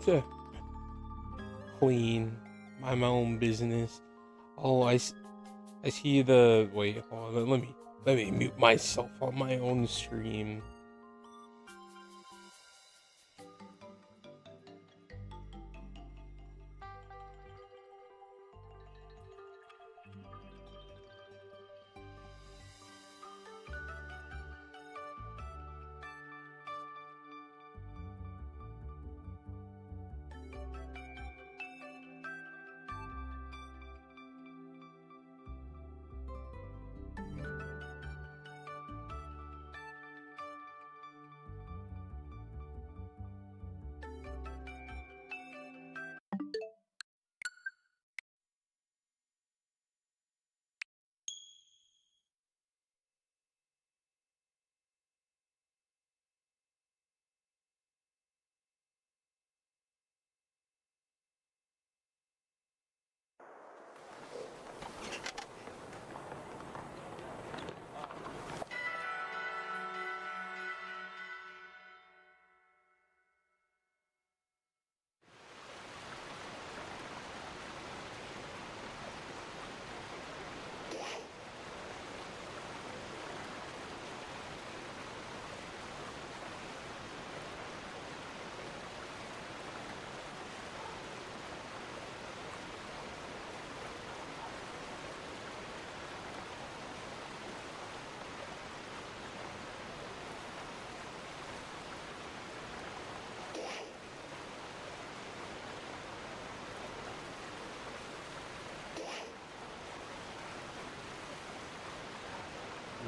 to clean, mind my own business. Oh, I see the wait. Hold on, let me mute myself on my own stream.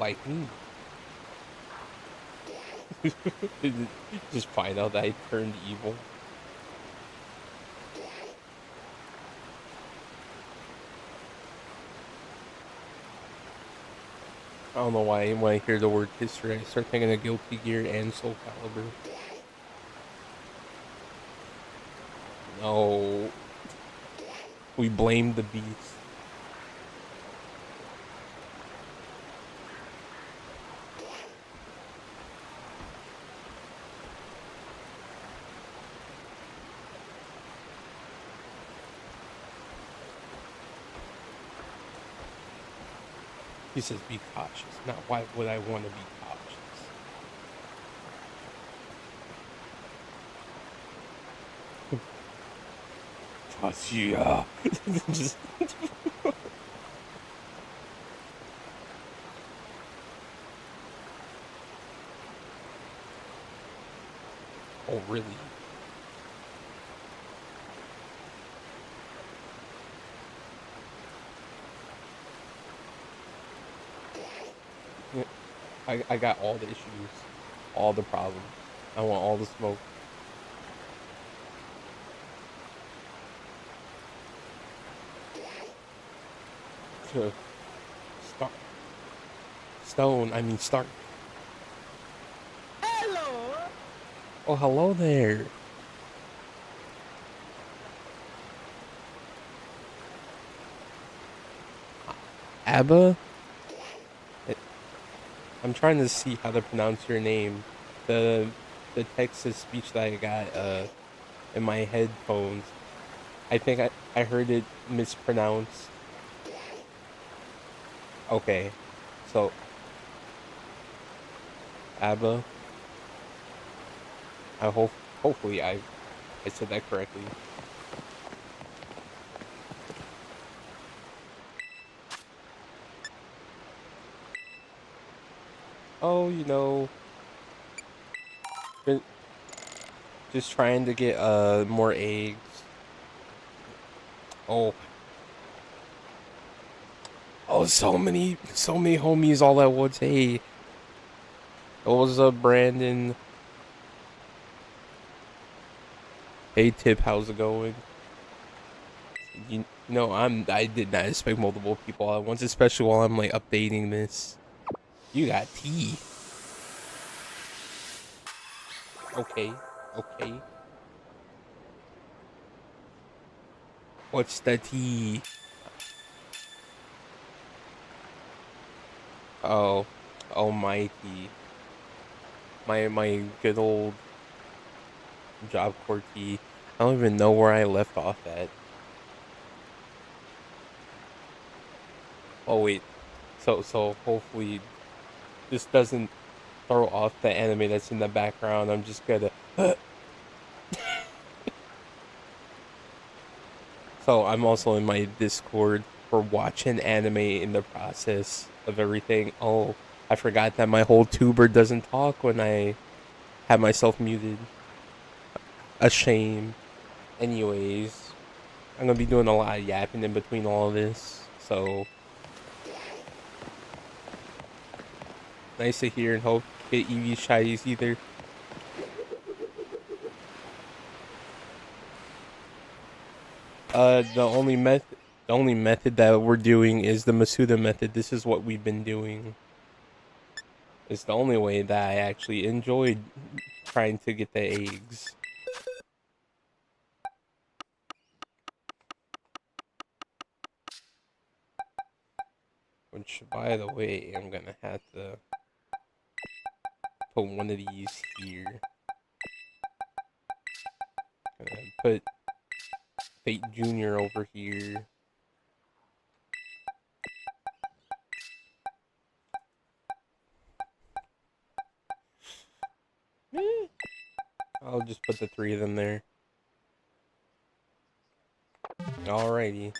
Like me. Just find out that I turned evil. I don't know why when I hear the word history, I start thinking of Guilty Gear and Soul Calibur. No, we blame the beast. He says, "Be cautious." Not why would I want to be cautious? Trust you. Just, oh, really? Yeah, I got all the issues, all the problems. I want all the smoke. To start stone. I mean, start. Hello. Oh, hello there, Abba. I- I'm trying to see how to pronounce your name. The the text to speech that I got in my headphones. I think I heard it mispronounced. Okay, so Abba. I hope hopefully I said that correctly. Oh, ju- just trying to get more eggs. Oh, oh, so many homies all at once. Hey, what was up, Brandon? Hey, Tip, how's it going? I did not expect multiple people at once, especially while I'm like updating this. You got tea. Okay, okay. What's the tea? Oh, almighty. My good old Job Corps tea. I don't even know where I left off at. Oh wait, so hopefully this doesn't throw off the anime that's in the background. I'm just gonna. So I'm also in my Discord for watching anime in the process of everything. Oh, I forgot that my whole tuber doesn't talk when I have myself muted. A shame. Anyways, I'm gonna be doing a lot of yapping in between all of this. So nice to hear and hope get Eevees shinies either. The only method that we're doing is the Masuda method. This is what we've been doing. It's the only way that I actually enjoyed trying to get the eggs. Which, by the way, I'm gonna have to put one of these here. Gonna put Fate Junior over here. I'll just put the three of them there. Alrighty.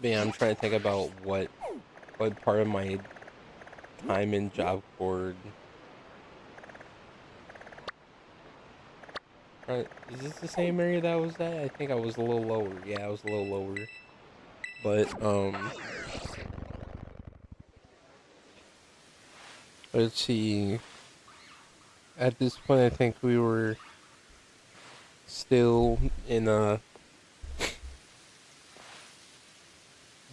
But yeah, I'm trying to think about what part of my time in Job Corps. Is this the same area that I was at? I think I was a little lower. Yeah, I was a little lower. But let's see. At this point, I think we were still in a.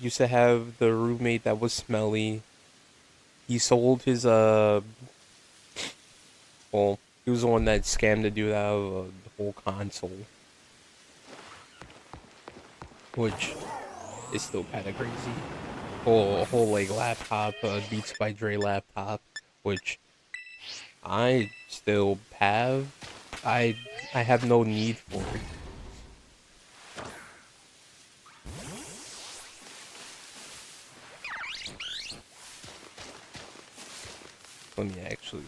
Used to have the roommate that was smelly. He sold his well, he was the one that scammed the dude out of the whole console, which is still kind of crazy. Whole like laptop, Beats by Dre laptop, which I still have. I have no need for it. Let me actually.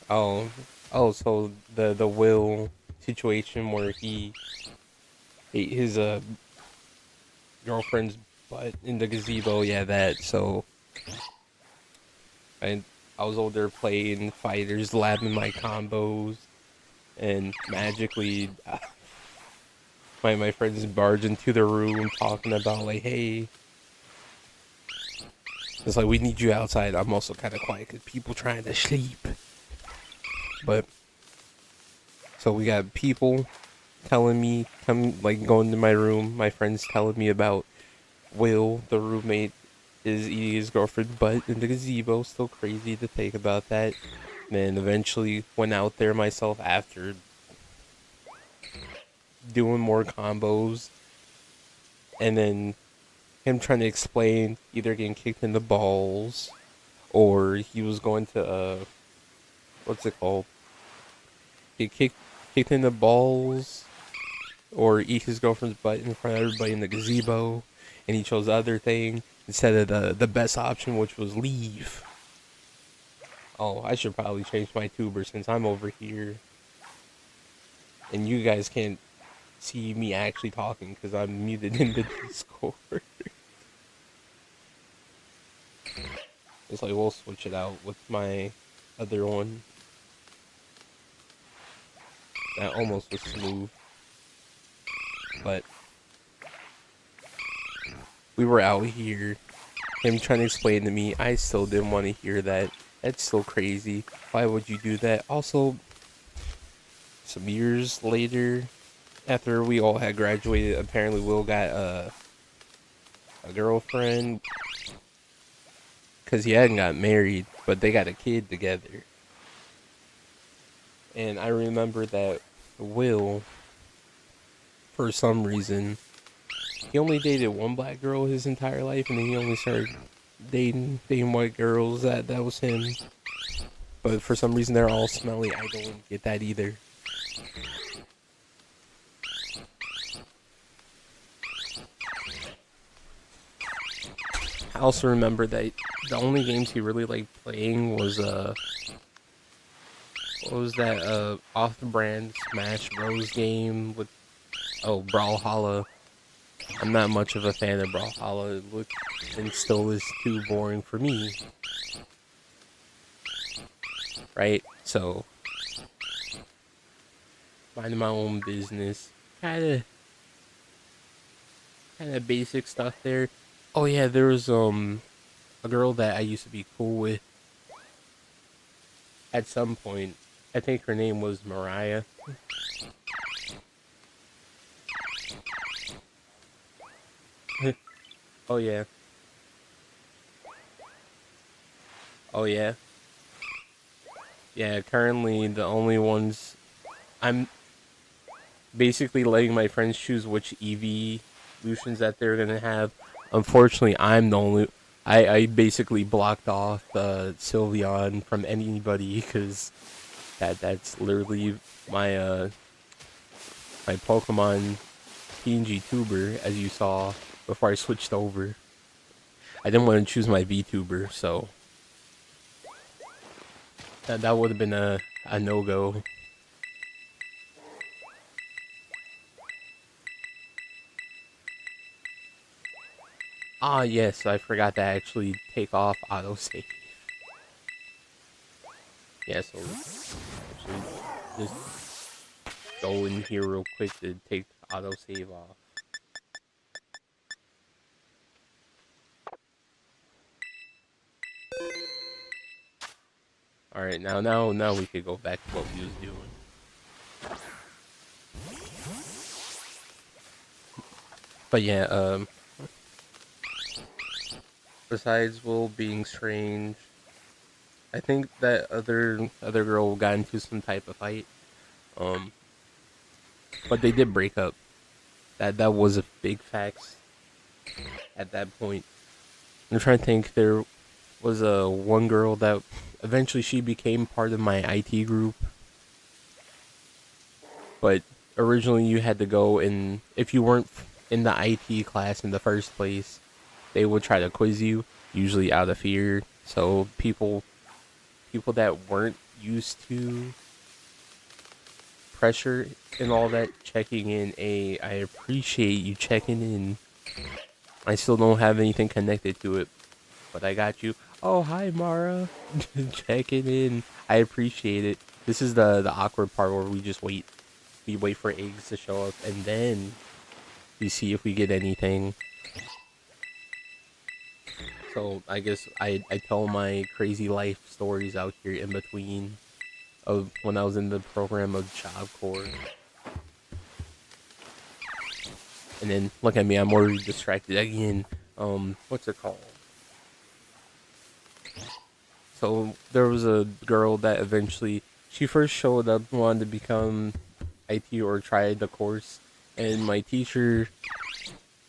Oh, so the Will situation where he ate his girlfriend's butt in the gazebo. Yeah, that. So I I was over there playing fighters, labbing my combos, and magically, my friends barge into the room talking about like, hey, it's like we need you outside. I'm also kind of quiet because people trying to sleep. But so we got people telling me come like going to my room. My friends telling me about Will, the roommate, is eating his girlfriend's butt in the gazebo. Still crazy to think about that. And then eventually went out there myself after doing more combos, and then him trying to explain either getting kicked in the balls or he was going to what's it called? Get kicked in the balls or eat his girlfriend's butt in front of everybody in the gazebo, and he chose the other thing instead of the best option, which was leave. Oh, I should probably change my tuber since I'm over here, and you guys can't see me actually talking because I'm muted in the Discord. It's like we'll switch it out with my other one. That almost was smooth, but we were out here. Him trying to explain to me, I still didn't want to hear that. That's so crazy. Why would you do that? Also, some years later, after we all had graduated, apparently Will got a girlfriend because he hadn't got married, but they got a kid together. And I remember that Will, for some reason, he only dated one black girl his entire life, and then he only started dating white girls. That was him. But for some reason, they're all smelly. I don't get that either. I also remember that the only games he really liked playing was what was that off-brand Smash Bros game with Brawlhalla. I'm not much of a fan of Brawlhalla. It looked and still is too boring for me. Right? So minding my own business. Kinda basic stuff there. Oh yeah, there was a girl that I used to be cool with at some point. I think her name was Mariah. Oh yeah. Oh yeah. Yeah, currently the only ones I'm basically letting my friends choose which evolutions that they're gonna have. Unfortunately, I'm the only. I basically blocked off Sylveon from anybody because that's literally my my Pokemon PNG tuber, as you saw before I switched over. I didn't want to choose my VTuber, so that would have been a no go. Ah, yes, I forgot to actually take off autosave. Yeah, so actually just go in here real quick to take autosave off. All right, now we could go back to what we was doing. But yeah, besides Will being strange, I think that other girl got into some type of fight. Um, but they did break up. That was a big fact at that point. I'm trying to think. There was a one girl that eventually she became part of my IT group, but originally you had to go and if you weren't in the IT class in the first place, they would try to quiz you, usually out of fear. So people that weren't used to pressure and all that checking in. I appreciate you checking in. I still don't have anything connected to it, but I got you. Oh, hi Mara. Checking in. I appreciate it. This is the awkward part where we just wait. We wait for eggs to show up and then we see if we get anything. So I guess I tell my crazy life stories out here in between of when I was in the program of Job Corps. And then look at me, I'm already distracted again. What's it called? So there was a girl that eventually she first showed up, wanted to become IT or try the course, and my teacher,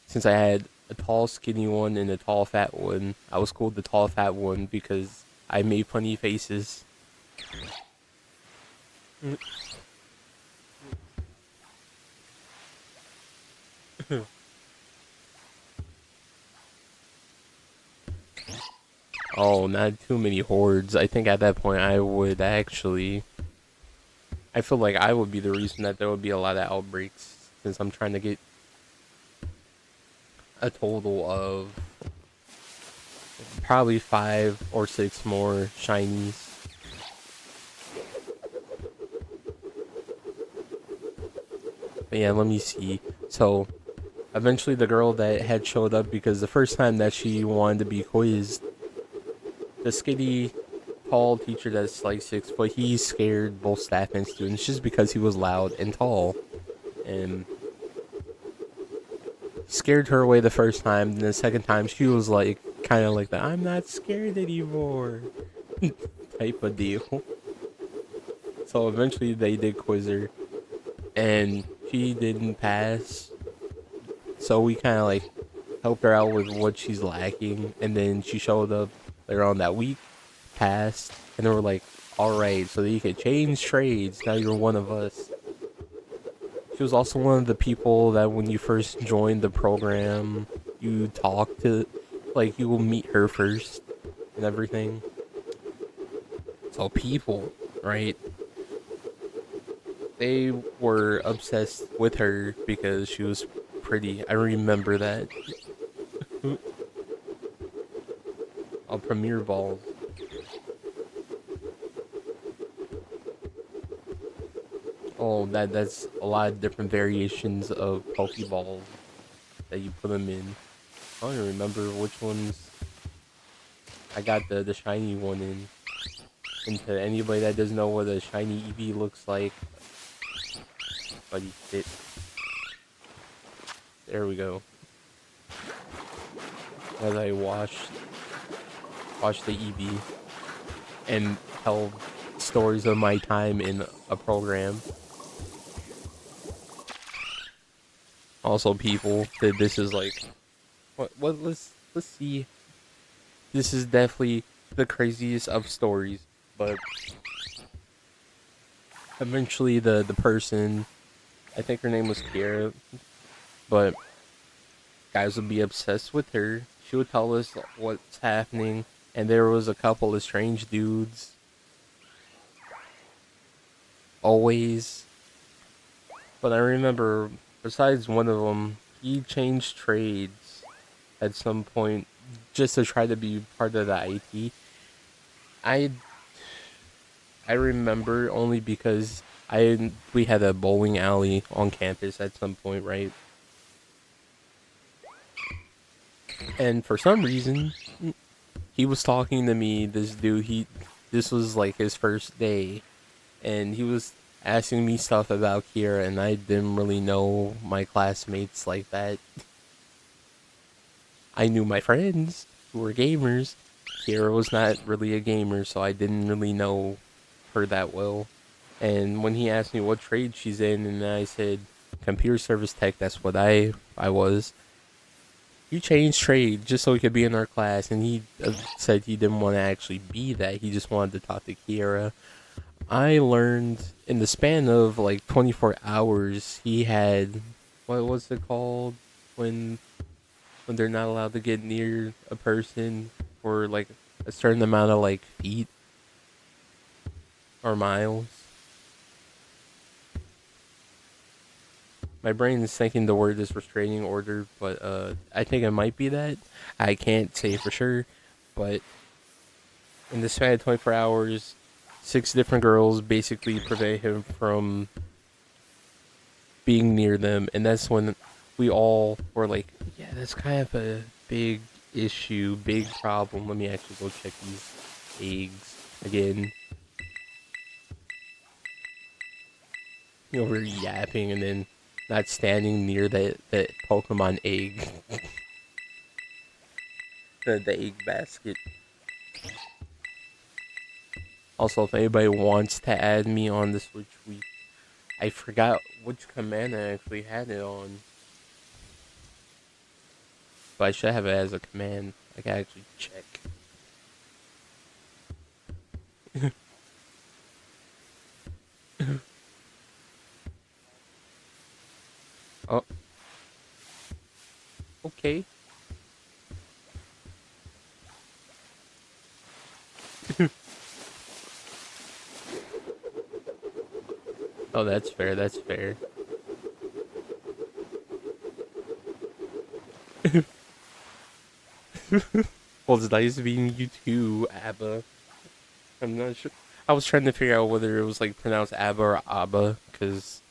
since I had a tall skinny one and a tall fat one, I was called the tall fat one because I made funny faces. Oh, not too many hordes. I think at that point I would actually. I feel like I would be the reason that there would be a lot of outbreaks since I'm trying to get a total of probably 5 or 6 more shinies. But yeah, let me see. So eventually the girl that had showed up because the first time that she wanted to be quizzed, the skinny tall teacher that's like 6 foot, he scared both staff and students just because he was loud and tall. And scared her away the first time, and the second time she was like kind of like the I'm not scared anymore type of deal. So eventually they did quiz her and she didn't pass. So we kind of like helped her out with what she's lacking, and then she showed up later on that week, passed, and then we're like, all right, so that you could change trades. Now you're one of us. She was also one of the people that when you first joined the program, you talk to, like you will meet her first and everything. So people, right? They were obsessed with her because she was pretty. I remember that. On premiere balls. Oh, that's a lot of different variations of Pokeballs that you put them in. I don't even remember which ones I got the shiny one in. And to anybody that doesn't know what a shiny Eevee looks like, buddy, fit. There we go. As I watch the Eevee and tell stories of my time in a program. Also, people, that this is like, what? Let's see. This is definitely the craziest of stories, but eventually the person, I think her name was Kiera, but guys would be obsessed with her. She would tell us what's happening, and there was a couple of strange dudes. Always. But I remember, besides one of them, he changed trades at some point just to try to be part of the IT. I remember only because we had a bowling alley on campus at some point, right? And for some reason, he was talking to me. This dude, this was like his first day, and he was asking me stuff about Kira, and I didn't really know my classmates like that. I knew my friends who were gamers. Kira was not really a gamer, so I didn't really know her that well. And when he asked me what trade she's in, and I said computer service tech, that's what I was. He changed trade just so he could be in our class, and he said he didn't want to actually be that. He just wanted to talk to Kiera. I learned in the span of like 24 hours, he had, what was it called when they're not allowed to get near a person for like a certain amount of like feet or miles. My brain is thinking the word is restraining order, but I think it might be that. I can't say for sure, but in the span of 24 hours, 6 different girls basically prevent him from being near them, and that's when we all were like, yeah, that's kind of a big issue, big problem. Let me actually go check these eggs again. You know, we're yapping and then not standing near that Pokemon egg. the egg basket. Also, if anybody wants to add me on the Switch Week, I forgot which command I actually had it on. But I should have it as a command. I can actually check. Oh, okay. Oh, that's fair, that's fair. Well, it's nice meeting you too, Abba. I'm not sure. I was trying to figure out whether it was like pronounced Abba or Abba, because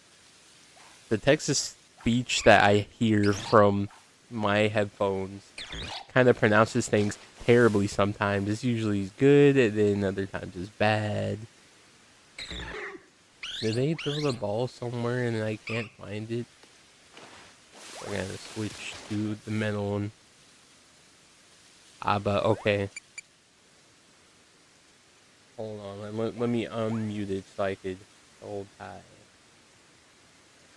the Texas speech that I hear from my headphones kind of pronounces things terribly sometimes. It's usually good, and then other times it's bad. Did they throw the ball somewhere and I can't find it? I gotta switch to the metal one. Abba, okay. Hold on, let me unmute it so I could hold tight.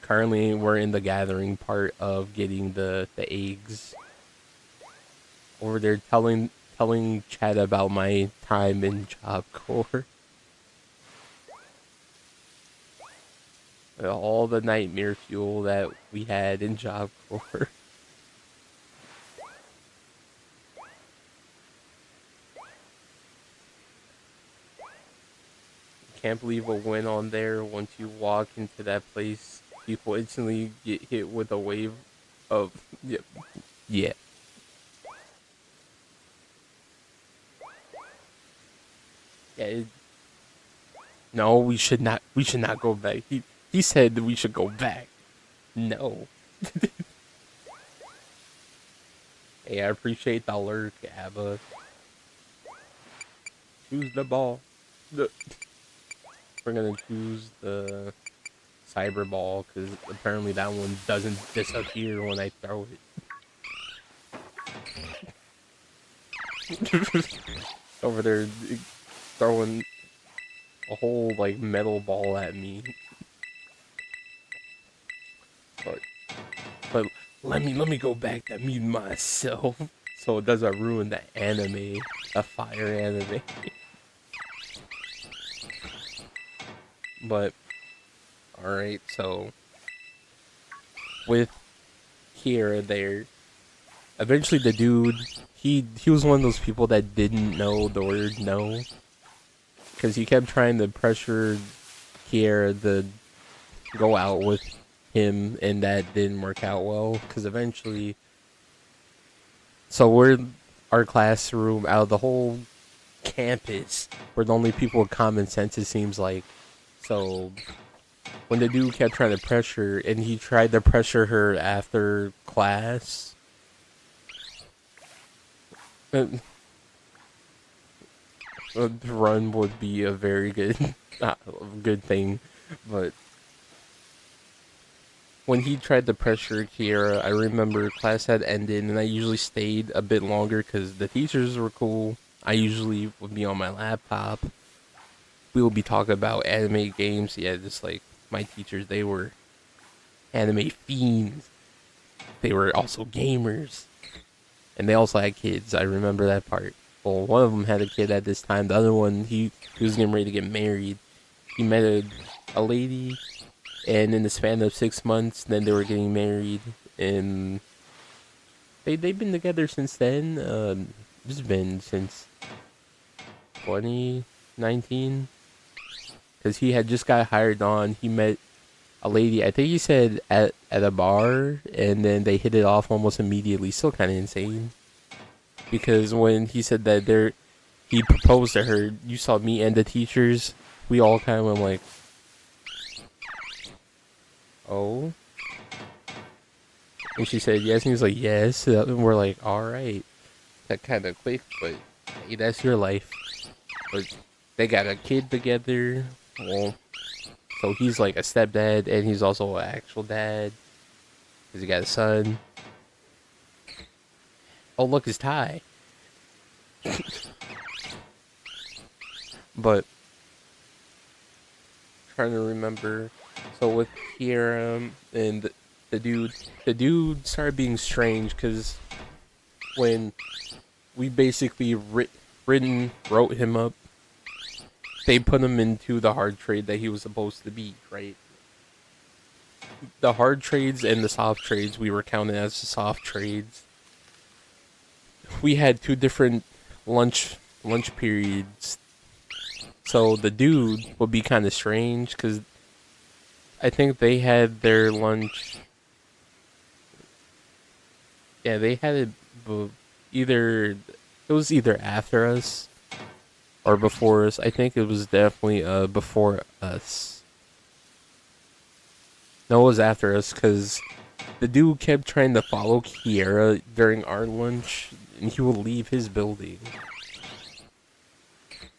currently we're in the gathering part of getting the eggs. Over there telling Chad about my time in Job Corps. All the nightmare fuel that we had in Job Corps. Can't believe what went on there. Once you walk into that place, people instantly get hit with a wave of yeah. Yeah. No, we should not. We should not go back. He said that we should go back. No. Hey, I appreciate the lurk, Abba. Choose the ball. We're gonna choose the cyber ball because apparently that one doesn't disappear when I throw it. Over there throwing a whole like metal ball at me. But let me go back to me myself so it doesn't ruin the anime, the fire anime. But alright, so with Kira there, eventually the dude he was one of those people that didn't know the word no. Because he kept trying to pressure Kiera to go out with him, and that didn't work out well. Because eventually, so we're our classroom out of the whole campus. We're the only people with common sense. It seems like. So when the dude kept trying to pressure, and he tried to pressure her after class. Run would be a very good good thing, but when he tried to pressure Kiera, I remember class had ended and I usually stayed a bit longer because the teachers were cool. I usually would be on my laptop. We would be talking about anime games. Yeah, just like my teachers, they were anime fiends. They were also gamers, and they also had kids. I remember that part. Well, one of them had a kid at this time. The other one, he was getting ready to get married. He met a lady, and in the span of 6 months, then they were getting married, and they've been together since then. It's been since 2019, because he had just got hired on. He met a lady, I think he said at a bar, and then they hit it off almost immediately. Still kind of insane. Because when he said that he proposed to her, you saw me and the teachers, we all kind of went like, oh? And she said yes, and he was like, yes. And we're like, alright. That kind of quick, but hey, that's your life. But they got a kid together. Well, so he's like a stepdad, and he's also an actual dad. Because he got a son. Oh, look, his tie. But trying to remember. So with Hiram and the dude started being strange because when we basically wrote him up, they put him into the hard trade that he was supposed to be, right? The hard trades and the soft trades, we were counted as the soft trades. We had two different lunch periods, so the dude would be kind of strange because I think they had their lunch. Yeah, they had it either. It was either after us or before us. I think it was definitely before us. No, it was after us because the dude kept trying to follow Kiera during our lunch, and he would leave his building.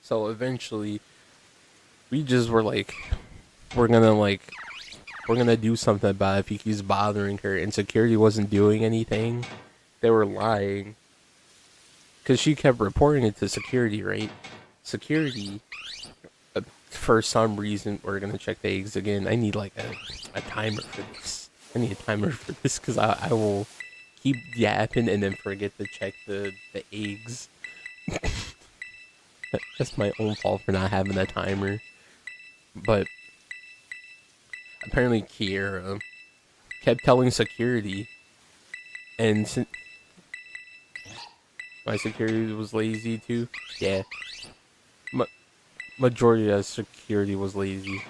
So eventually, we just were like, we're gonna do something about it if he keeps bothering her. And security wasn't doing anything. They were lying. Because she kept reporting it to security, right? Security, for some reason, we're gonna check the eggs again. I need like a timer for this. I need a timer for this because I will keep yapping and then forget to check the eggs. That's my own fault for not having a timer. But apparently Kiera kept telling security, and my security was lazy too. Yeah, majority of security was lazy,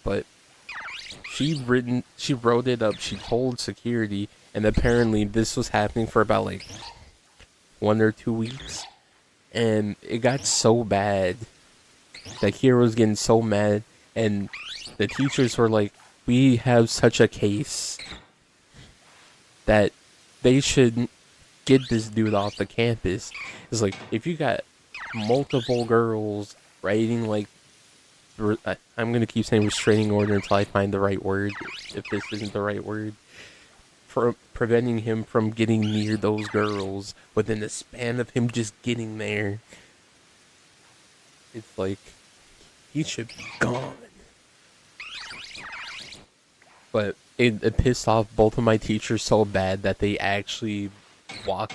but she wrote it up. She told security, and apparently this was happening for about like 1 or 2 weeks, and it got so bad that Kiera was getting so mad, and the teachers were like, "We have such a case that they should get this dude off the campus." It's like, if you got multiple girls writing like, I'm gonna keep saying restraining order until I find the right word, if this isn't the right word, for preventing him from getting near those girls within the span of him just getting there, it's like, he should be gone. But it pissed off both of my teachers so bad that they actually walked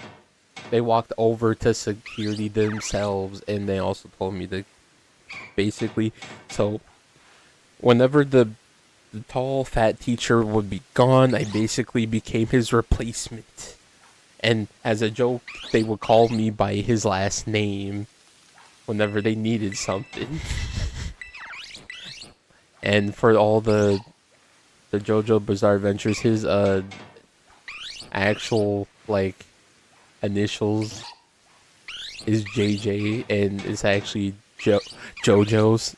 over to security themselves, and they also told me to basically, so whenever the tall fat teacher would be gone, I basically became his replacement, and as a joke they would call me by his last name whenever they needed something. And for all the JoJo Bizarre Adventures, his actual like initials is JJ, and it's actually JoJo's.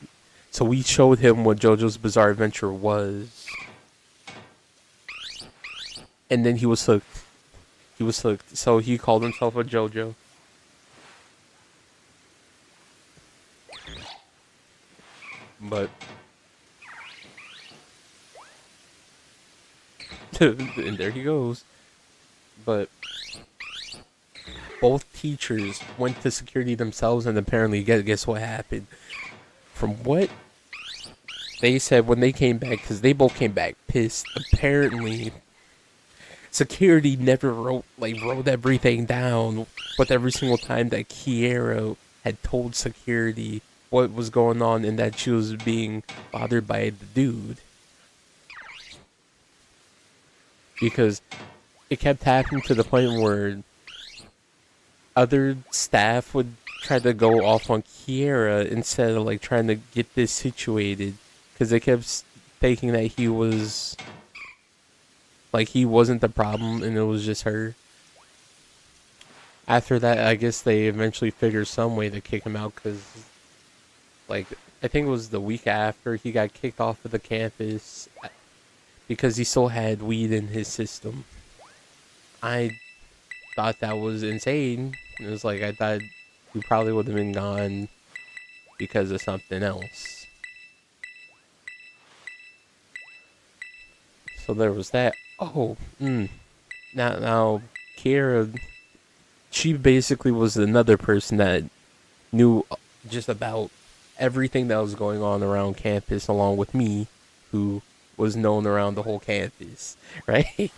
So we showed him what JoJo's Bizarre Adventure was, and then he was hooked. He was hooked. So he called himself a JoJo. But and there he goes. But both teachers went to security themselves, and apparently, guess what happened? From what they said when they came back, because they both came back pissed. Apparently, security never wrote everything down, but every single time that Kiera had told security what was going on and that she was being bothered by the dude, because it kept happening to the point where other staff would try to go off on Kiera instead of like trying to get this situated, because they kept thinking that he wasn't the problem and it was just her. After that, I guess they eventually figured some way to kick him out, because like, I think it was the week after, he got kicked off of the campus because he still had weed in his system. I thought that was insane. It was like, I thought he probably would have been gone because of something else. So there was that. Oh, now Kiera, she basically was another person that knew just about everything that was going on around campus, along with me, who was known around the whole campus, right?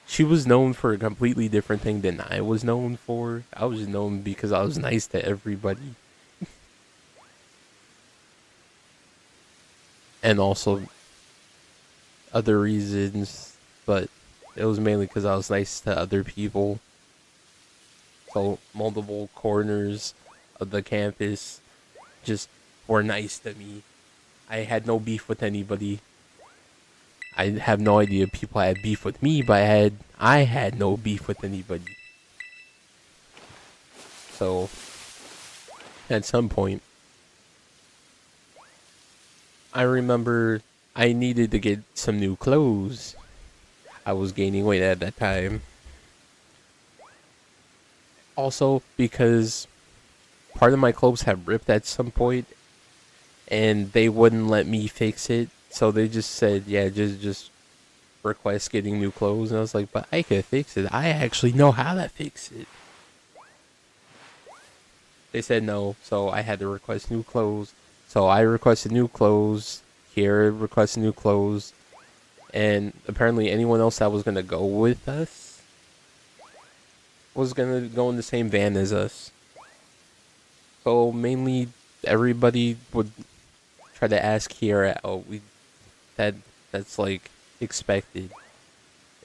She was known for a completely different thing than I was known for. I was known because I was nice to everybody. And also other reasons, but it was mainly because I was nice to other people. So multiple corners of the campus just were nice to me. I had no beef with anybody. I have no idea if people had beef with me, but I had no beef with anybody. So at some point, I remember I needed to get some new clothes. I was gaining weight at that time. Also, because part of my clothes had ripped at some point, and they wouldn't let me fix it. So they just said, yeah, just request getting new clothes. And I was like, but I could fix it. I actually know how to fix it. They said no, so I had to request new clothes. So I requested new clothes. Kiera requested new clothes, and apparently anyone else that was gonna go with us was gonna go in the same van as us. So mainly everybody would try to ask Kiera, "Oh, that that's like expected."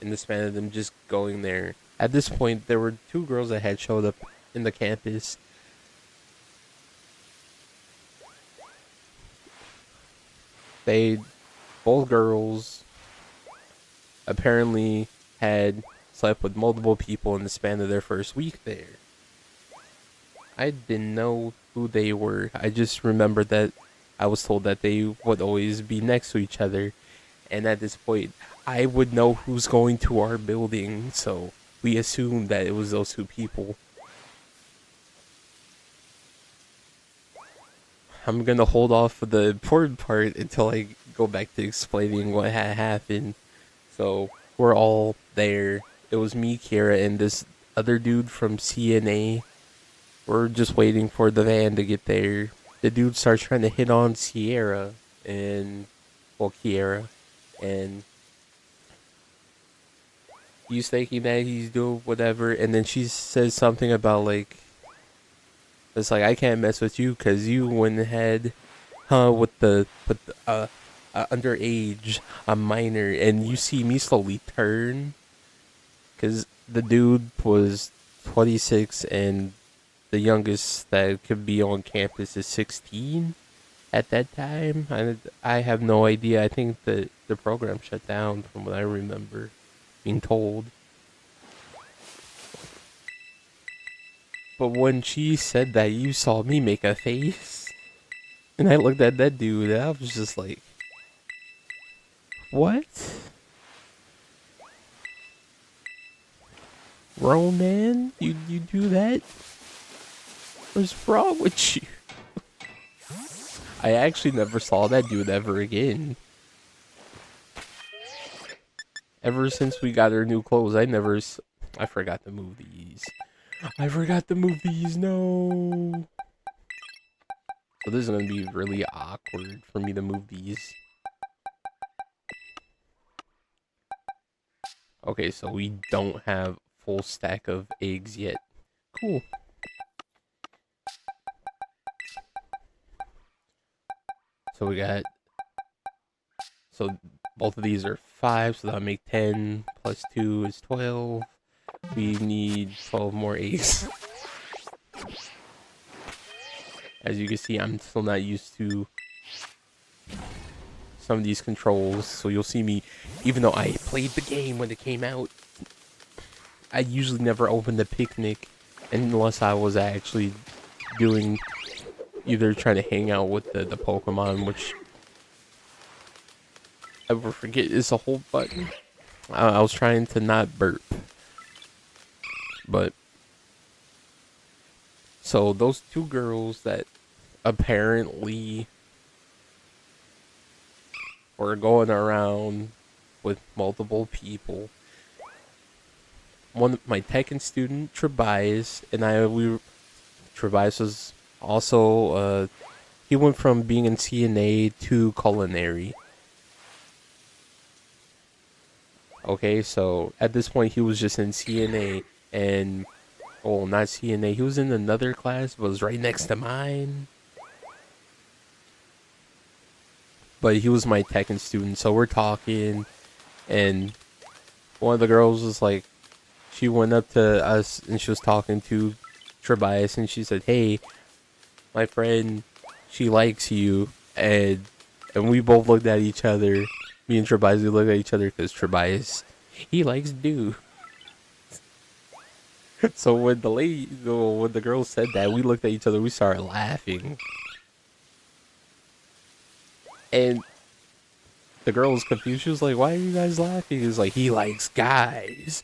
In the span of them just going there. At this point, there were two girls that had showed up in the campus. They both girls apparently had slept with multiple people in the span of their first week there. I didn't know who they were. I just remembered that I was told that they would always be next to each other. And at this point, I would know who's going to our building, so we assumed that it was those two people. I'm gonna hold off for the important part until I go back to explaining what had happened. So we're all there. It was me, Kira, and this other dude from CNA. We're just waiting for the van to get there. The dude starts trying to hit on Sierra and Kiera, and he's thinking that he's doing whatever, and then she says something about like it's like I can't mess with you because you went ahead, with the underage, a minor, and you see me slowly turn because the dude was 26 and the youngest that could be on campus is 16 at that time. I have no idea. I think the program shut down from what I remember being told. But when she said that, you saw me make a face. And I looked at that dude and I was just like, what? Roman? You do that? What's wrong with you? I actually never saw that dude ever again. Ever since we got our new clothes, I forgot to move these. I forgot to move these, no. So this is gonna be really awkward for me to move these. Okay, so we don't have full stack of eggs yet. Cool. So we got, so both of these are 5, so that'll make 10 plus 2 is 12. We need 12 more eggs. As you can see, I'm still not used to some of these controls, so you'll see me, even though I played the game when it came out, I usually never opened the picnic unless I was actually doing, either trying to hang out with the Pokemon, which I will forget is a whole button. I was trying to not burp. But, so those two girls that apparently were going around with multiple people. One, my Tekken student, Tobias, and Tobias was also, he went from being in CNA to culinary. Okay, so at this point he was just in CNA, and oh, not CNA. He was in another class, but it was right next to mine. But he was my Tekken student, so we're talking, and one of the girls was like, she went up to us and she was talking to Tobias, and she said, "Hey, my friend, she likes you," and we both looked at each other. Me and Tobias, we looked at each other because Tobias, he likes dude. So when when the girl said that, we looked at each other. We started laughing, and the girl was confused. She was like, "Why are you guys laughing?" He was like, "He likes guys."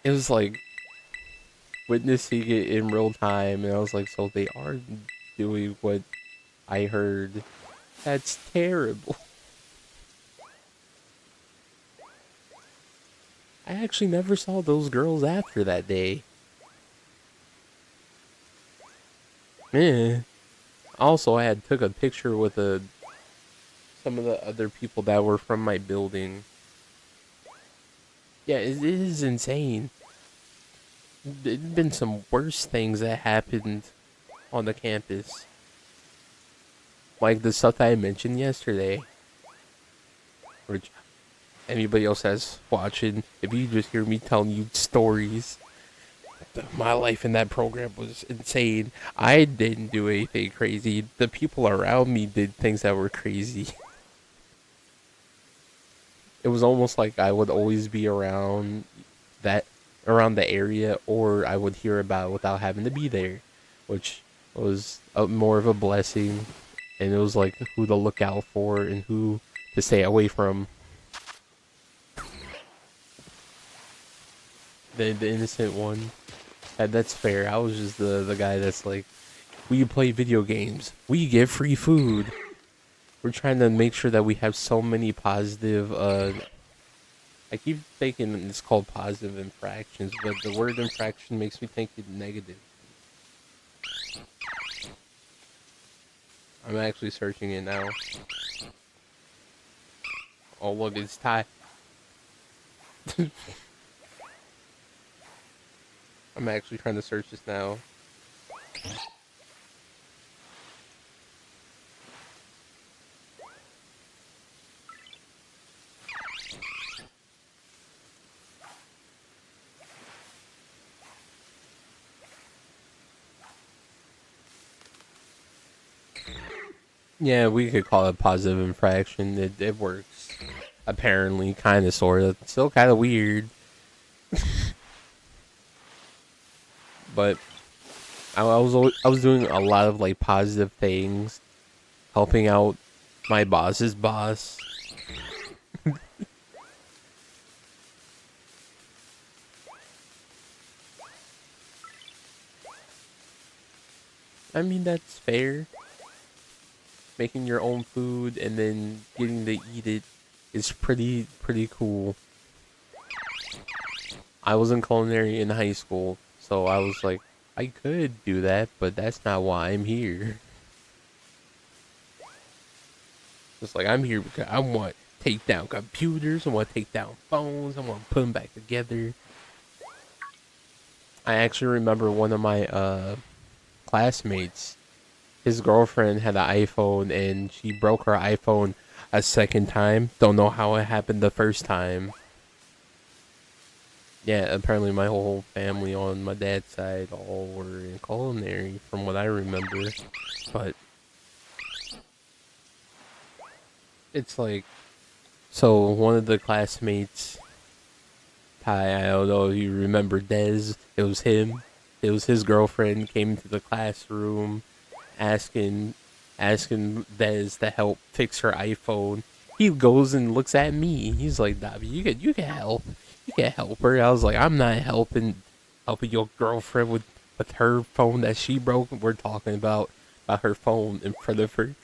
It was like witnessing it in real time, and I was like, "So they are doing what I heard? That's terrible." I actually never saw those girls after that day. Eh. Also, I had took a picture with some of the other people that were from my building. Yeah, it is insane. There's been some worse things that happened on the campus. Like the stuff that I mentioned yesterday. Which anybody else has watching, if you just hear me telling you stories, my life in that program was insane. I didn't do anything crazy. The people around me did things that were crazy. It was almost like I would always be that around the area, or I would hear about it without having to be there, which was more of a blessing. And it was like who to look out for and who to stay away from. The innocent one. That's fair. I was just the guy that's like, we play video games. We get free food. We're trying to make sure that we have so many positive, I keep thinking it's called positive infractions, but the word infraction makes me think it's negative. I'm actually searching it now. Oh, look, it's Thai. I'm actually trying to search this now. Yeah, we could call it positive infraction. It works. Apparently, kind of, sort of. Still kind of weird. But I was doing a lot of like positive things, helping out my boss's boss. I mean, that's fair. Making your own food and then getting to eat it is pretty cool. I was in culinary in high school, so I was like, I could do that, but that's not why I'm here. It's like I'm here because I want to take down computers, I want to take down phones, I want to put them back together. I actually remember one of my classmates, his girlfriend had an iPhone and she broke her iPhone a second time. Don't know how it happened the first time. Yeah, apparently my whole family on my dad's side all were in culinary from what I remember. But it's like, so one of the classmates, Ty, I don't know if you remember Dez, it was him. It was his girlfriend came into the classroom asking Dez to help fix her iPhone. He goes and looks at me. He's like, Dobby, you can help. You can help her. I was like, I'm not helping your girlfriend with her phone that she broke. We're talking about her phone in front of her.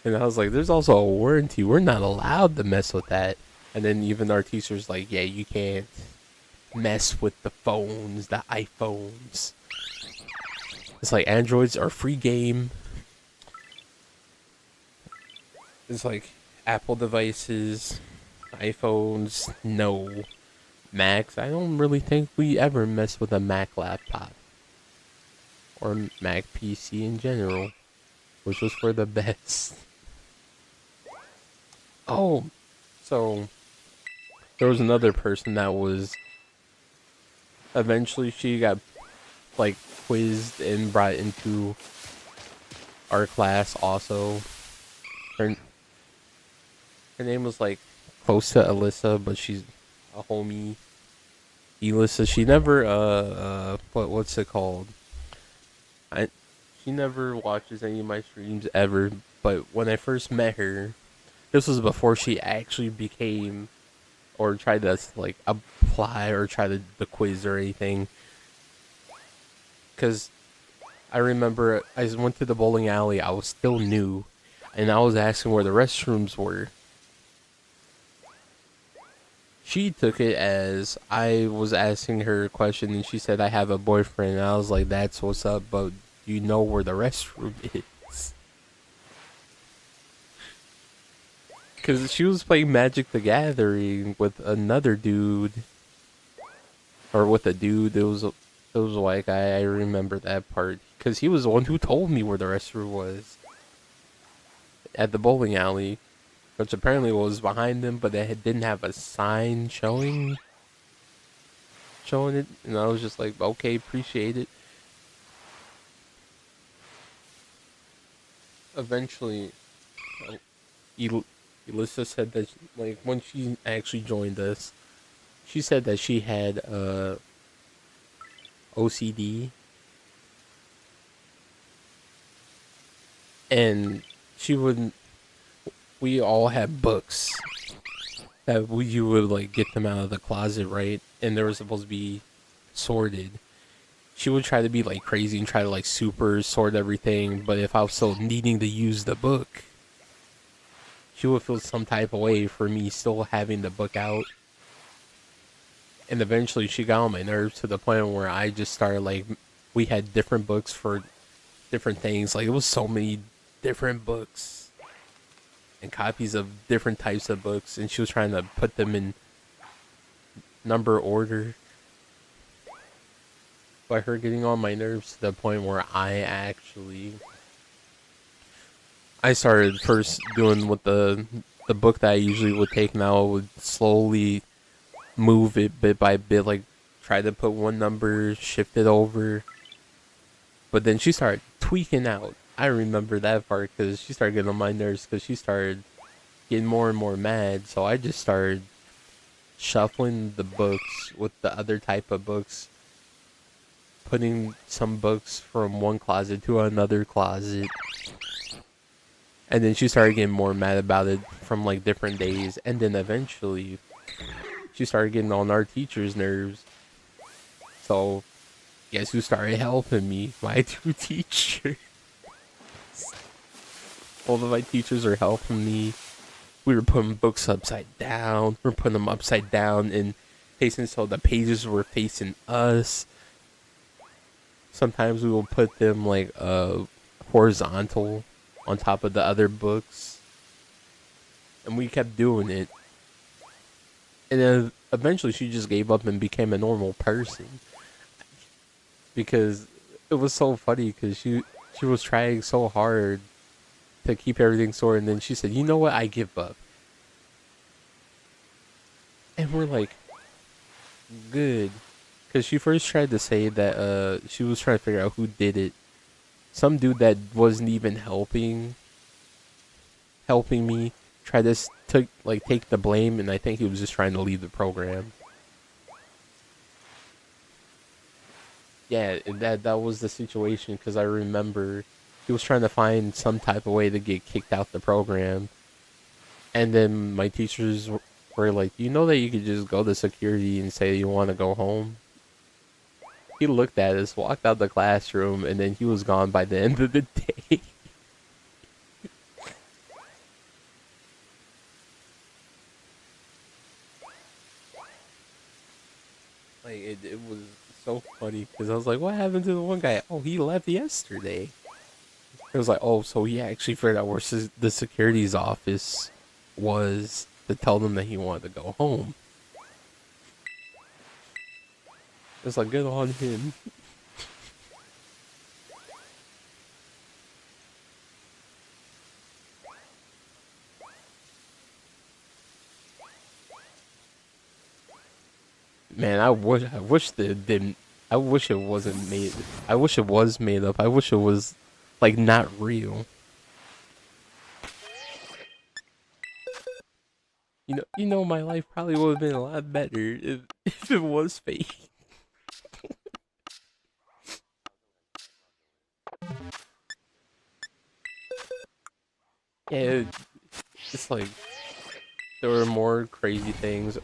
And I was like, there's also a warranty. We're not allowed to mess with that. And then even our teacher's like, yeah, you can't mess with the phones, the iPhones. It's like Androids are free game. It's like Apple devices, iPhones, no. Macs, I don't really think we ever mess with a Mac laptop. Or Mac PC in general. Which was for the best. Oh, so there was another person that was eventually she got like quizzed and brought into our class also. Her name was like close to Alyssa, but she's a homie. Elissa, she never what's it called? She never watches any of my streams ever, but when I first met her, this was before she actually became or tried to like apply or try the quiz or anything. Cause I remember I went to the bowling alley. I was still new, and I was asking where the restrooms were. She took it as I was asking her a question and she said I have a boyfriend. And I was like, that's what's up, but do you know where the restroom is? Because she was playing Magic the Gathering with another dude, or with a dude. It was like I remember that part because he was the one who told me where the restroom was at the bowling alley, which apparently was behind them, but didn't have a sign showing it, and I was just like, okay, appreciate it. Eventually, uh, El- Elissa said that like when she actually joined us, she said that she had OCD, and she would we all had books that you would like get them out of the closet, right? And they were supposed to be sorted. She would try to be like crazy and try to like super sort everything, but if I was still needing to use the book, she would feel some type of way for me still having the book out. And eventually she got on my nerves to the point where I just started like we had different books for different things. Like it was so many different books and copies of different types of books, and she was trying to put them in number order. By her getting on my nerves to the point where I started first doing what the book that I usually would take now would slowly move it bit by bit, like try to put one number, shift it over. But then she started tweaking out. I remember that part because she started getting on my nerves because she started getting more and more mad. So I just started shuffling the books with the other type of books, putting some books from one closet to another closet. And then she started getting more mad about it from like different days. And then eventually she started getting on our teacher's nerves. So guess who started helping me? My two teachers. Both of my teachers are helping me. We were putting books upside down. We are putting them upside down and facing so the pages were facing us. Sometimes we will put them like horizontal on top of the other books. And we kept doing it. And then eventually she just gave up and became a normal person. Because it was so funny because she was trying so hard to keep everything sorted, and then she said, "You know what? I give up." And we're like, "Good," because she first tried to say that she was trying to figure out who did it. Some dude that wasn't even helping me tried to take the blame, and I think he was just trying to leave the program. Yeah, that was the situation because I remember he was trying to find some type of way to get kicked out the program. And then my teachers were like, "You know that you could just go to security and say you want to go home?" He looked at us, walked out the classroom, and then he was gone by the end of the day. Like, it was so funny because I was like, "What happened to the one guy? Oh, he left yesterday." It was like, "Oh, so he actually figured out where the security's office was to tell them that he wanted to go home." It's like, good on him. Man, I wish that it didn't. I wish it wasn't made. I wish it was made up. I wish it was like not real. My life probably would have been a lot better if it was fake. Yeah, it's like there were more crazy things.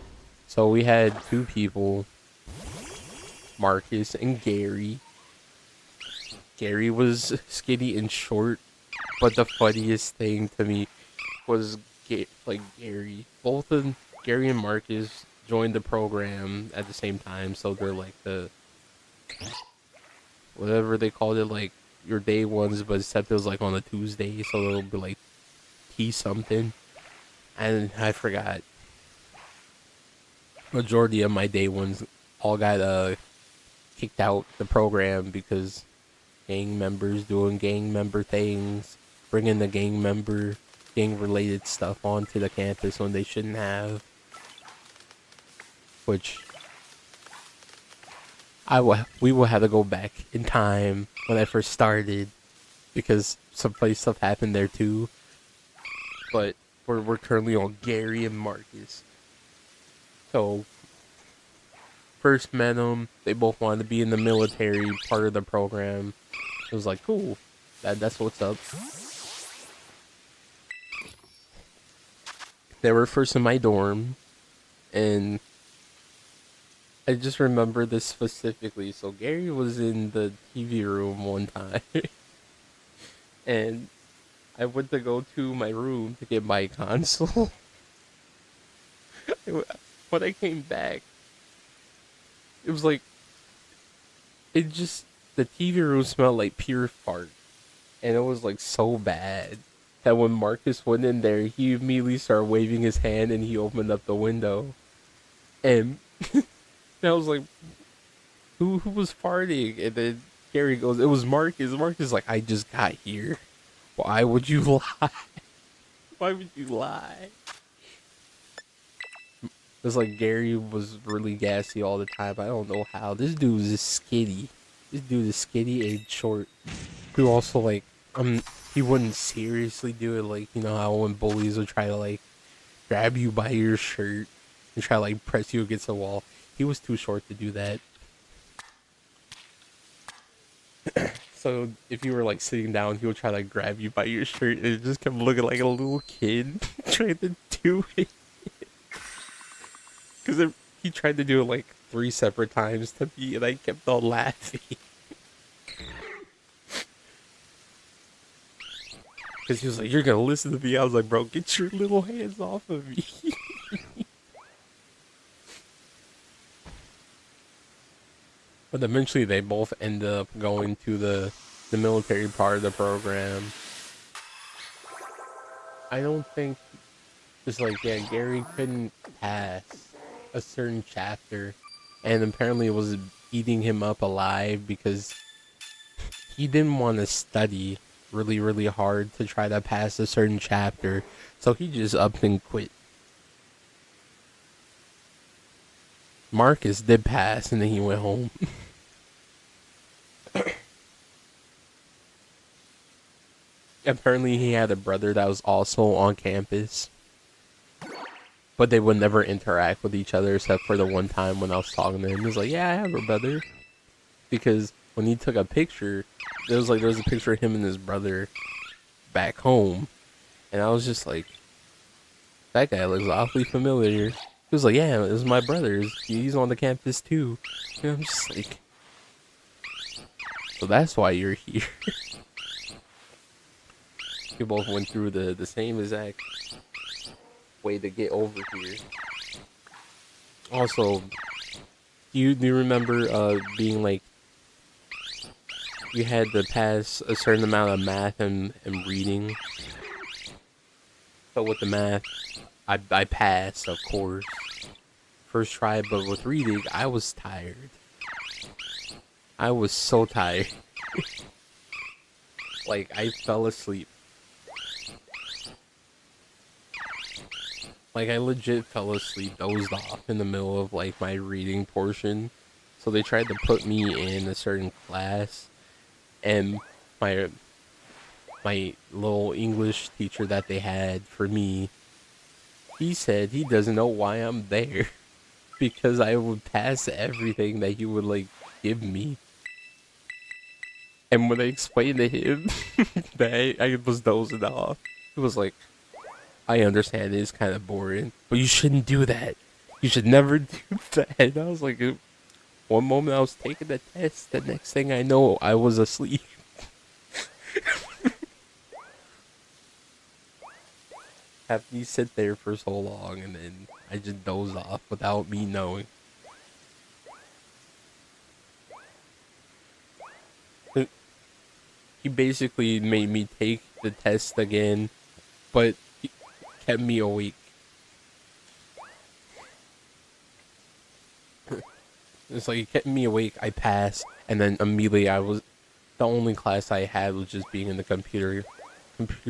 So we had two people, Marcus and Gary. Gary was skinny and short, but the funniest thing to me was like Gary. Both of Gary and Marcus joined the program at the same time, so they're like the whatever they called it, like your day ones, but except it was like on a Tuesday, so it'll be like T something, and I forgot. Majority of my day ones all got kicked out the program because gang members doing gang member things, bringing the gang related stuff onto the campus when they shouldn't have, which we will have to go back in time when I first started because some funny stuff happened there too. But we're currently on Gary and Marcus. So first met them, they both wanted to be in the military part of the program. It was like cool, that's what's up. They were first in my dorm, and I just remember this specifically. So Gary was in the TV room one time, and I went to go to my room to get my console. When I came back, it was like it just the TV room smelled like pure fart, and it was like so bad that when Marcus went in there, he immediately started waving his hand and he opened up the window, and I was like, who was farting? And then Gary goes, it was Marcus. Marcus is like, I just got here. Why would you lie? Why would you lie? It's like Gary was really gassy all the time. I don't know how. This dude is skinny. This dude is skinny and short. Who also like he wouldn't seriously do it, like, you know how when bullies would try to like grab you by your shirt and try to like press you against the wall. He was too short to do that. So if you were like sitting down, he would try to like, grab you by your shirt, and it just kept looking like a little kid trying to do it. Because he tried to do it like 3 separate times to me, and I kept on laughing. Because he was like, you're going to listen to me. I was like, bro, get your little hands off of me. But eventually they both end up going to the military part of the program. I don't think it's like, yeah, Gary couldn't pass a certain chapter, and apparently it was eating him up alive because he didn't want to study really, really hard to try to pass a certain chapter, so he just up and quit. Marcus did pass, and then he went home. Apparently he had a brother that was also on campus, but they would never interact with each other except for the one time when I was talking to him. He was like, yeah, I have a brother. Because when he took a picture, there was a picture of him and his brother back home. And I was just like, that guy looks awfully familiar. He was like, yeah, it was my brother. He's on the campus too. And I'm just like, so that's why you're here. We both went through the same exact way to get over here. Also, do you remember being like, you had to pass a certain amount of math and reading? So with the math, I passed, of course, first try, but with reading, I was tired. I was so tired. Like, I fell asleep. Like, I legit fell asleep, dozed off in the middle of, like, my reading portion. So they tried to put me in a certain class, and my little English teacher that they had for me, he said he doesn't know why I'm there. Because I would pass everything that he would, like, give me. And when I explained to him that I was dozing off, he was like, I understand it's kind of boring, but you shouldn't do that. You should never do that. And I was like, one moment I was taking the test, the next thing I know, I was asleep. Have me sit there for so long, and then I just dozed off without me knowing. He basically made me take the test again, but he kept me awake. It's like he kept me awake. I passed, and then immediately I was the only class I had was just being in the computer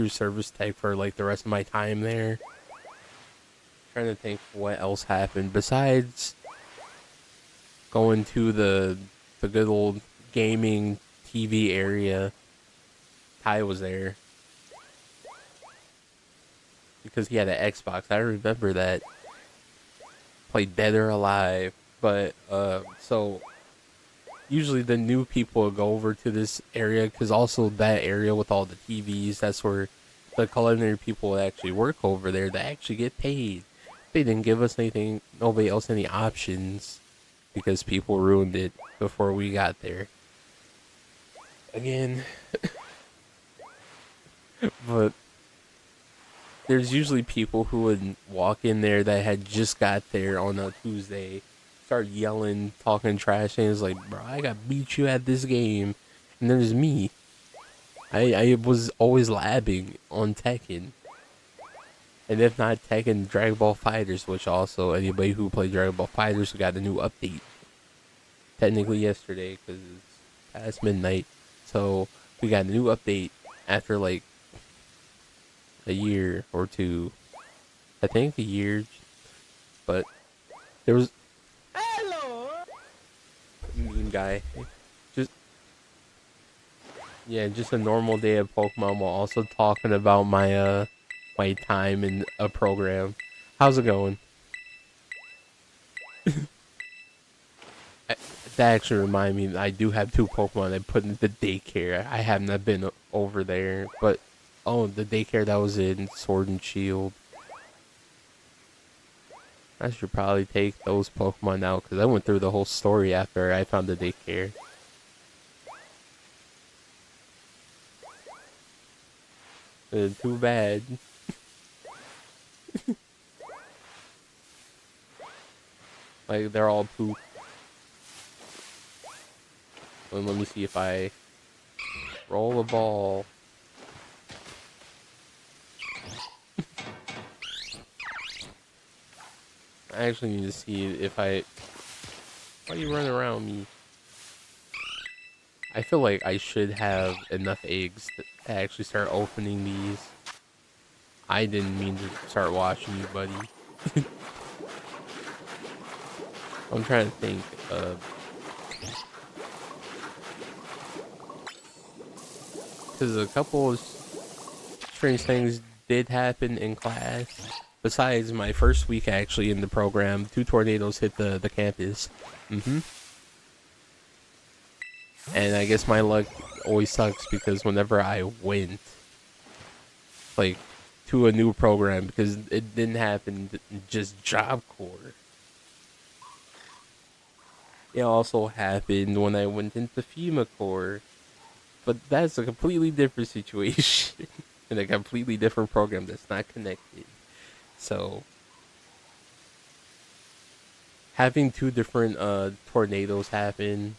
service tech for like the rest of my time there. Trying to think what else happened besides going to the good old gaming TV area. Ty was there because he had an Xbox. I remember that. Played Dead or Alive, but so usually the new people will go over to this area because also that area with all the TVs, that's where the culinary people that actually work over there that actually get paid. They didn't give us anything, nobody else any options because people ruined it before we got there. Again, but there's usually people who would walk in there that had just got there on a Tuesday, start yelling, talking trash, and it's like, bro, I got beat you at this game. And there's me. I was always labbing on Tekken. And if not Tekken, Dragon Ball Fighters, which also anybody who played Dragon Ball Fighters got a new update. Technically yesterday, because it's past midnight. So we got a new update after like a year or two. I think a year. But there was hello mean guy. Just yeah, just a normal day of Pokemon while also talking about my my time in a program. How's it going? That actually reminded me I do have two Pokemon I put in the daycare. I have not been over there, but oh, the daycare that was in Sword and Shield. I should probably take those Pokemon out because I went through the whole story after I found the daycare. Too bad. Like, they're all poop. Well, let me see if I roll a ball. I actually need to see if I... Why are you running around me? I feel like I should have enough eggs to actually start opening these. I didn't mean to start watching you, buddy. I'm trying to think of... Because a couple of strange things did happen in class. Besides my first week actually in the program, 2 tornadoes hit the campus. And I guess my luck always sucks because whenever I went, like, to a new program, because it didn't happen just Job Corps. It also happened when I went into FEMA Corps. But that's a completely different situation. In a completely different program that's not connected. So, having 2 different tornadoes happen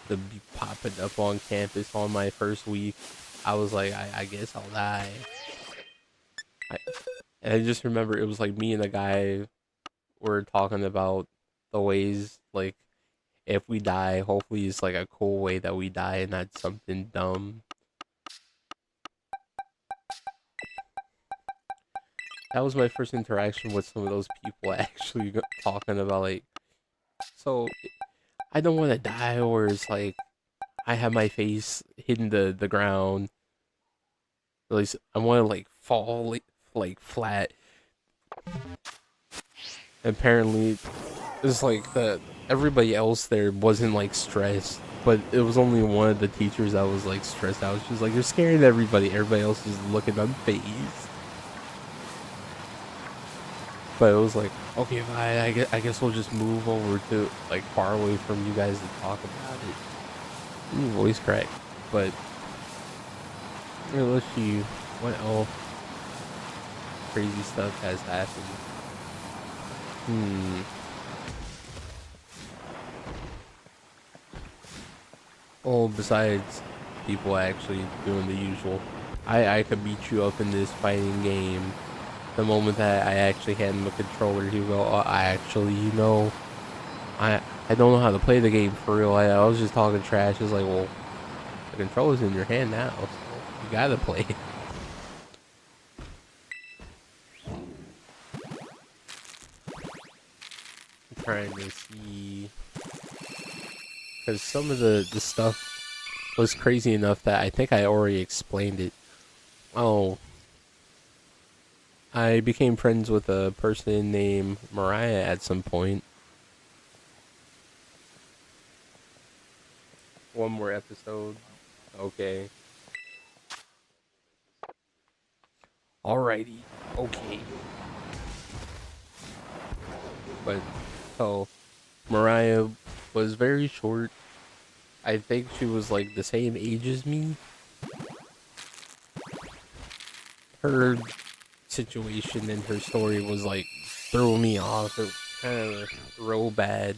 to be popping up on campus on my first week, I was like, I guess I'll die. And I just remember it was like me and a guy were talking about the ways, like, if we die, hopefully it's like a cool way that we die and not something dumb. That was my first interaction with some of those people actually talking about, like, so I don't want to die, or it's like I have my face hitting the ground. At least I want to like fall like flat. Apparently, it's like everybody else there wasn't like stressed, but it was only one of the teachers that was like stressed out. She was like, "You're scaring everybody." Everybody else is looking unfazed. But it was like, okay, fine, I guess we'll just move over to, like, far away from you guys to talk about it. Voice crack. But, here, let's see what else crazy stuff has happened. Hmm. Well, besides people actually doing the usual, I could beat you up in this fighting game. The moment that I actually hand him a controller, he would go, oh, I actually, I I don't know how to play the game for real. I was just talking trash. It's like, well, the controller's in your hand now, so you gotta play it. I'm trying to see, because some of the stuff was crazy enough that I think I already explained it. Oh, I became friends with a person named Mariah at some point. One more episode. Okay. Alrighty. Okay. But so Mariah was very short. I think she was like the same age as me. Her situation and her story was like throwing me off. It kind of real bad.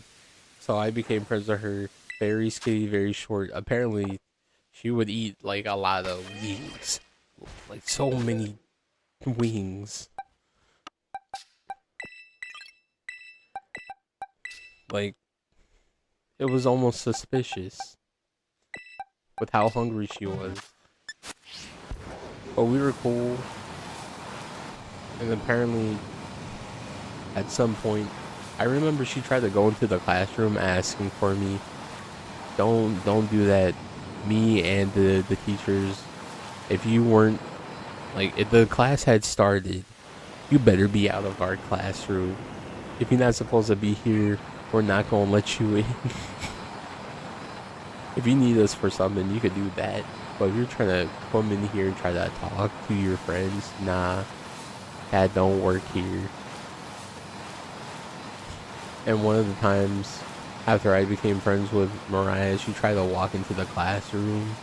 So I became friends with her. Very skinny, very short. Apparently, she would eat like a lot of wings, like so many wings. Like it was almost suspicious with how hungry she was. But we were cool, and apparently, at some point, I remember she tried to go into the classroom asking for me. Don't do that. Me and the teachers, if you weren't like if the class had started, you better be out of our classroom. If you're not supposed to be here, we're not gonna let you in. If you need us for something, you could do that. But if you're trying to come in here and try to talk to your friends, nah, that don't work here. And one of the times after I became friends with Mariah, she tried to walk into the classroom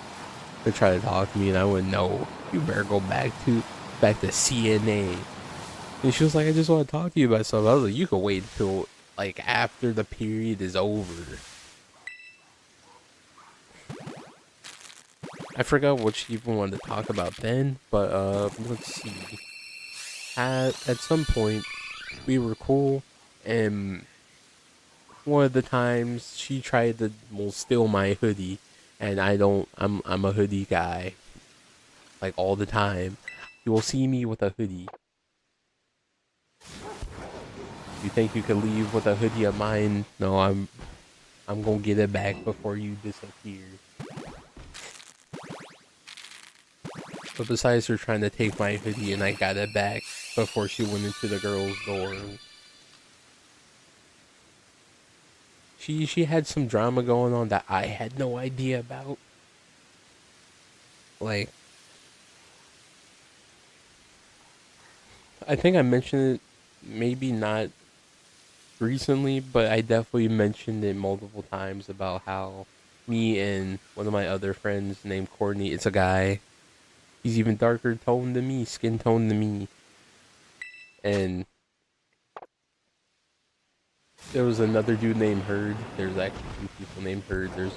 to try to talk to me, and I went, "No, you better go back to CNA." And she was like, "I just want to talk to you about something." I was like, "You can wait until like after the period is over." I forgot what she even wanted to talk about then, but let's see. At some point, we were cool, and one of the times she tried to steal my hoodie, and I don't. I'm a hoodie guy, like all the time. You will see me with a hoodie. You think you can leave with a hoodie of mine? No, I'm gonna get it back before you disappear. But besides her trying to take my hoodie and I got it back before she went into the girl's dorm, she had some drama going on that I had no idea about. Like, I think I mentioned it, maybe not recently, but I definitely mentioned it multiple times about how me and one of my other friends named Courtney, it's a guy. He's even darker toned than me, skin tone than me. And there was another dude named Herd. There's actually two people named Herd. There's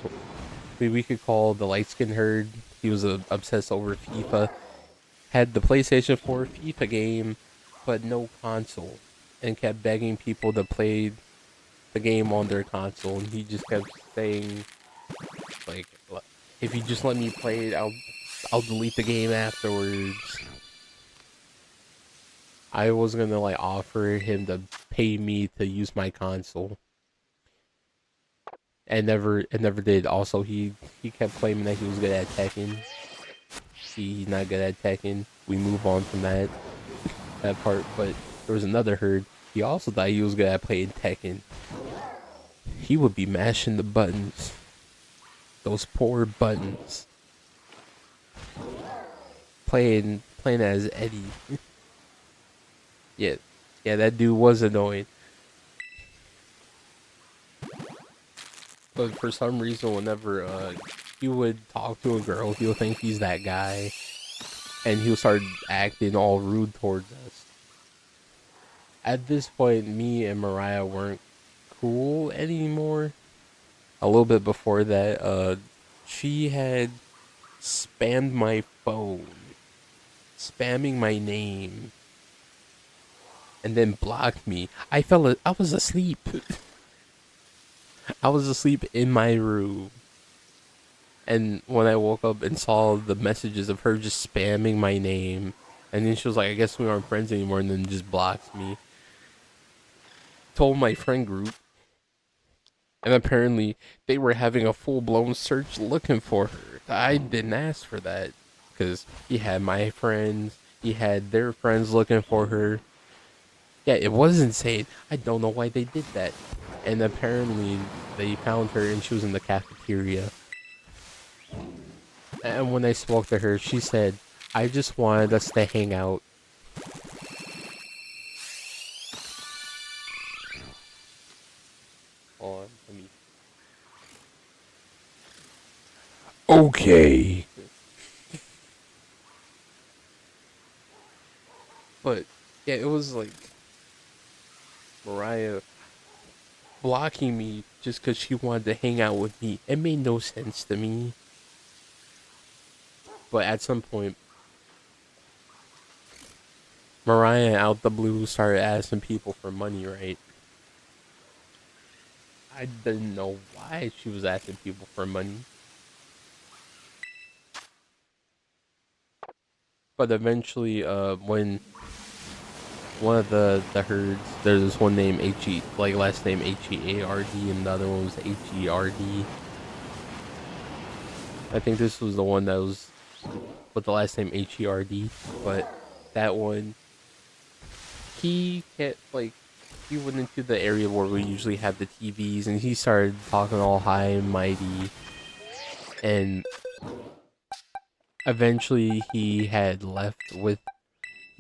we could call the light skin Herd. He was obsessed over FIFA. Had the PlayStation 4 FIFA game, but no console, and kept begging people to play the game on their console. And he just kept saying, like, if you just let me play it, I'll delete the game afterwards. I was gonna like offer him to pay me to use my console, and never did. Also, he kept claiming that he was good at Tekken. He's not good at Tekken. We move on from that part. But there was another Herd. He also thought he was good at playing Tekken. He would be mashing the buttons. Those poor buttons. Playing as Eddie. Yeah, yeah, that dude was annoying. But for some reason, whenever he would talk to a girl, he'll think he's that guy, and he'll start acting all rude towards us. At this point, me and Mariah weren't cool anymore. A little bit before that, she had spammed my phone, spamming my name, and then blocked me. I was asleep. I was asleep in my room. And when I woke up and saw the messages of her just spamming my name, and then she was like, I guess we aren't friends anymore, and then just blocked me. Told my friend group, and apparently they were having a full blown search looking for her. I didn't ask for that because he had my friends, he had their friends looking for her. Yeah, it was insane. I don't know why they did that. And apparently they found her and she was in the cafeteria. And when I spoke to her, she said, I just wanted us to hang out. Hold on, let me. Okay. But yeah, it was like Mariah blocking me just because she wanted to hang out with me. It made no sense to me. But at some point, Mariah out the blue started asking people for money, right? I didn't know why she was asking people for money. But eventually, when one of the herds, there's this one name H-E, like last name Heard, and the other one was Herd. I think this was the one that was with the last name Herd, but that one, he kept like he went into the area where we usually have the TVs, and he started talking all high and mighty, and eventually he had left with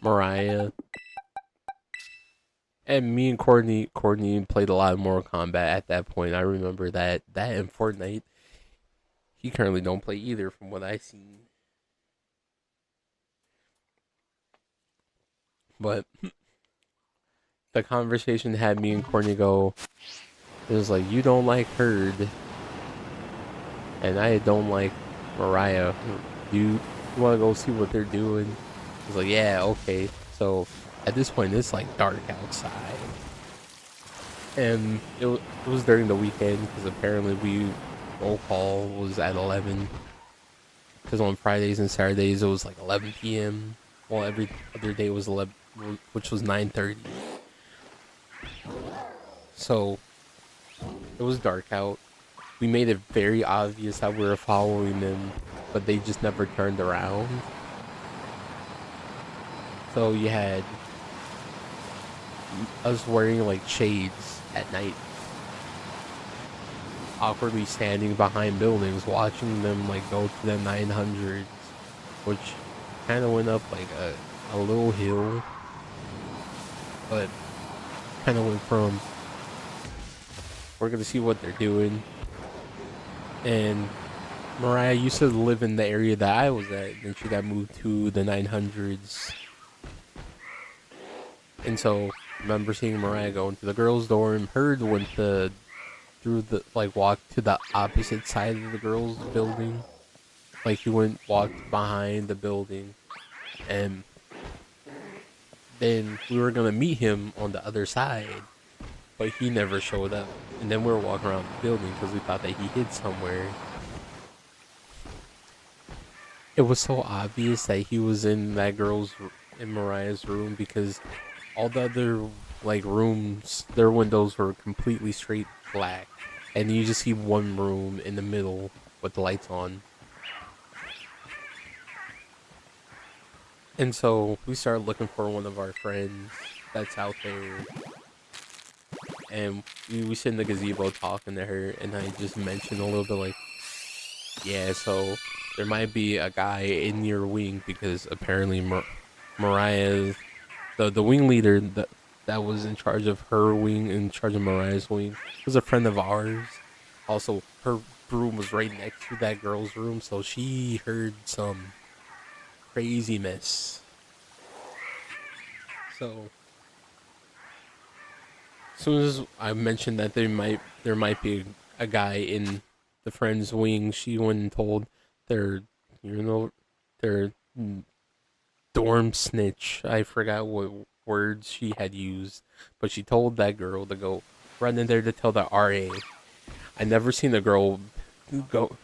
Mariah. And me and Courtney played a lot of Mortal Kombat at that point. I remember that in Fortnite. He currently don't play either, from what I seen. But the conversation had me and Courtney go. It was like, you don't like Herd, and I don't like Mariah. You want to go see what they're doing? I was like, yeah, okay. So at this point, it's like dark outside, and it was during the weekend because apparently roll call was at 11. Because on Fridays and Saturdays it was like 11 p.m. Well, every other day was 11, which was 9:30. So it was dark out. We made it very obvious that we were following them, but they just never turned around. So you had us wearing like shades at night, awkwardly standing behind buildings, watching them like go to the 900s, which kind of went up like a little hill, but kind of went from we're gonna see what they're doing. And Mariah used to live in the area that I was at, and she got moved to the 900s. And so, I remember seeing Mariah go into the girls' dorm. Heard went through the like walked to the opposite side of the girls' building. Like he walked behind the building, and then we were gonna meet him on the other side, but he never showed up. And then we were walking around the building because we thought that he hid somewhere. It was so obvious that he was in in Mariah's room because all the other like rooms, their windows were completely straight black, and you just see one room in the middle with the lights on. And so we started looking for one of our friends that's out there, and we sit in the gazebo talking to her, and I just mentioned a little bit like, yeah, so there might be a guy in your wing because apparently Mariah, the wing leader that was in charge of her wing, in charge of Mariah's wing, was a friend of ours. Also, her room was right next to that girl's room, so she heard some crazy mess. So soon as I mentioned that there might be a guy in the friend's wing, she went and told their you know their dorm snitch. I forgot what words she had used, but she told that girl to go run in there to tell the RA. I never seen a girl go.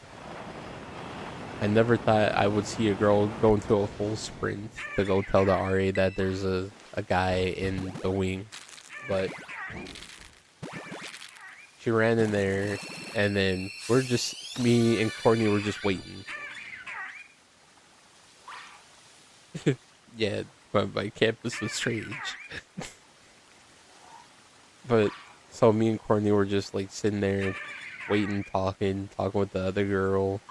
I never thought I would see a girl go into a full sprint to go tell the RA that there's a guy in the wing, but she ran in there, and then me and Courtney were just waiting. Yeah, but my campus was strange. But so me and Courtney were just like sitting there, waiting, talking with the other girl,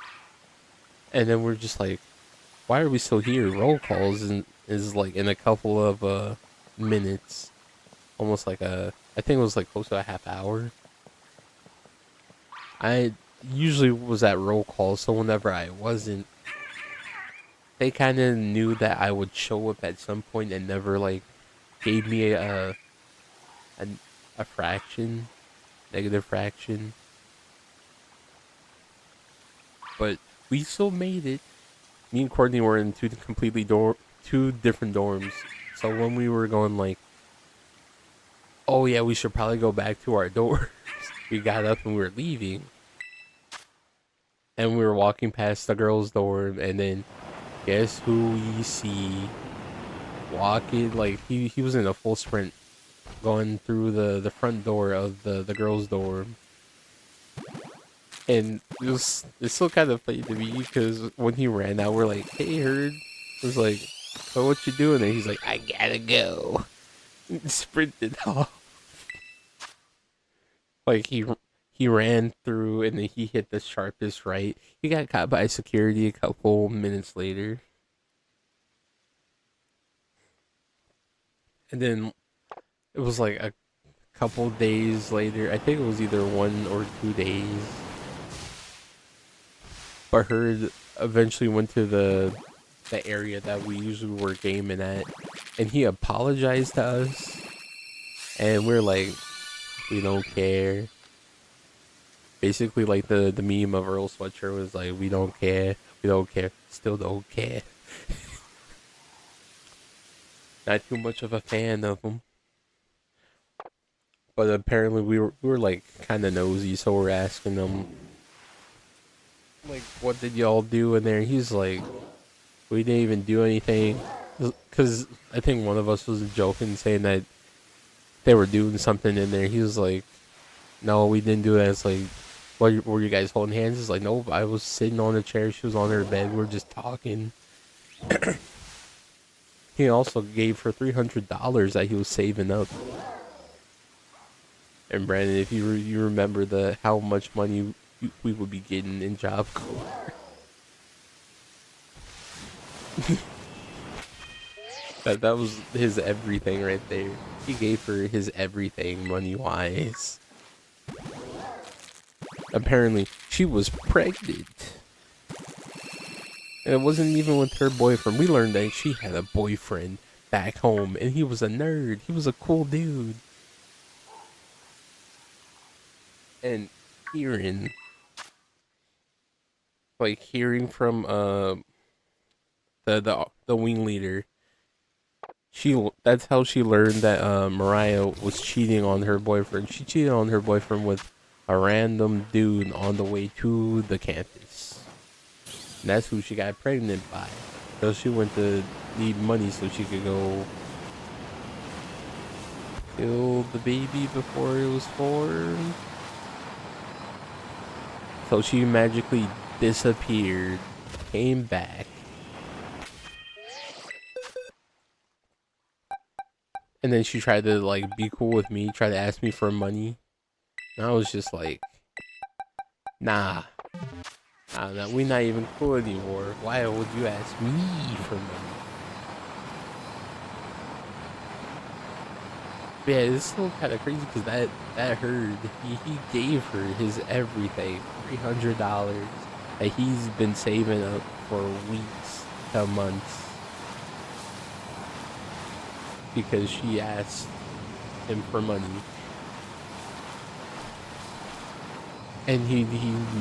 and then we're just like, why are we still here? Roll calls is like in a couple of minutes, almost like I think it was like close to a half hour. I usually was at roll call, so whenever I wasn't, they kind of knew that I would show up at some point and never like gave me a, a fraction, negative fraction. But we still made it. Me and Courtney were in two different dorms. So when we were going like, oh yeah, we should probably go back to our dorms. We got up and we were leaving, and we were walking past the girls' dorm, and then guess who we see walking? Like he was in a full sprint, going through the front door of the girls' dorm. And it's still kind of funny to me because when he ran out, we're like, "Hey, Herd," it was like, "So what you doing there?" He's like, "I gotta go." Sprinted off. Like he ran through and then he hit the sharpest right. He got caught by security a couple minutes later, and then it was like a couple days later. I think it was either 1 or 2 days. But Herd eventually went to the area that we usually were gaming at, and he apologized to us, and we're like, we don't care. Basically, like the meme of Earl Sweatshirt was like, we don't care, still don't care. Not too much of a fan of him, but apparently we were like kind of nosy, so we're asking him like, what did y'all do in there? He's like, we didn't even do anything, because I think one of us was joking saying that they were doing something in there. He was like, no, we didn't do that. It's like, what were you guys holding hands? It's like, nope, I was sitting on a chair, she was on her bed, we are just talking. He also gave her $300 that he was saving up. And Brandon, if you remember the how much money we would be getting in Job Corps. That was his everything right there. He gave her his everything money wise. Apparently, she was pregnant. And it wasn't even with her boyfriend. We learned that she had a boyfriend back home, and he was a nerd. He was a cool dude. And hearing, hearing from the wing leader, that's how she learned that Mariah was cheating on her boyfriend. She cheated on her boyfriend with a random dude on the way to the campus. And that's who she got pregnant by. So she went to need money so she could go kill the baby before it was formed. So she magically disappeared, came back, and then she tried to like be cool with me, try to ask me for money. And I was just like, nah, we're not even cool anymore. Why would you ask me for money? But yeah, it's still kind of crazy because that Herd, he gave her his everything, $300 that he's been saving up for weeks to months because she asked him for money. And he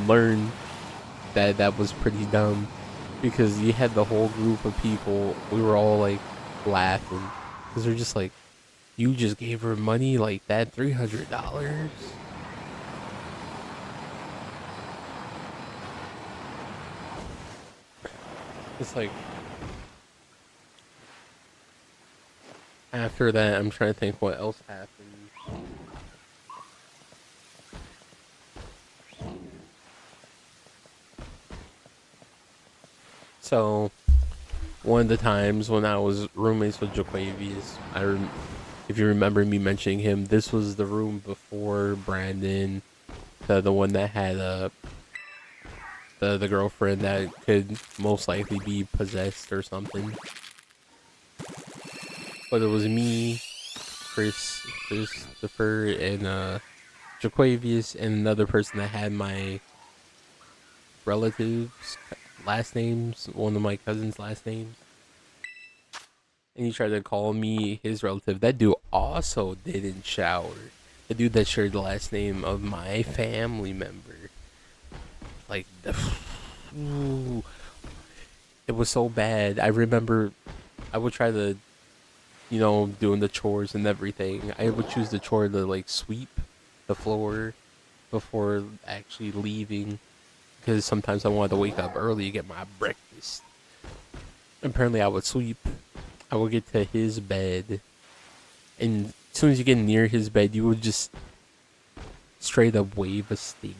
learned that that was pretty dumb because you had the whole group of people. We were all like laughing because they're just like, you just gave her money like that, $300. It's like after that, I'm trying to think what else happened. So one of the times when I was roommates with Jaquavius, if you remember me mentioning him, this was the room before Brandon, the one that had the girlfriend that could most likely be possessed or something. But it was me, Christopher, and Jaquavius, and another person that had my relatives' last names, one of my cousin's last names. And he tried to call me his relative. That dude also didn't shower. The dude that shared the last name of my family member. Like, ooh, it was so bad. I remember I would try to, doing the chores and everything. I would choose the chore to, like, sweep the floor before actually leaving. Because sometimes I wanted to wake up early to get my breakfast. Apparently, I would sweep. I would get to his bed. And as soon as you get near his bed, you would just straight up wave a stink.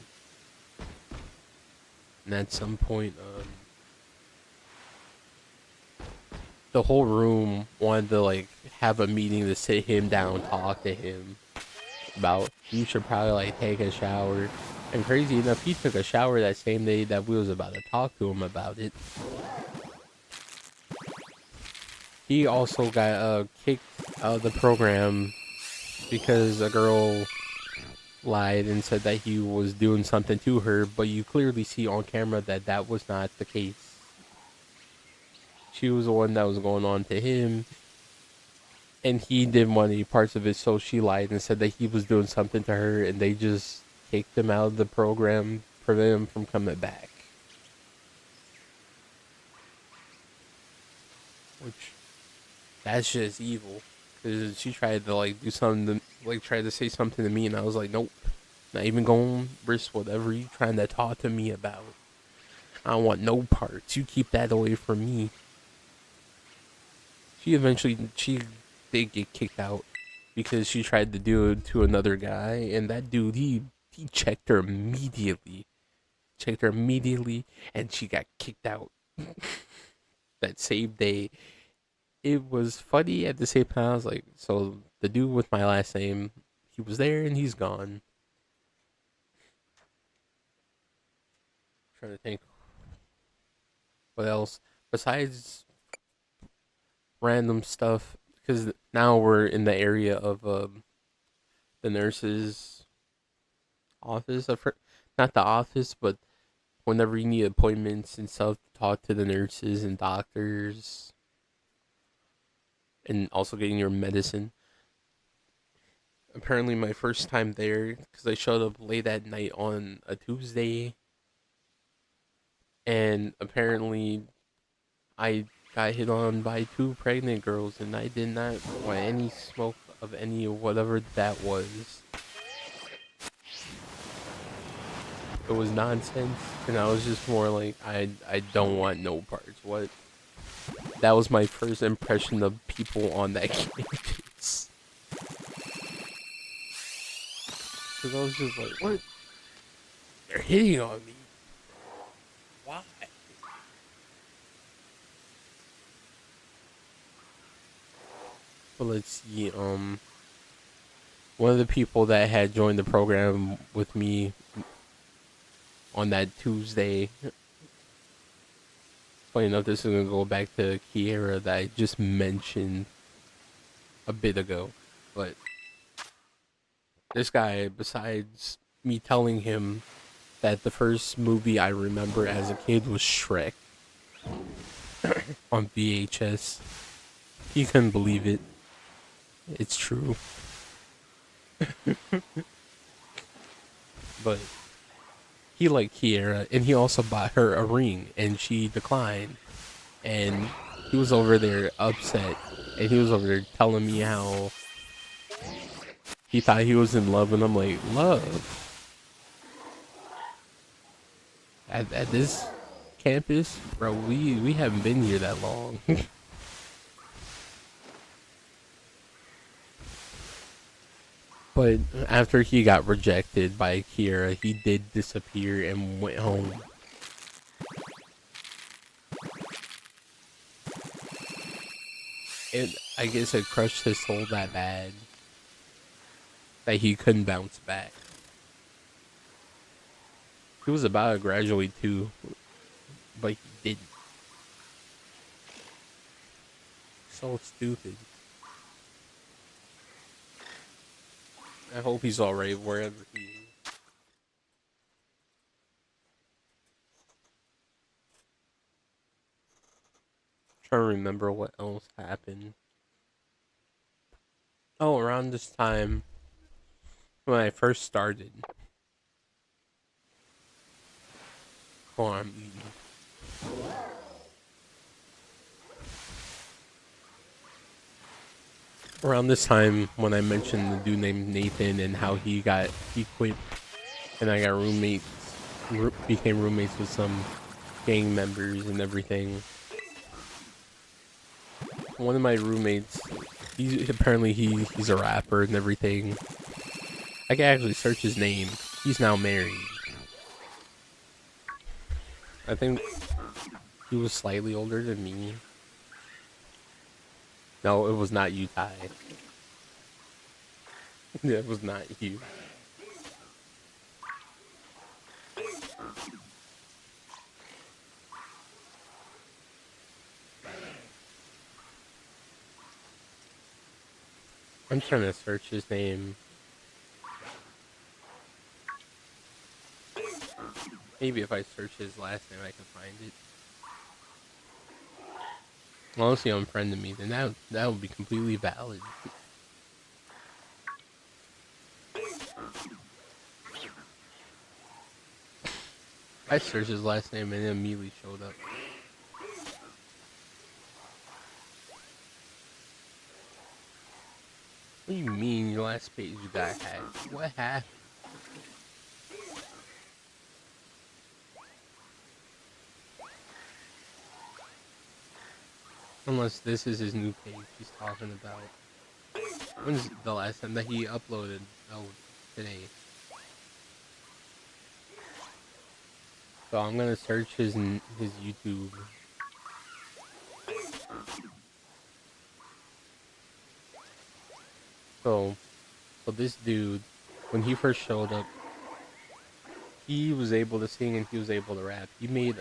And at some point, the whole room wanted to like have a meeting to sit him down, talk to him about you should probably like take a shower. And crazy enough, he took a shower that same day that we was about to talk to him about it. He also got kicked out of the program because a girl lied and said that he was doing something to her, but you clearly see on camera that that was not the case. She was the one that was going on to him, and he didn't want any parts of it, so she lied and said that he was doing something to her, and they just kicked him out of the program, prevent him from coming back. Which, that's just evil. Cause she tried to like do something, like tried to say something to me, and I was like, nope, not even going to risk whatever you trying to talk to me about. I don't want no parts. You keep that away from me. She did get kicked out because she tried to do it to another guy, and that dude he checked her immediately, and she got kicked out that same day. It was funny at the same time. I was like, so the dude with my last name, he was there and he's gone. I'm trying to think what else besides random stuff, because now we're in the area of the nurse's office. Not the office, but whenever you need appointments and stuff, to talk to the nurses and doctors, and also getting your medicine. Apparently, my first time there, because I showed up late at night on a Tuesday, and apparently I got hit on by two pregnant girls, and I did not want any smoke of any whatever that was. It was nonsense, and I was just more like, I don't want no parts. What? That was my first impression of people on that campus. Because I was just like, what? They're hitting on me. Why? But let's see. One of the people that had joined the program with me on that Tuesday. Funny enough, this is gonna go back to Kiera that I just mentioned a bit ago. But this guy, besides me telling him that the first movie I remember as a kid was Shrek on VHS, he couldn't believe it. It's true. But he liked Kiera, and he also bought her a ring, and she declined. And he was over there upset, and he was over there telling me how he thought he was in love, and I'm like, love at this campus, bro. We haven't been here that long. But after he got rejected by Akira, he did disappear and went home. And I guess it crushed his soul that bad that he couldn't bounce back. He was about to graduate too, but he didn't. So stupid. I hope he's alright wherever he is. Trying to remember what else happened. Oh, around this time when I first started. Oh, I'm eating. Around this time when I mentioned the dude named Nathan and how he quit, and I got became roommates with some gang members and everything. One of my roommates, he's a rapper and everything. I can actually search his name. He's now married. I think he was slightly older than me. No, it was not you, Ty. It was not you. I'm trying to search his name. Maybe if I search his last name, I can find it. Unless he unfriended me, then that would be completely valid. I searched his last name and it immediately showed up. What do you mean your last page you got hacked? What happened? Unless this is his new page he's talking about. When's the last time that he uploaded? Oh, today. So I'm gonna search his YouTube. So this dude, when he first showed up, he was able to sing and he was able to rap. He made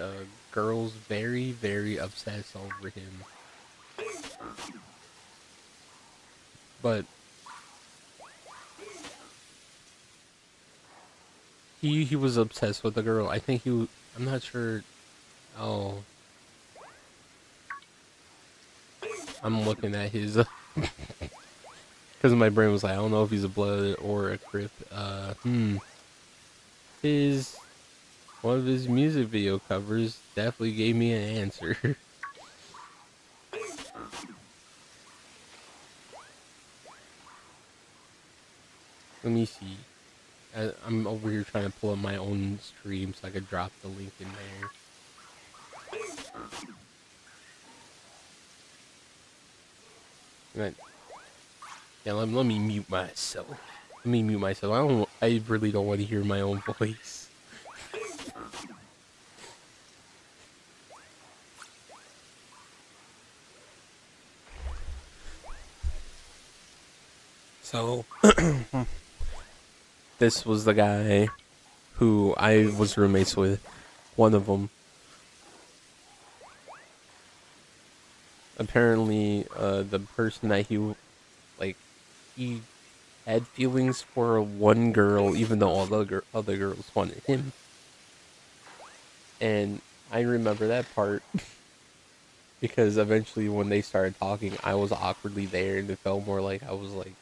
girls very, very obsessed over him. But he was obsessed with the girl. I think I'm not sure. Oh, I'm looking at his because my brain was like, I don't know if he's a blood or a crip. His one of his music video covers definitely gave me an answer. Let me see. I'm over here trying to pull up my own stream so I could drop the link in there. Yeah, let me mute myself. Let me mute myself. I really don't want to hear my own voice. So, this was the guy who I was roommates with. One of them. Apparently, the person that he had feelings for one girl, even though all the other girls wanted him. And I remember that part because eventually, when they started talking, I was awkwardly there, and it felt more like I was like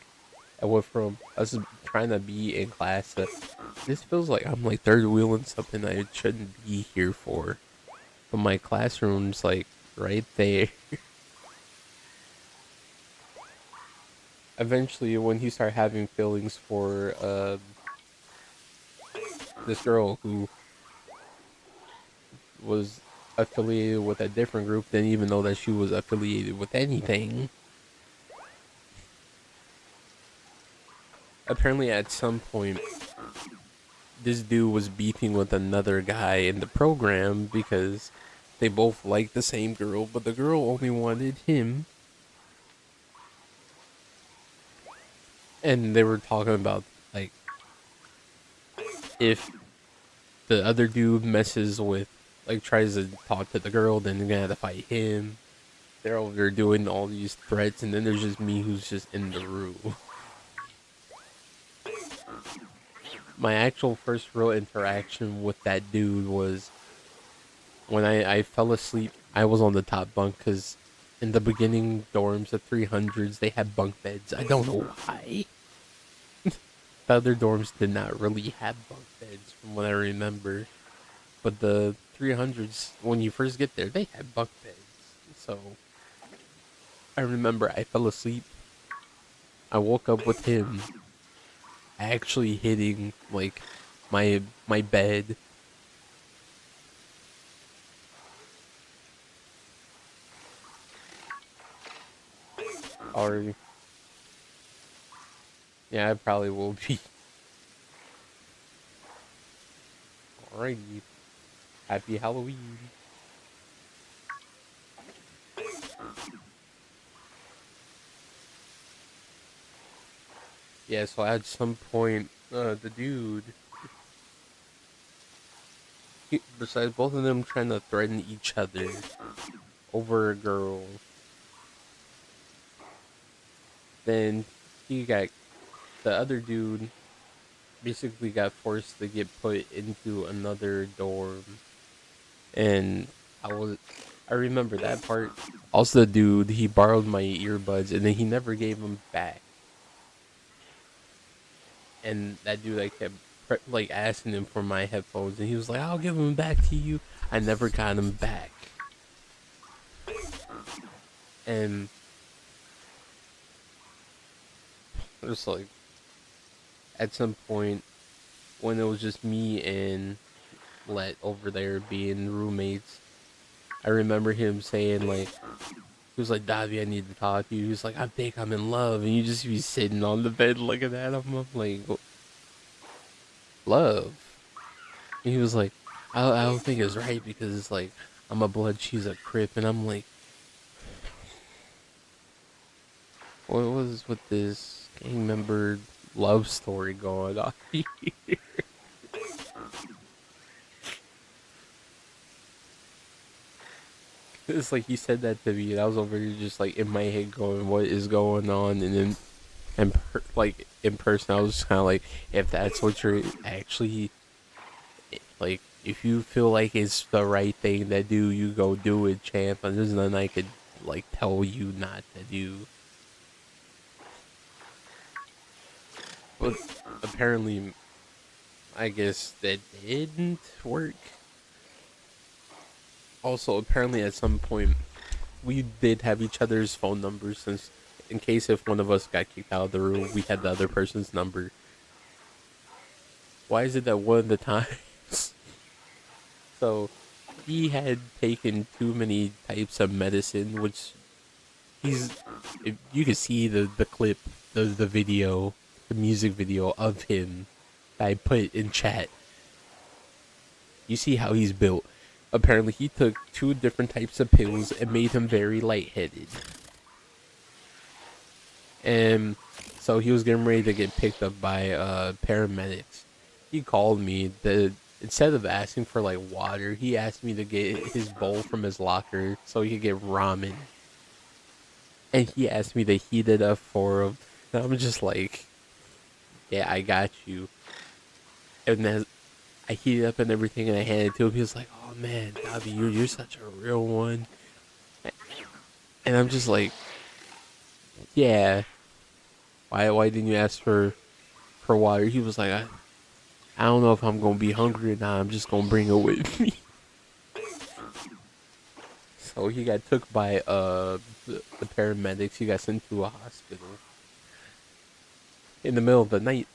I went from us trying to be in class to this feels like I'm like third wheeling something I shouldn't be here for. But my classroom's like right there. Eventually, when he started having feelings for this girl who was affiliated with a different group, didn't even know that she was affiliated with anything. Apparently, at some point, this dude was beefing with another guy in the program because they both liked the same girl, but the girl only wanted him. And they were talking about like if the other dude messes with like tries to talk to the girl, then they're gonna have to fight him. They're over there doing all these threats, and then there's just me who's just in the room. My actual first real interaction with that dude was when I fell asleep. I was on the top bunk because in the beginning dorms, the 300s, they had bunk beds. I don't know why. The other dorms did not really have bunk beds from what I remember. But the 300s, when you first get there, they had bunk beds. So I remember I fell asleep. I woke up with him actually hitting like my bed. Or yeah, I probably will be. Alrighty. Happy Halloween. Yeah, so at some point, the dude, besides both of them trying to threaten each other over a girl, then he got the other dude basically got forced to get put into another dorm, and I was I remember that part. Also, the dude he borrowed my earbuds and then he never gave them back, and that dude I kept like asking him for my headphones, and he was like, "I'll give them back to you." I never got them back, and just like at some point when it was just me and Let over there being roommates, I remember him saying like he was like, "Davi, I need to talk to you." He was like, "I think I'm in love," and you just be sitting on the bed looking at him. I'm like, "Love?" And he was like, I don't think it's right because it's like I'm a blood, she's a crip," and I'm like, what was with this gang member love story going on? It's like he said that to me, and I was over here just like in my head going, "What is going on?" And then, like in person, I was just kind of like, "If that's what you're actually like, if you feel like it's the right thing to do, you go do it, champ." And there's nothing I could like tell you not to do. But apparently, I guess that didn't work. Also, apparently, at some point, we did have each other's phone numbers since, in case if one of us got kicked out of the room, we had the other person's number. Why is it that one of the times? So, he had taken too many types of medicine, which he's. If you can see the clip, the video, the music video of him that I put in chat. You see how he's built. Apparently, he took two different types of pills and made him very lightheaded. And so he was getting ready to get picked up by paramedics. He called me. Instead of asking for like water, he asked me to get his bowl from his locker so he could get ramen. And he asked me to heat it up for him. And I'm just like, "Yeah, I got you." And then I heated up and everything, and I handed it to him. He was like, "Oh man, Davi, you're such a real one." And I'm just like, "Yeah." Why didn't you ask for water? He was like, I don't know if I'm gonna be hungry or not. I'm just gonna bring it with me. So he got took by the paramedics. He got sent to a hospital in the middle of the night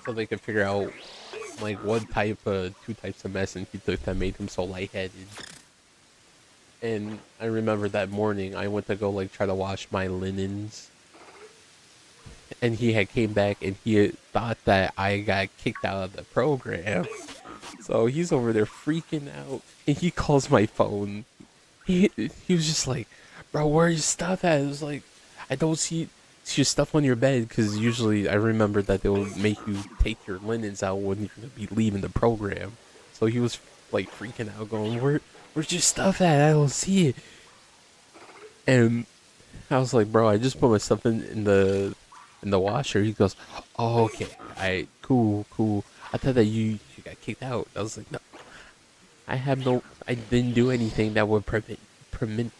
so they could figure out like what type of two types of medicine he took that made him so lightheaded. And I remember that morning I went to go like try to wash my linens, and he had came back and he had thought that I got kicked out of the program. So he's over there freaking out, and he calls my phone. He was just like, "Bro, where's your stuff at?" It was like, "I don't see your stuff on your bed," because usually I remember that they would make you take your linens out when you're gonna be leaving the program. So he was like freaking out, going, where's your stuff at? I don't see it." And I was like, "Bro, I just put my stuff in the washer." He goes, "Oh, okay, cool. I thought that you got kicked out." I was like, "No, I didn't do anything that would permit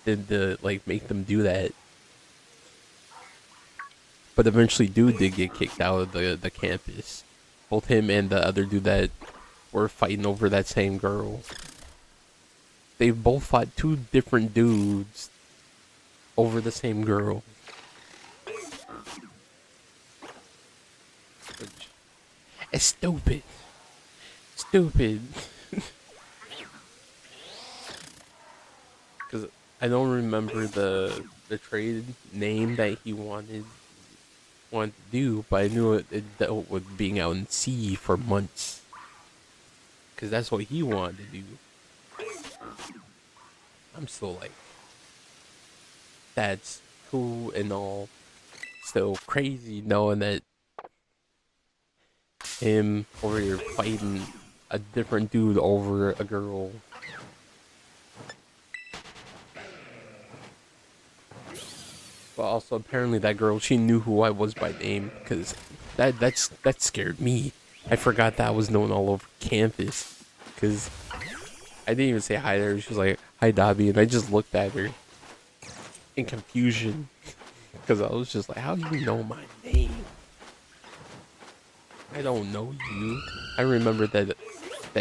them to like make them do that." But eventually, dude did get kicked out of the campus. Both him and the other dude that were fighting over that same girl. They both fought two different dudes over the same girl. Which is stupid. Stupid. Because I don't remember the trade name that he wanted to do, but I knew it dealt with being out in sea for months. Because that's what he wanted to do. I'm still like, that's cool and all. Still crazy knowing that him over here fighting a different dude over a girl. But also apparently that girl, she knew who I was by name, because that scared me. I forgot that I was known all over campus, because I didn't even say hi to her. She was like, "Hi, Dobby," and I just looked at her in confusion, because I was just like, "How do you know my name? I don't know you." I remember that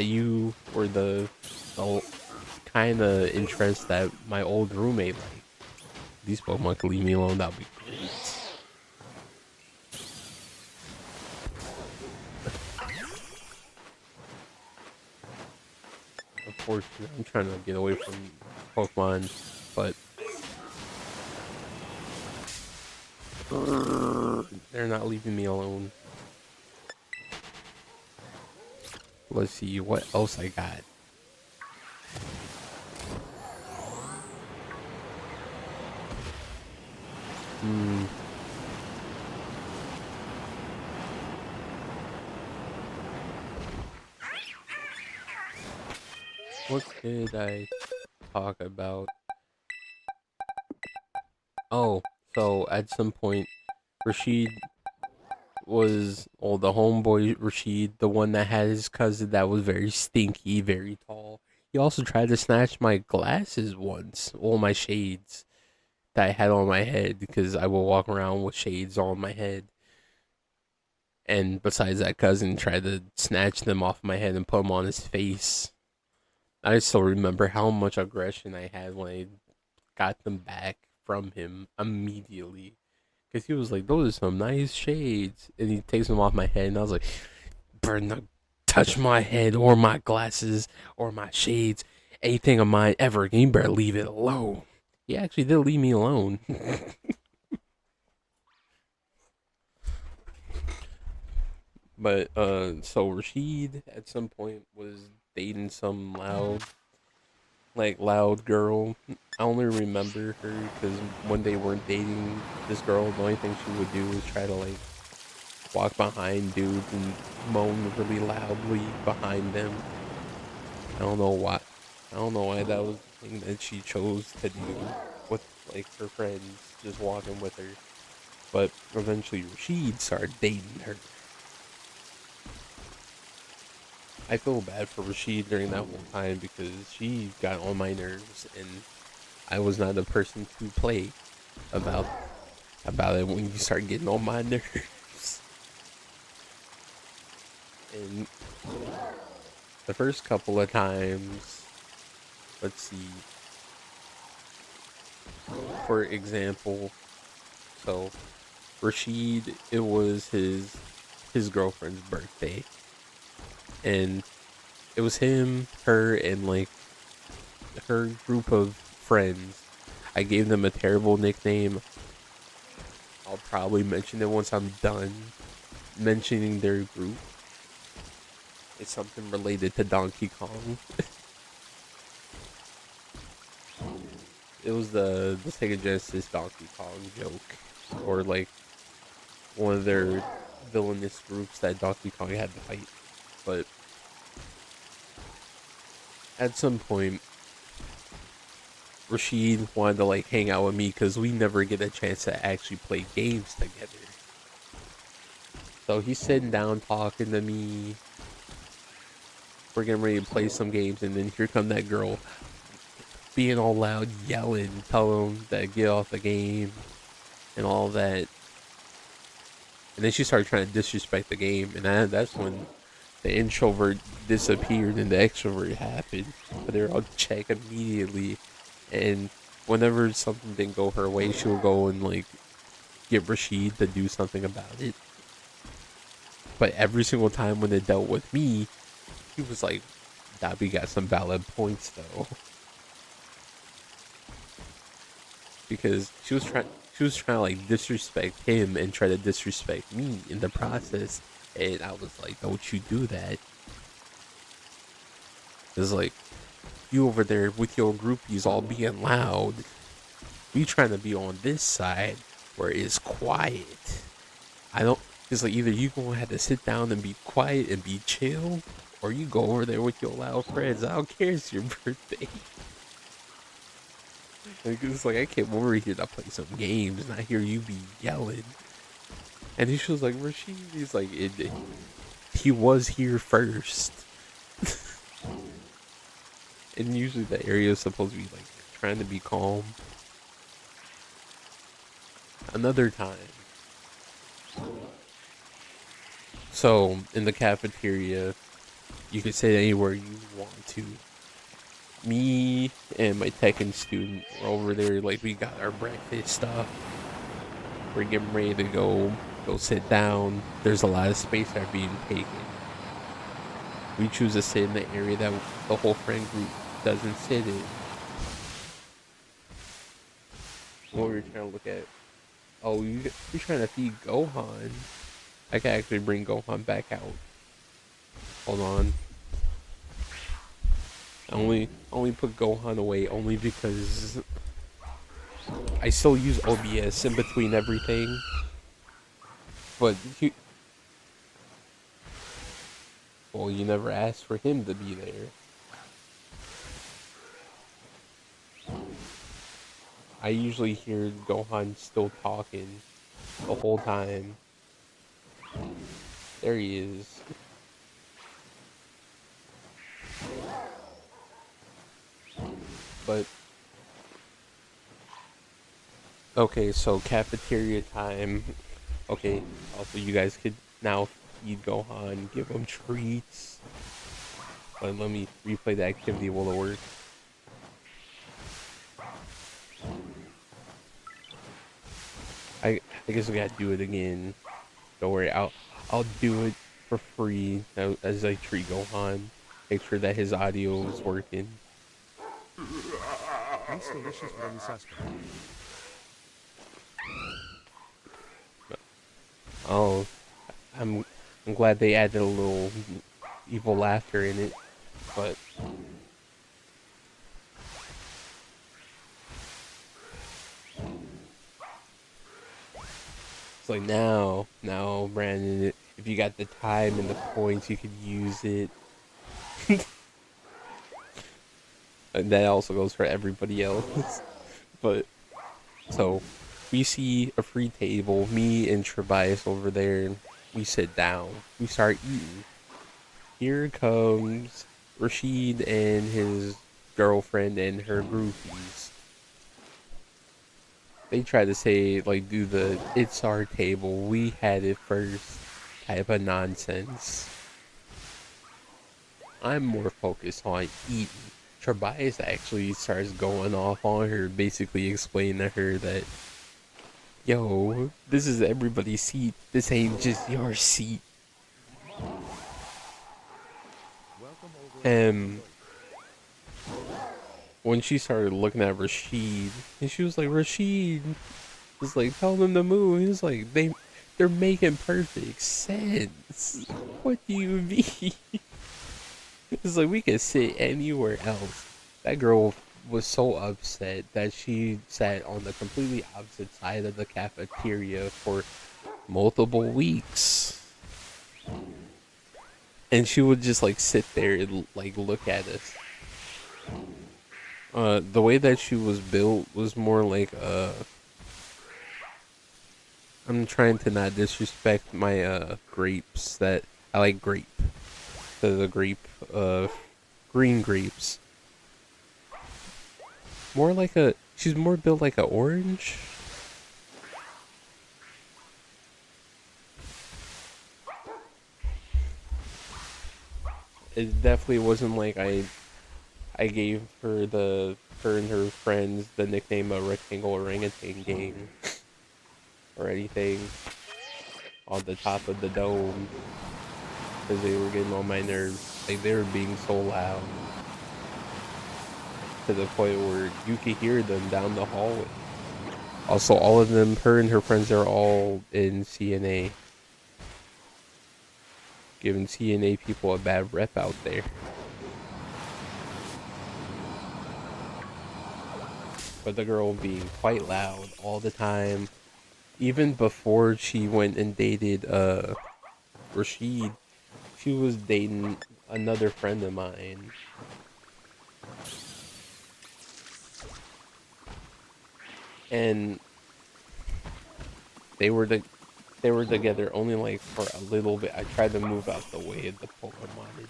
you were the kind of interest that my old roommate liked. These Pokemon can leave me alone. That'd be great. Unfortunately, I'm trying to get away from Pokemon, but they're not leaving me alone. Let's see what else I got. Hmm. What did I talk about? Oh, so at some point, Rashid was, oh, the homeboy Rashid, the one that had his cousin that was very stinky, very tall. He also tried to snatch my glasses once, all my shades that I had on my head, because I will walk around with shades on my head. And besides that, cousin tried to snatch them off my head and put them on his face. I still remember how much aggression I had when I got them back from him immediately. Because he was like, "Those are some nice shades." And he takes them off my head, and I was like, "Better not touch my head or my glasses or my shades. Anything of mine ever again. You better leave it alone." He actually did leave me alone. But so Rashid at some point was dating some loud girl. I only remember her because when they weren't dating this girl, the only thing she would do was try to like walk behind dudes and moan really loudly behind them. I don't know why. I don't know why that was the thing that she chose to do with like her friends, just walking with her. But eventually Rashid started dating her. I feel bad for Rashid during that whole time because she got on my nerves and I was not the person to play. about it when you start getting on my nerves. And the first couple of times, let's see, for example, so Rashid, it was his girlfriend's birthday, and it was him, her, and like her group of friends. I gave them a terrible nickname. I'll probably mention it once I'm done mentioning their group. It's something related to Donkey Kong. It was the Sega Genesis Donkey Kong joke, or like one of their villainous groups that Donkey Kong had to fight. But at some point, Rashid wanted to like hang out with me because we never get a chance to actually play games together. So he's sitting down talking to me. We're getting ready to play some games, and then here come that girl being all loud, yelling, telling him to get off the game and all that. And then she started trying to disrespect the game, and that's when the introvert disappeared and the extrovert happened. But they're all check immediately, and whenever something didn't go her way, she'll go and like get Rashid to do something about it. But every single time when it dealt with me, he was like, Dobby got some valid points though. Because she was trying to like disrespect him and try to disrespect me in the process. And I was like, don't you do that. It's like, you over there with your groupies all being loud. We trying to be on this side where it's quiet. I don't. It's like either you gonna have to sit down and be quiet and be chill, or you go over there with your loud friends. I don't care. It's your birthday. Like, it's like I came over here to play some games, not hear you be yelling. And he was like, Rashid. He's like, he was here first. And usually the area is supposed to be like trying to be calm. Another time. So in the cafeteria, you can sit anywhere you want to. Me and my Tekken student were over there, like we got our breakfast stuff. We're getting ready to go sit down. There's a lot of space that being taken. We choose to sit in the area that the whole friend group doesn't sit in. What we're trying to look at. Oh, you're trying to feed Gohan. I can actually bring Gohan back out. Hold on. I only put Gohan away only because I still use OBS in between everything. But well, you never asked for him to be there. I usually hear Gohan still talking the whole time. There he is. But okay, so cafeteria time. Okay, also you guys could now feed Gohan, give him treats. But let me replay the activity while it works. I guess we gotta do it again. Don't worry, I'll do it for free as I treat Gohan. Make sure that his audio is working. Oh, I'm I'm glad they added a little evil laughter in it, but it's like now, Brandon, if you got the time and the points, you could use it. And that also goes for everybody else. But so we see a free table, me and Tobias over there. We sit down. We start eating. Here comes Rashid and his girlfriend and her groupies. they try to say like do the "it's our table, we had it first" type of nonsense. I'm more focused on eating. Tobias actually starts going off on her, basically explaining to her that, yo, this is everybody's seat. This ain't just your seat. And when she started looking at Rashid, and she was like, Rashid, was like, tell them to move. He was like, they're making perfect sense. What do you mean? It's like we could sit anywhere else. That girl was so upset that she sat on the completely opposite side of the cafeteria for multiple weeks. And she would just like sit there and like look at us. The way that she was built was more like I'm trying to not disrespect my grapes that I like grape. The grape green grapes. More like a she's more built like a orange. It definitely wasn't like I gave her and her friends the nickname of Rectangle Orangutan Gang or anything on the top of the dome because they were getting on my nerves. Like they were being so loud to the point where you could hear them down the hallway. Also, all of them, her and her friends, are all in CNA, giving CNA people a bad rep out there. But the girl being quite loud all the time, even before she went and dated Rashid, she was dating another friend of mine. And they were the they were together only like for a little bit. I tried to move out the way of the Pokemon,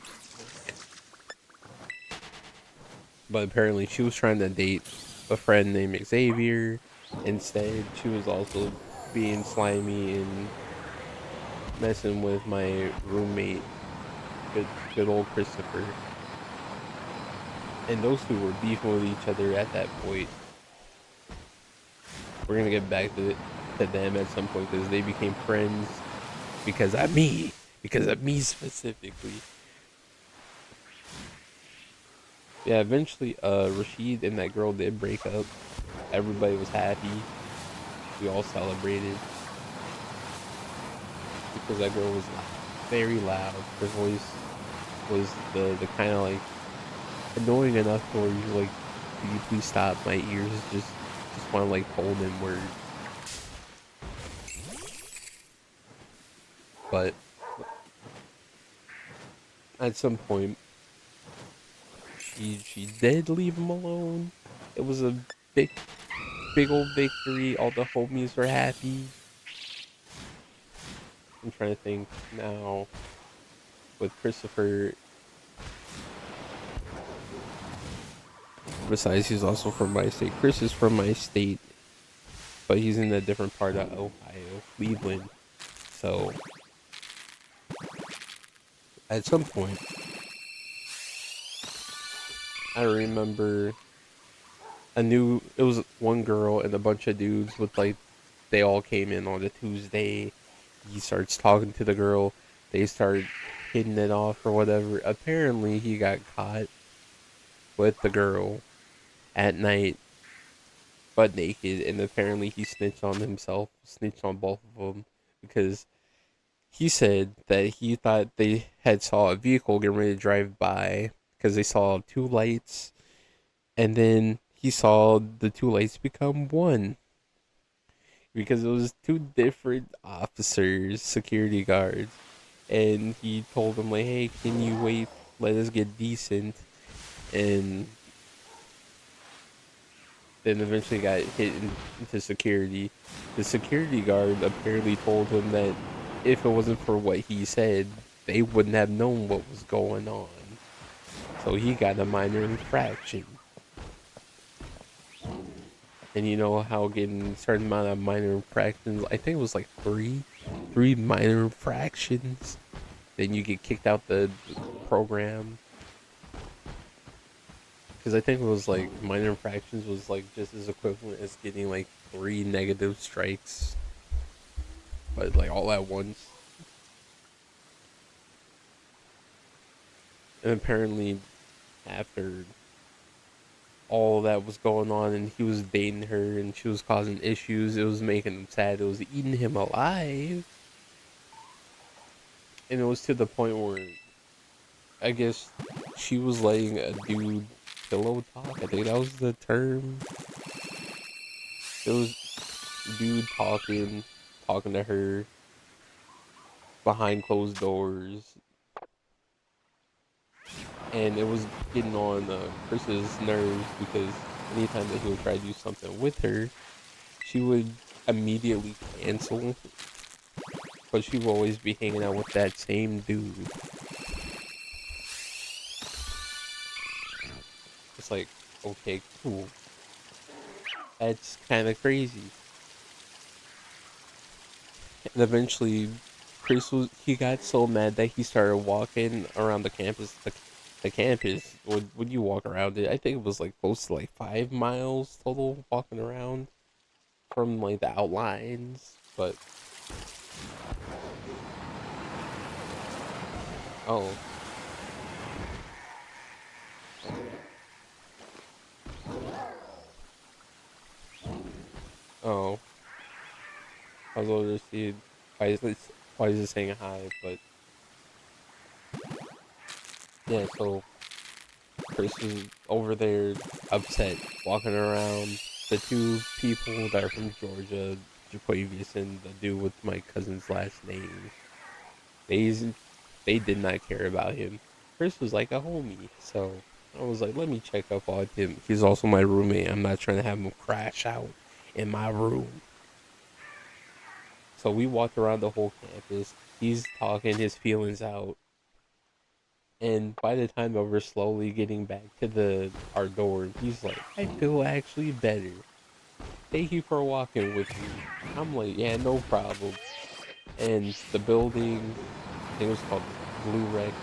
but apparently she was trying to date a friend named Xavier. Instead, she was also being slimy and messing with my roommate, good old Christopher. And those two were beefing with each other at that point. We're gonna get back to them at some point because they became friends because of me specifically. Yeah, eventually, Rashid and that girl did break up. Everybody was happy. We all celebrated because that girl was very loud. Her voice was the kind of like annoying enough where you like, could you please stop? My ears just want to like hold in words. But at some point, she did leave him alone. It was a big big old victory. All the homies were happy. I'm trying to think now with Christopher. Besides, he's also from my state. Chris is from my state, but he's in a different part of Ohio, Cleveland. So at some point, I remember it was one girl and a bunch of dudes with like, they all came in on a Tuesday. He starts talking to the girl. They start hitting it off or whatever. Apparently, he got caught with the girl at night, butt naked, and apparently he snitched on himself, snitched on both of them, because he said that he thought they had saw a vehicle getting ready to drive by because they saw two lights, and then he saw the two lights become one because it was two different officers, security guards, and he told them like, "Hey, can you wait? Let us get decent." And then eventually got hit into security. The security guard apparently told him that if it wasn't for what he said, they wouldn't have known what was going on. So he got a minor infraction. And you know how getting a certain amount of minor infractions, I think it was like three minor infractions, then you get kicked out the program. Because I think it was like minor infractions was like just as equivalent as getting like three negative strikes, but like all at once. And apparently, after all that was going on and he was dating her and she was causing issues, it was making him sad, it was eating him alive. And it was to the point where I guess she was letting a dude pillow talk. I think that was the term. It was dude talking to her behind closed doors, and it was getting on Chris's nerves because anytime that he would try to do something with her, she would immediately cancel, but she would always be hanging out with that same dude. It's like, okay, cool. That's kind of crazy. And eventually, he got so mad that he started walking around the campus. The campus, when you walk around it, I think it was like close to like 5 miles total walking around from like the outlines. But oh, oh, I was over to see why is it saying hi? But yeah, so Chris was over there upset walking around. The two people that are from Georgia, Jaquavius and the dude with my cousin's last name, they they did not care about him. Chris was like a homie, so I was like, let me check up on him. He's also my roommate. I'm not trying to have him crash out in my room. So we walked around the whole campus. He's talking his feelings out. And by the time that we're slowly getting back to the our door, he's like, I feel actually better. Thank you for walking with me. I'm like, yeah, no problem. And the building, I think it was called Blue Wreck.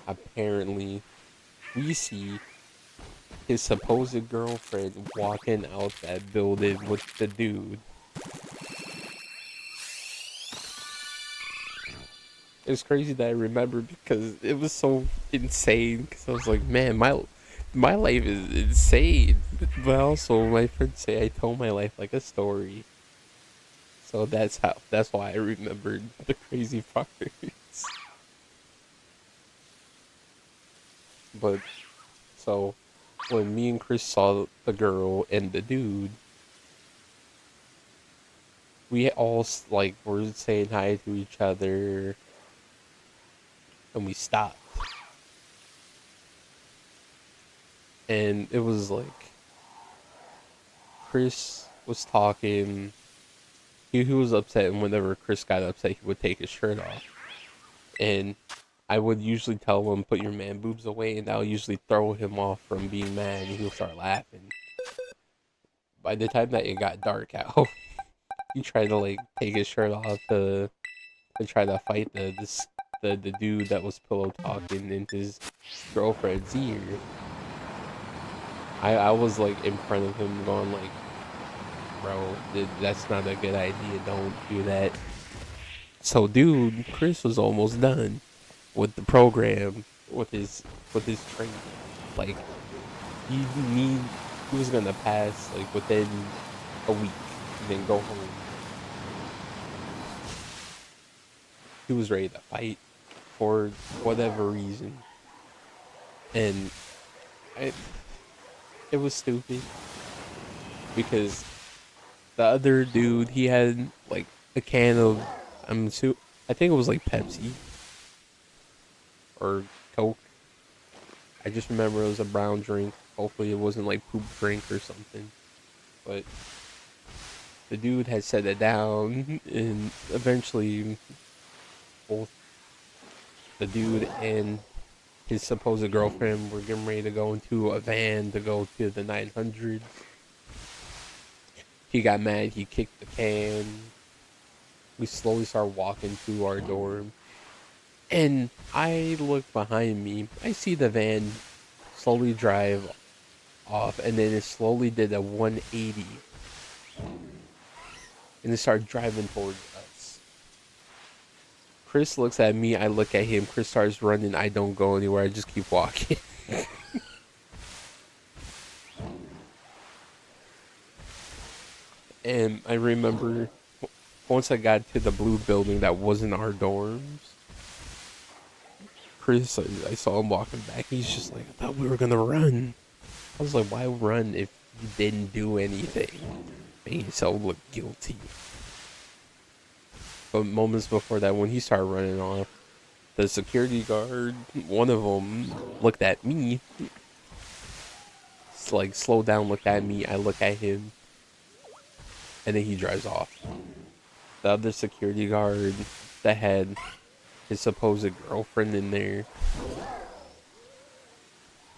Apparently, we see his supposed girlfriend walking out that building with the dude. It's crazy that I remember because it was so insane. Because I was like, man, my life is insane. But also, my friends say I told my life like a story. So that's why I remembered the crazy parts. But so when me and Chris saw the girl and the dude, we all like were saying hi to each other, and we stopped. And it was like Chris was talking. He was upset, and whenever Chris got upset, he would take his shirt off. And I would usually tell him, "Put your man boobs away," and that would usually throw him off from being mad, and he'll start laughing. By the time that it got dark out, he tried to like take his shirt off to try to fight the dude that was pillow talking in his girlfriend's ear. I was like in front of him going like, bro, that's not a good idea. Don't do that. So, dude, Chris was almost done with the program with his training. Like, he need he was gonna pass like within a week and then go home. He was ready to fight for whatever reason, and I, it was stupid because the other dude he had like a can of I think it was like Pepsi or Coke. I just remember it was a brown drink. Hopefully it wasn't like poop drink or something. But the dude had set it down, and eventually both the dude and his supposed girlfriend were getting ready to go into a van to go to the 900. He got mad. He kicked the can. We slowly start walking to our dorm. And I look behind me. I see the van slowly drive off. And then it slowly did a 180. And it started driving towards us. Chris looks at me. I look at him. Chris starts running. I don't go anywhere. I just keep walking. And I remember once I got to the blue building that wasn't our dorms, Chris, I saw him walking back. He's just like, I thought we were gonna run. I was like, why run if you didn't do anything? Making yourself look guilty. But moments before that, when he started running off, the security guard, one of them, looked at me. It's like, slowed down, looked at me. I look at him. And then he drives off. The other security guard that had his supposed girlfriend in there,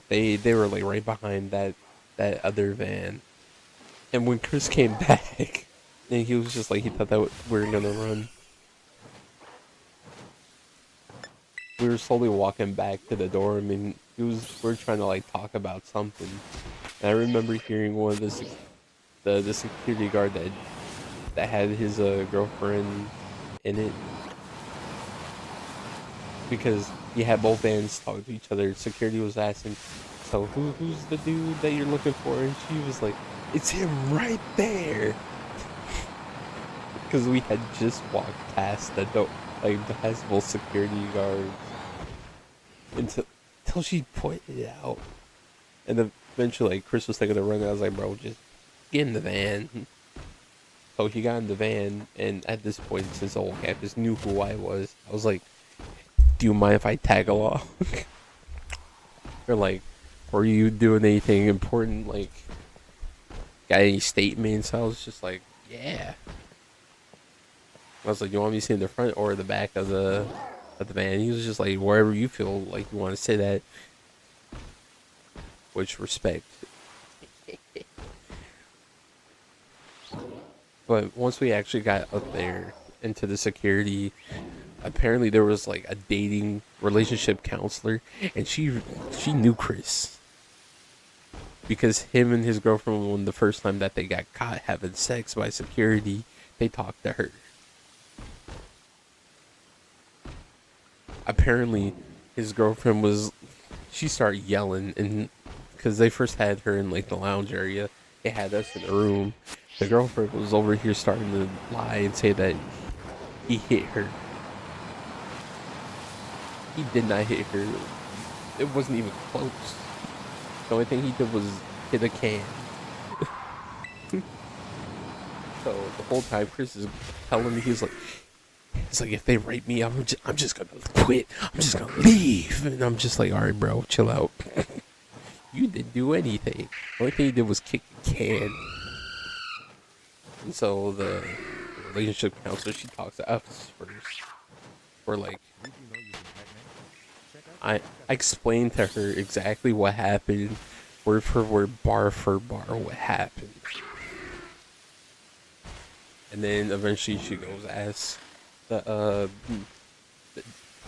they were like right behind that other van. And when Chris came back, and he was just like, he thought that we were gonna run. We were slowly walking back to the dorm, and we were trying to like talk about something. And I remember hearing one of the security guard that had his girlfriend in it, because he had both vans talking to each other. Security was asking, so who's the dude that you're looking for? And she was like, it's him right there. Because we had just walked past past both security guards until she pointed it out. And eventually, like, Chris was taking a run. I was like, bro, just get in the van. So he got in the van, and at this point, since the whole campus knew who I was like, do you mind if I tag along? Or like, were you doing anything important? Like, got any statements? I was just like, yeah. I was like, you want me to sit in the front or the back of the van? He was just like, wherever you feel like you want to sit at. Which, respect. But once we actually got up there into the security, apparently there was like a dating relationship counselor, and she knew Chris. Because him and his girlfriend, when the first time that they got caught having sex by security, they talked to her. Apparently, his girlfriend she started yelling, and because they first had her in like the lounge area, they had us in the room. The girlfriend was over here starting to lie and say that he hit her. He did not hit her. It wasn't even close. The only thing he did was hit a can. So the whole time Chris is telling me, he's like, if they rape me, I'm just gonna quit. I'm just gonna leave. And I'm just like, all right, bro, chill out. You didn't do anything. The only thing he did was kick a can. And so the relationship counselor, she talks to us first. We're like, I explained to her exactly what happened, word for word, bar for bar, what happened. And then eventually she goes ask the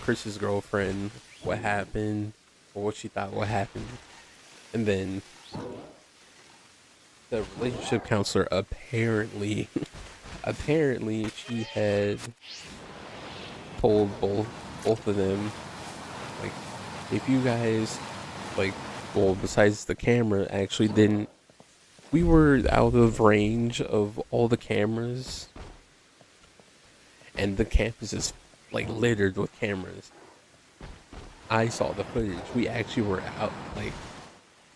Chris's girlfriend what happened, or what she thought what happened. And then the relationship counselor apparently she had told both of them, like, if you guys, like, well, besides the camera, actually didn't, we were out of range of all the cameras, and the campus is like littered with cameras. I saw the footage. We actually were out, like,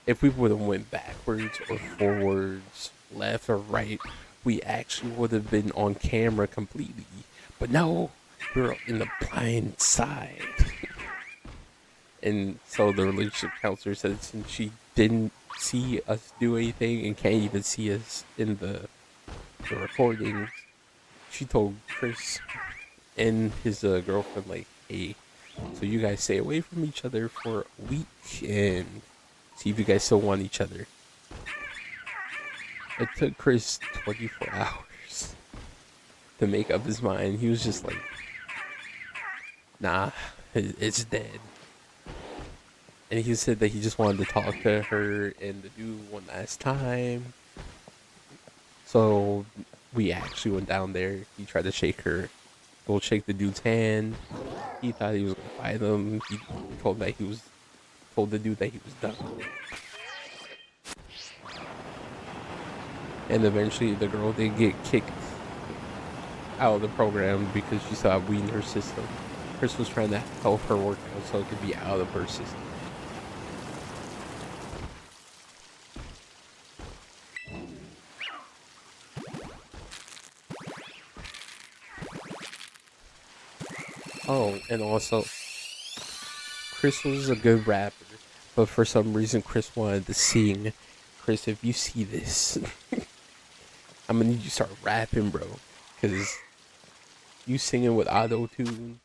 if we would have went backwards or forwards, left or right, we actually would have been on camera completely. But no, we were in the blind side. And so the relationship counselor said, since she didn't see us do anything and can't even see us in the recordings, she told Chris and his girlfriend, like, hey, so you guys stay away from each other for a week and see if you guys still want each other. It took Chris 24 hours to make up his mind. He was just like, nah, it's dead. And he said that he just wanted to talk to her and the dude one last time. So we actually went down there. He tried to shake her, go shake the dude's hand. He thought he was gonna fight him. He told the dude that he was done. And eventually the girl did get kicked out of the program because she saw weed in her system. Chris was trying to help her work out so it could be out of her system. Oh, and also, Chris was a good rapper, but for some reason, Chris wanted to sing. Chris, if you see this, I'm gonna need you to start rapping, bro, because you singing with auto tune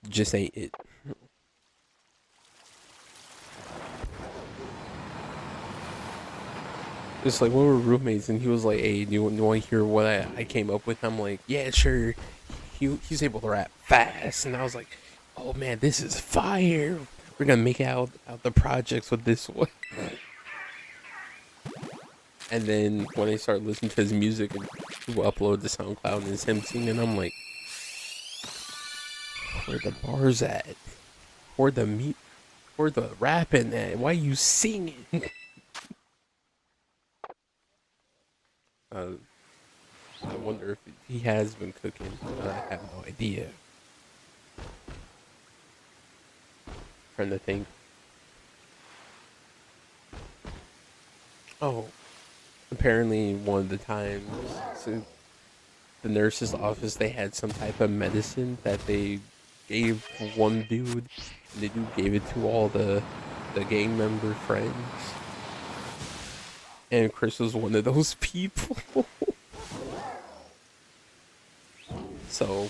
just ain't it. It's like when we were roommates, and he was like, "Hey, do you want to hear what I came up with?" I'm like, "Yeah, sure." He's able to rap fast, and I was like, "Oh man, this is fire! We're gonna make out the projects with this one." And then when I start listening to his music and people upload to SoundCloud and it's him singing, I'm like, "Where the bars at? Where the meat? Where the rapping at? Why you singing?" uh, I wonder if he has been cooking. I have no idea. Trying to think. Oh, apparently one of the times, so the nurse's office, they had some type of medicine that they gave one dude, and the dude gave it to all the gang member friends. And Chris was one of those people. So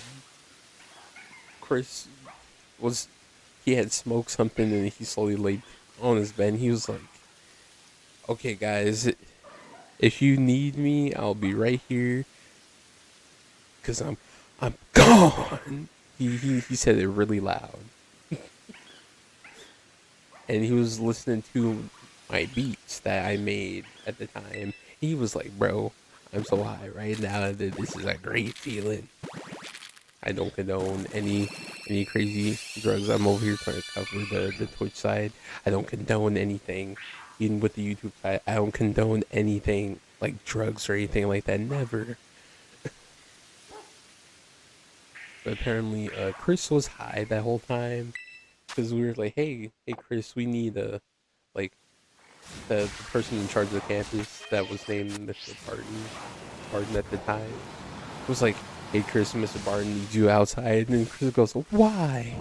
Chris was he had smoked something and he slowly laid on his bed. And he was like, "Okay, guys, if you need me, I'll be right here, cause I'm gone." He said it really loud, and he was listening to my beats that I made at the time. He was like, "Bro, I'm so high right now that this is a great feeling. I don't condone any crazy drugs. I'm over here trying to cover the Twitch side. I don't condone anything. Even with the YouTube side, I don't condone anything like drugs or anything like that. Never." But apparently, Chris was high that whole time because we were like, hey, Chris, we need like the person in charge of the campus that was named Mr. Barton at the time was like, "Hey, Chris, Mr. Barton needs you outside." And then Chris goes, "Why?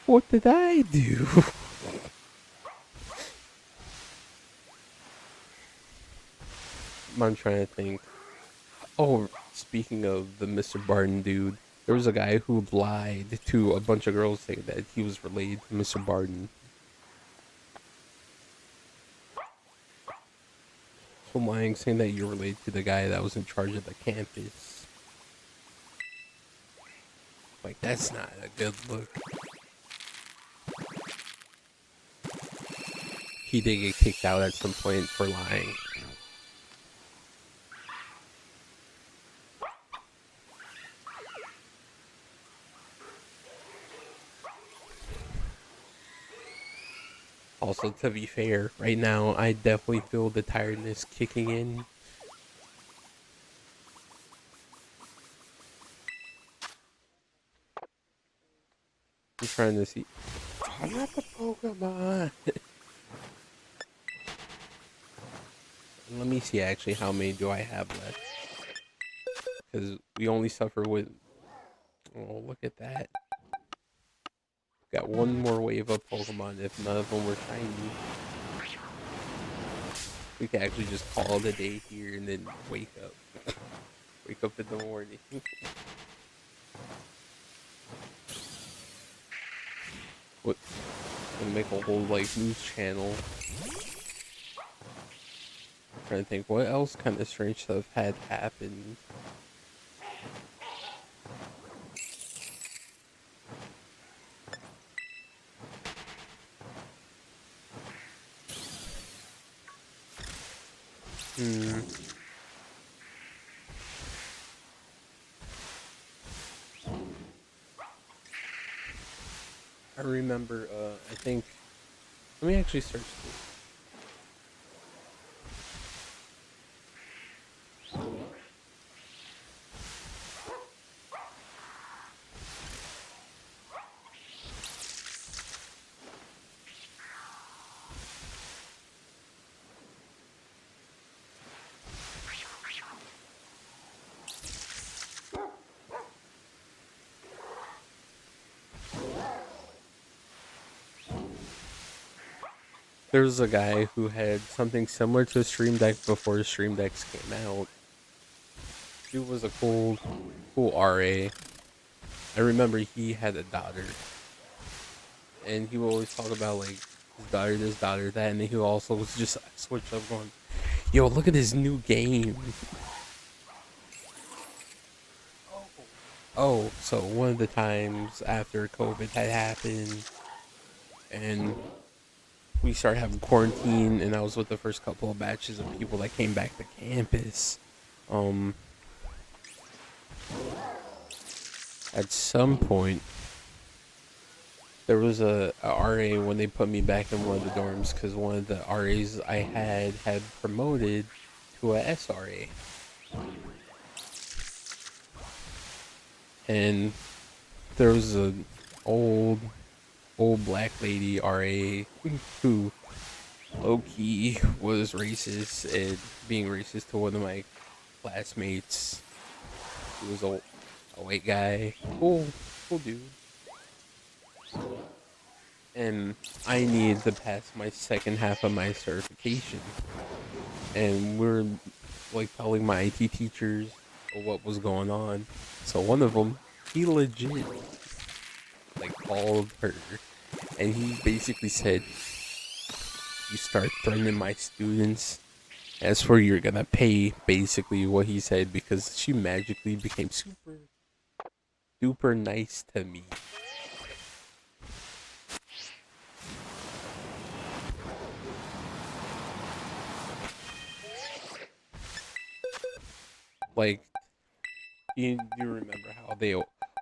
What did I do?" I'm trying to think. Oh, speaking of the Mr. Barton dude, there was a guy who lied to a bunch of girls saying that he was related to Mr. Barton. So lying, saying that you're related to the guy that was in charge of the campus. Like, that's not a good look. He did get kicked out at some point for lying. Also, to be fair, right now I definitely feel the tiredness kicking in. I'm trying to see. Oh, not the Pokemon. Let me see actually how many do I have left. Because we only suffer with. Oh, look at that. Got one more wave of Pokemon if none of them were shiny. We could actually just call it a day here and then wake up. Wake up in the morning. What? And make a whole like news channel. trying to think what else kind of strange stuff had happened. Hmm. I remember. I think. Let me actually search this. There was a guy who had something similar to a Stream Deck before the Stream Decks came out. He was a cool RA. I remember he had a daughter, and he would always talk about like his daughter this, daughter that, and then he also was just switch up going, "Yo, look at this new game." Oh, so one of the times after COVID had happened, and we started having quarantine, and I was with the first couple of batches of people that came back to campus. Um, at some point, there was a RA when they put me back in one of the dorms because one of the RAs I had promoted to a SRA, and there was a old black lady RA who low key was racist and being racist to one of my classmates. He was a white guy, cool dude. And I needed to pass my second half of my certification. And we're like telling my IT teachers what was going on. So one of them, he legit like called her, and he basically said, "You start threatening my students, as for you're gonna pay." Basically, what he said, because she magically became super duper nice to me. Like, you remember how they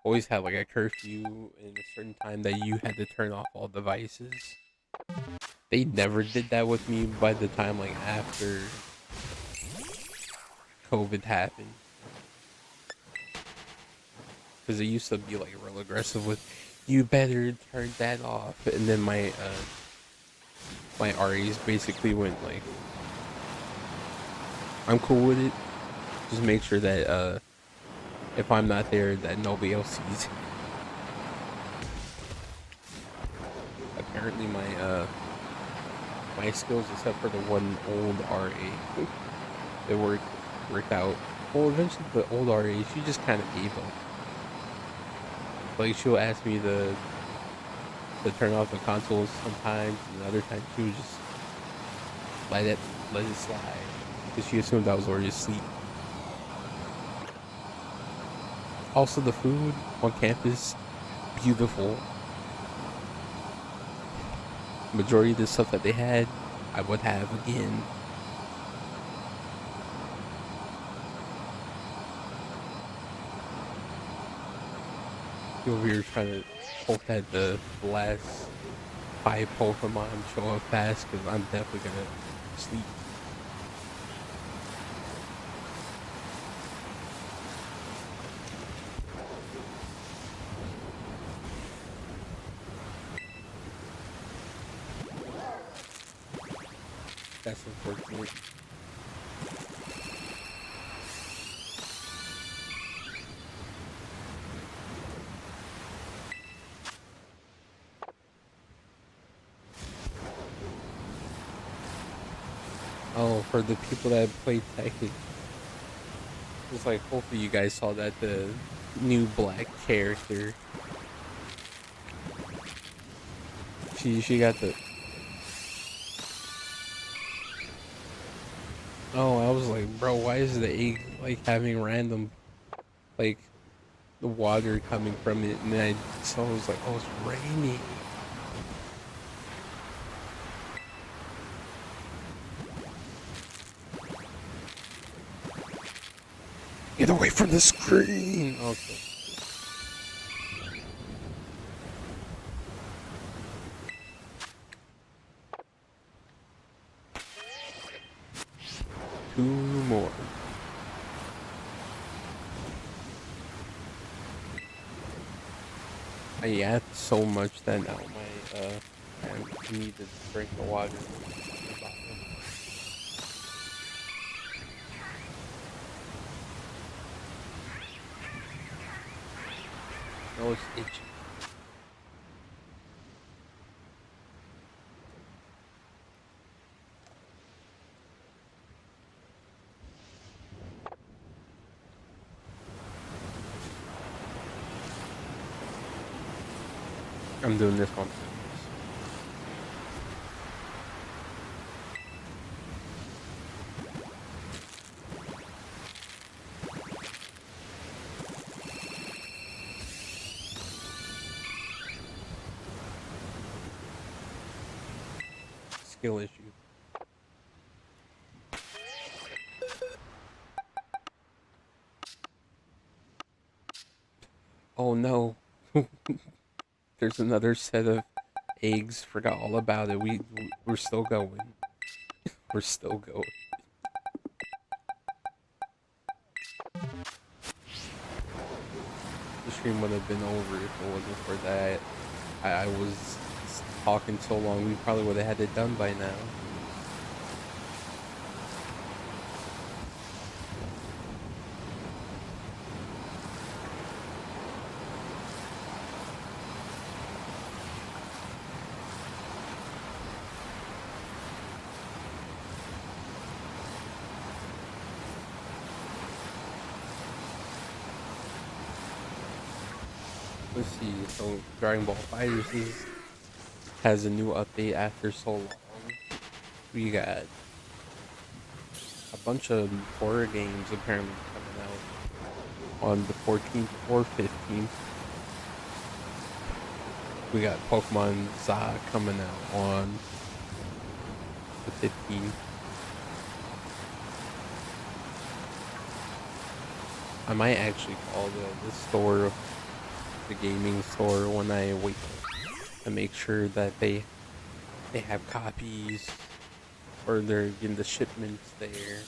always had like a curfew in a certain time that you had to turn off all devices? They never did that with me by the time like after COVID happened. Because they used to be like real aggressive with, "You better turn that off," and then my REs basically went like, "I'm cool with it. Just make sure that if I'm not there, that nobody else sees." Apparently, my skills, except for the one old RA, it worked out. Well, eventually the old RA, she just kind of gave up. Like, she'll ask me to turn off the consoles sometimes, and other times she would just let it slide because she assumed I was already asleep. Also, the food on campus, beautiful. Majority of the stuff that they had, I would have again. You over here trying to hope that the last 5 Pokemon show up fast, because I'm definitely gonna sleep. That's unfortunate. Oh, for the people that played Tekken, it's like, hopefully you guys saw that the new black character. She got the Oh, I was like, bro, why is the egg like having random like the water coming from it? And then I was like, oh, it's raining. Get away from the screen. Okay. Two more. I ate so much that now I need to drink the water. No, it's itchy. I'm doing this one. Skill issue. Oh no. There's another set of eggs. Forgot all about it. We're still going. We're still going. The stream would have been over if it wasn't for that. I was talking so long. We probably would have had it done by now. Let's see. So Dragon Ball FighterZ has a new update after so long. We got a bunch of horror games apparently coming out on the 14th or 15th. We got Pokemon Za coming out on the 15th. I might actually call the store, the gaming store, when I wait to make sure that they have copies or they're getting the shipments there.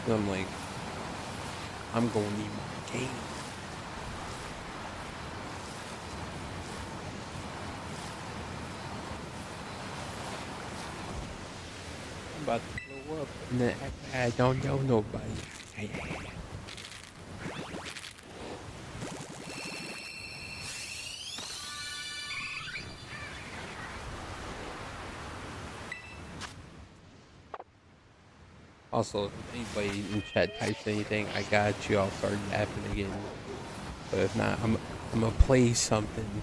And I'm like, I'm gonna need my game. I'm about to blow up and then I don't know nobody. Also, if anybody in chat types anything, I got you. I'll start yapping again. But if not, I'm gonna play something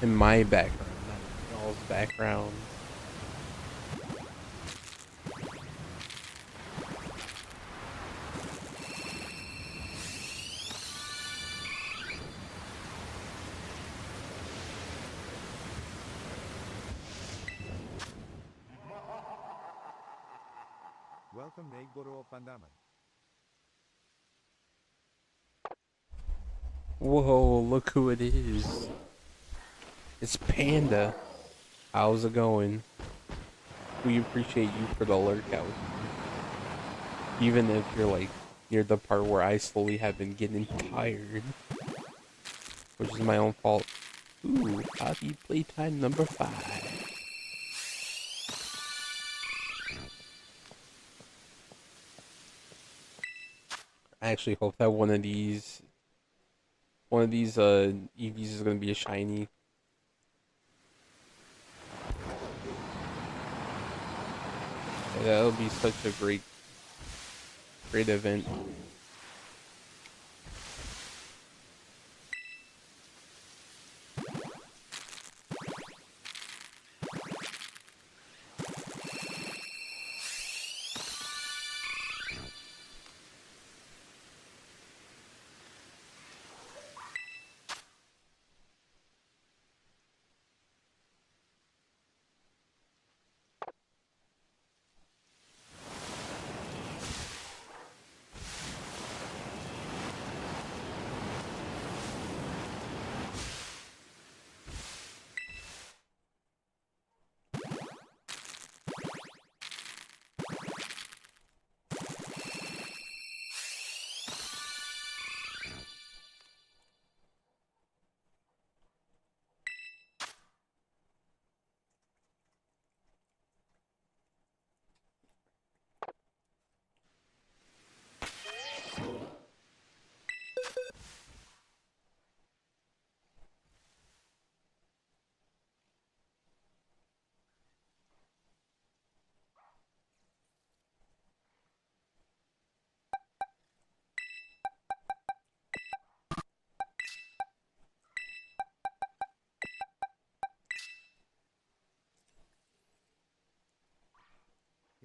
in my background, not y'all's background. Welcome, Neighbor Pandaman. Whoa, look who it is. It's Panda. How's it going? We appreciate you for the lurk out. Even if you're like near the part where I slowly have been getting tired. Which is my own fault. Ooh, hobby playtime number 5. I actually hope that one of these Eevees is gonna be a shiny. Yeah, that'll be such a great event.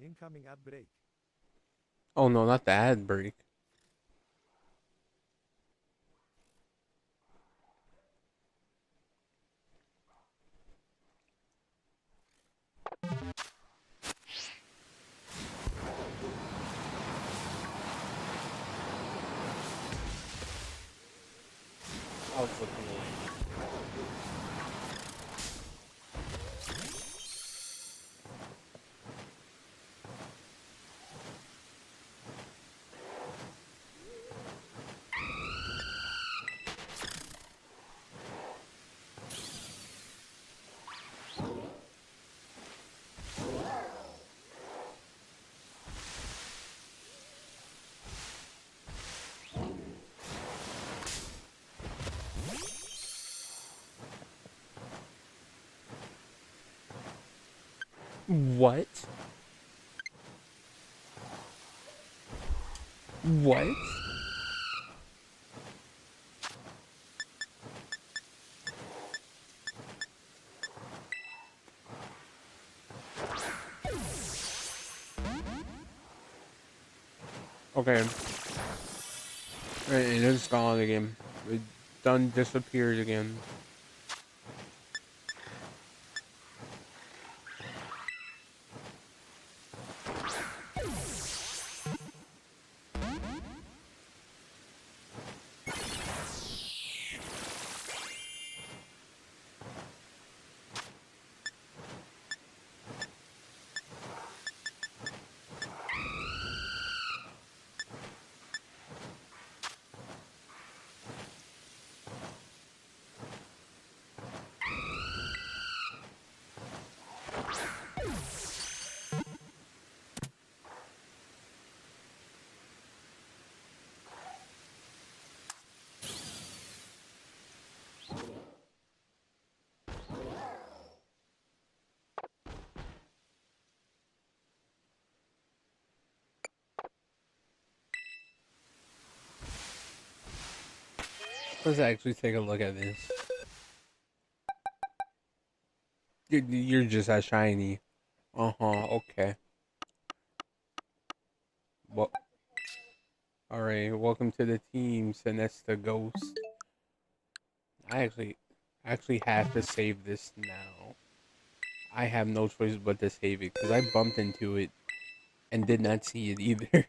Incoming ad break. Oh no, not the ad break. I was looking away. What? What? Okay. It is gone again. It done disappeared again. Let's actually take a look at this. You're just as shiny. Okay. Well, alright, welcome to the team, Sinesta Ghost. I actually have to save this now. I have no choice but to save it because I bumped into it and did not see it either.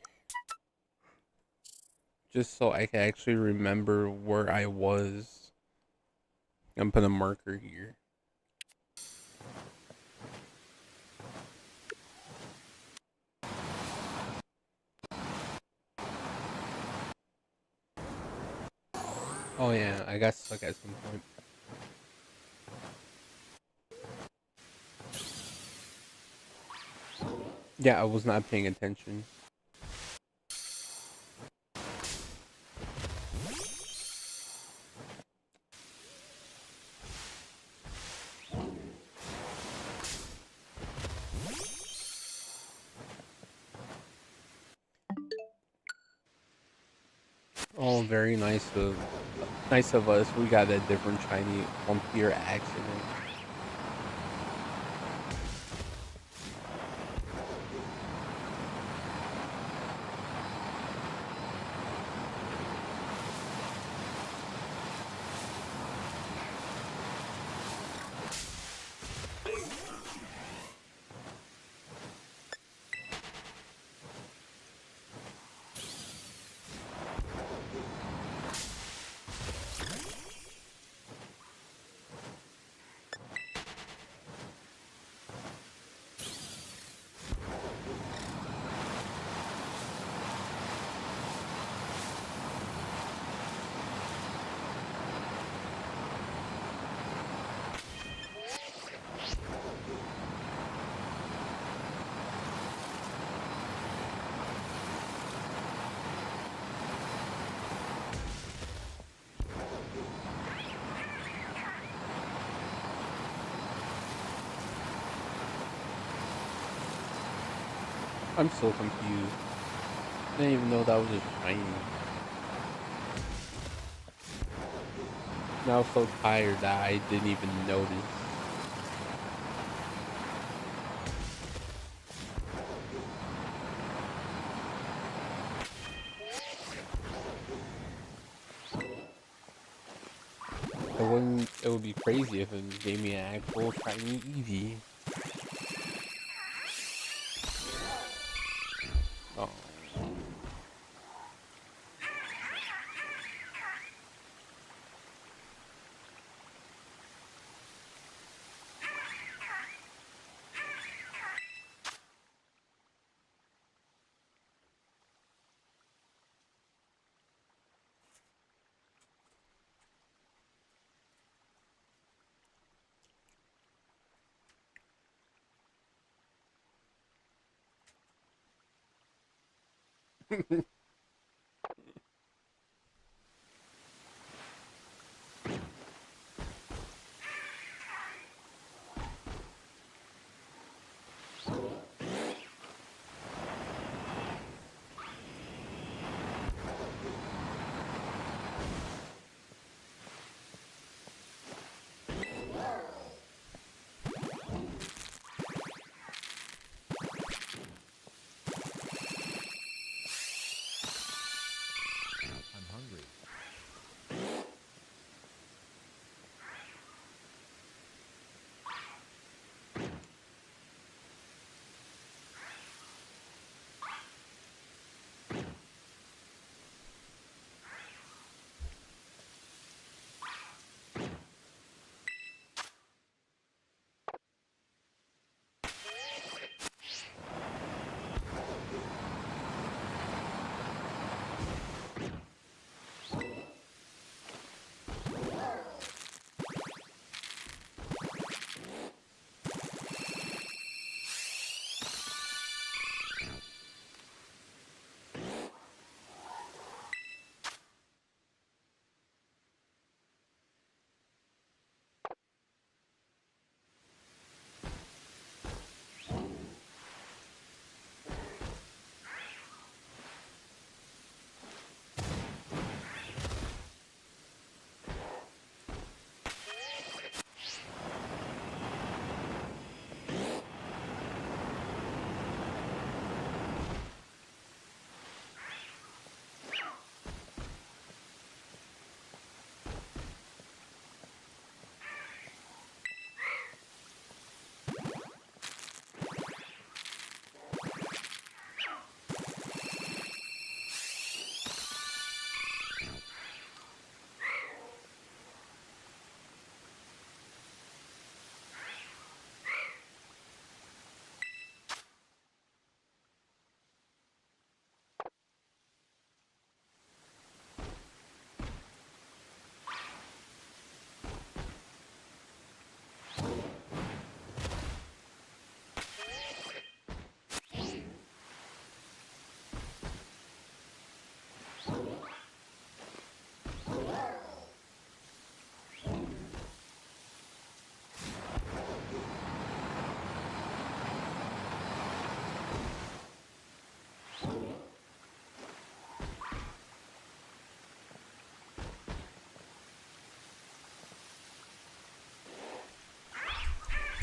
Just so I can actually remember where I was. I'm put a marker here. Oh yeah, I got stuck at some point. Yeah, I was not paying attention. Oh, very nice of us. We got a different shiny Vampire accident. I'm so confused. I didn't even know that was a shiny. Now I'm so tired that I didn't even notice. be crazy if it gave me an actual shiny Eevee. Oh. I'm hungry.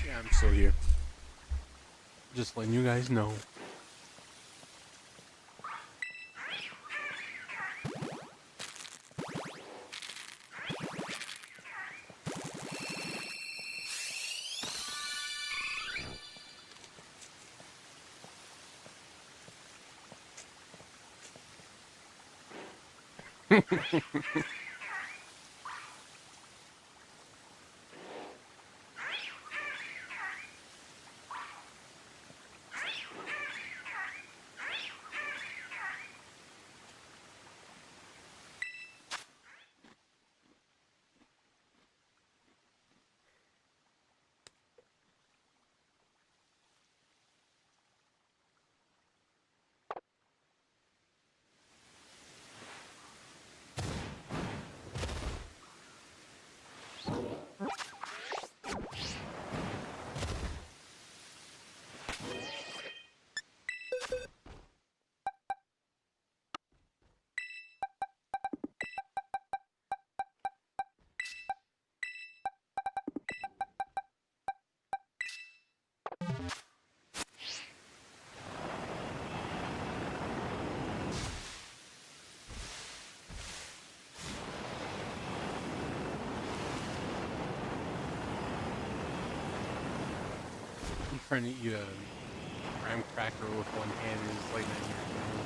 Yeah, I'm still here. Just letting you guys know. Trying to eat a graham cracker with one hand is like nightmare fuel.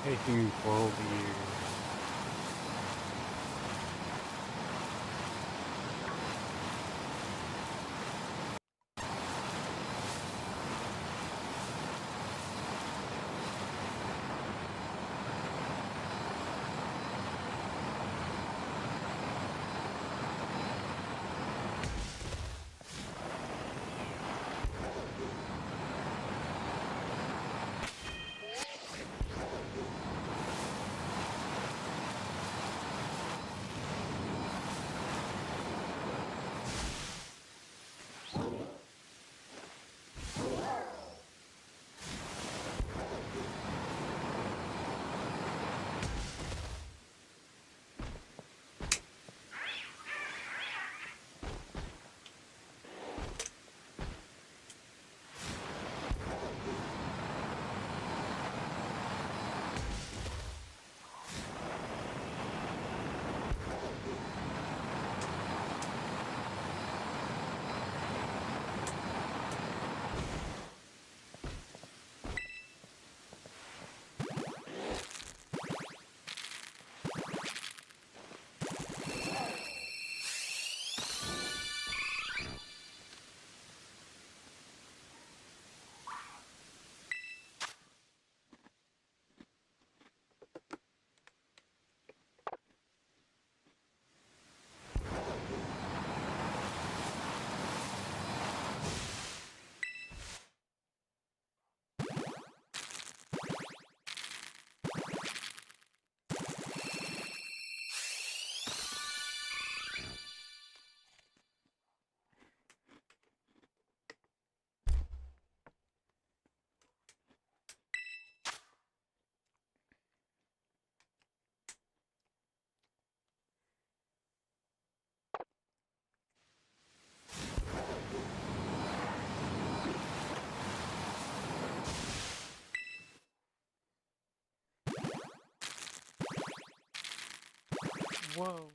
Taking 12 years. Whoa.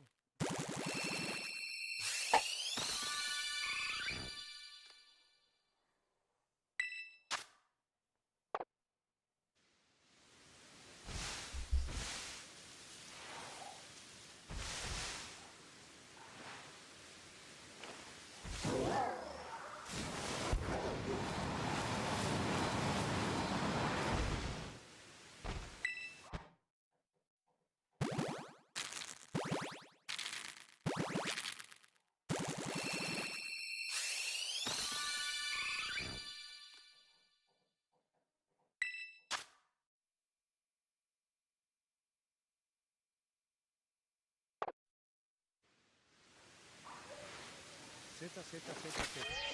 Z, Z, Z, Z.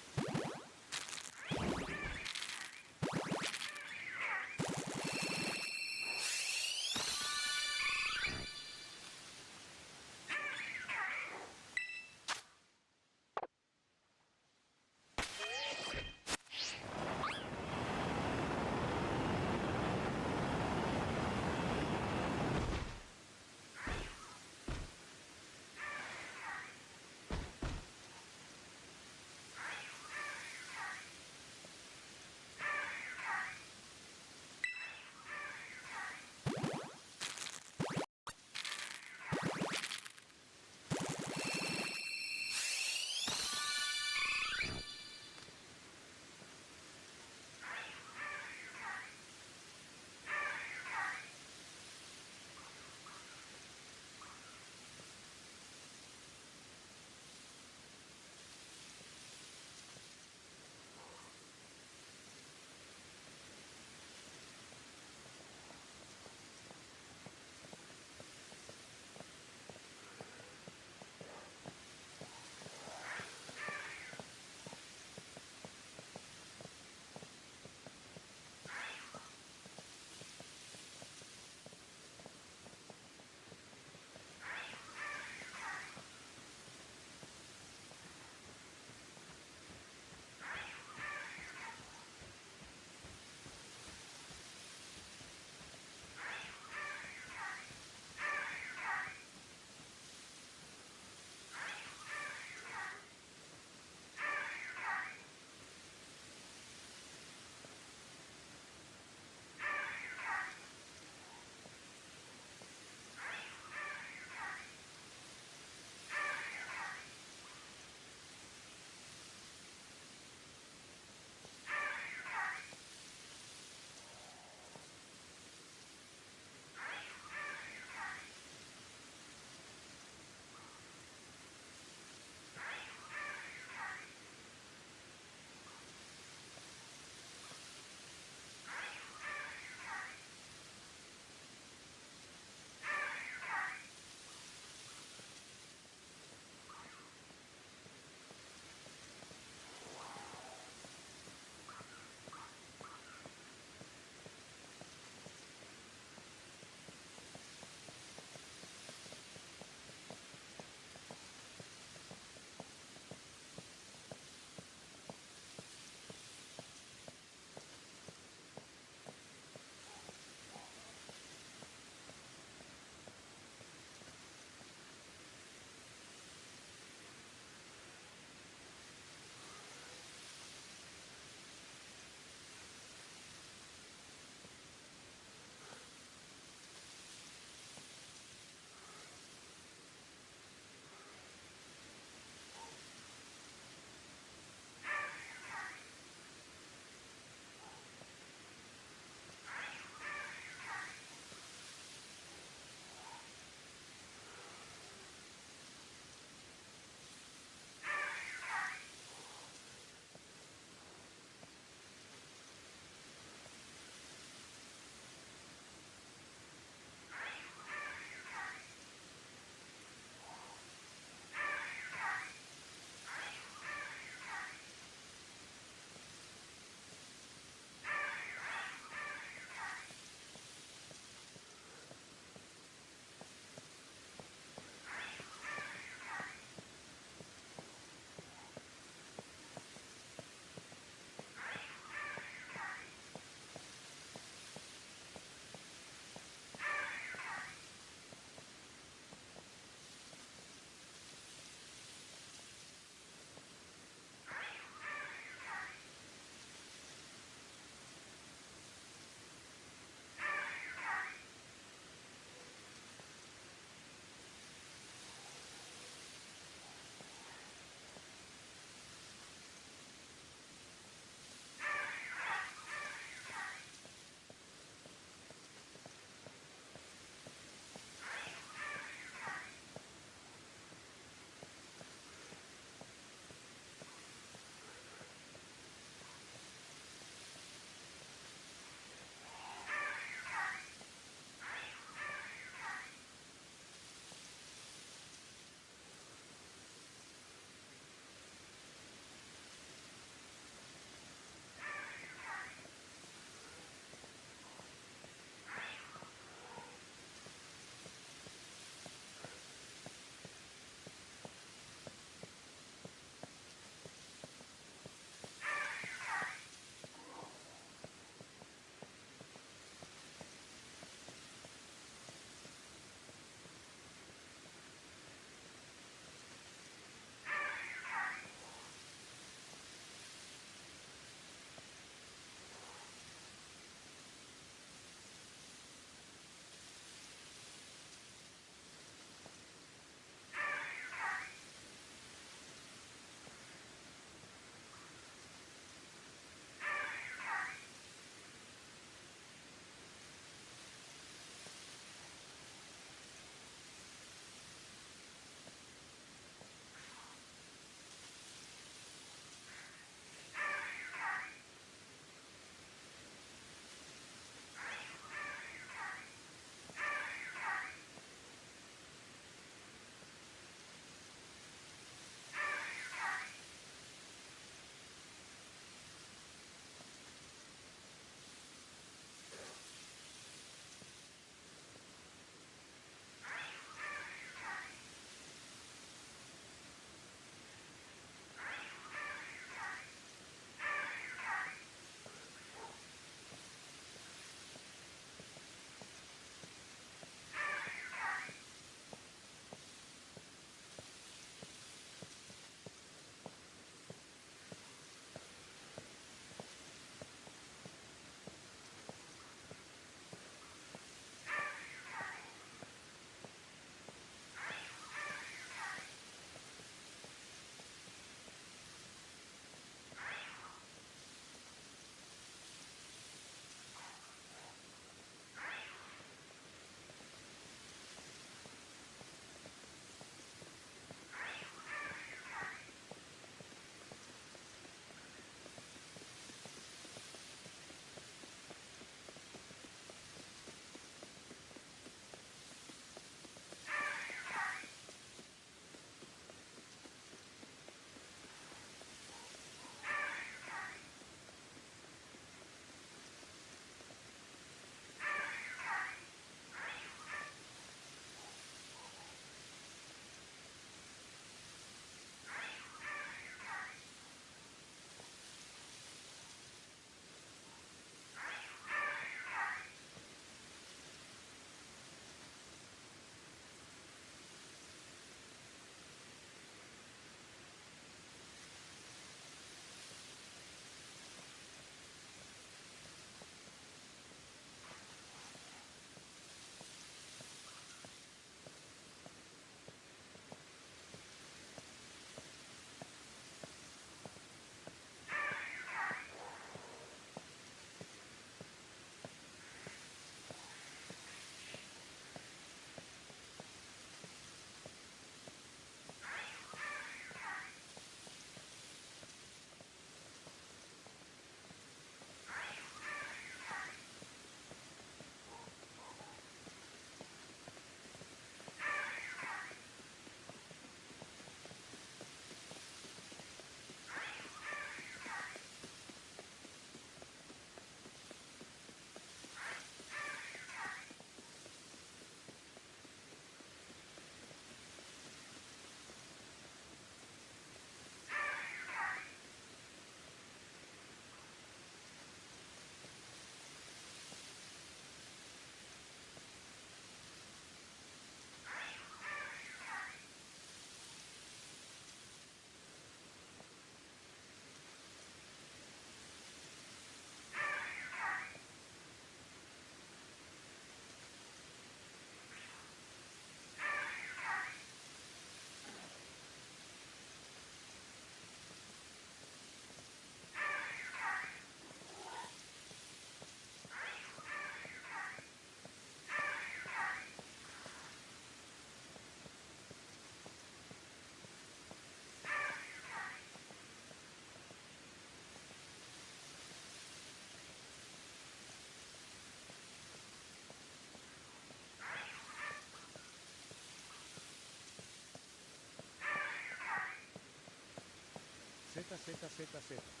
seta, seta, seta, seta.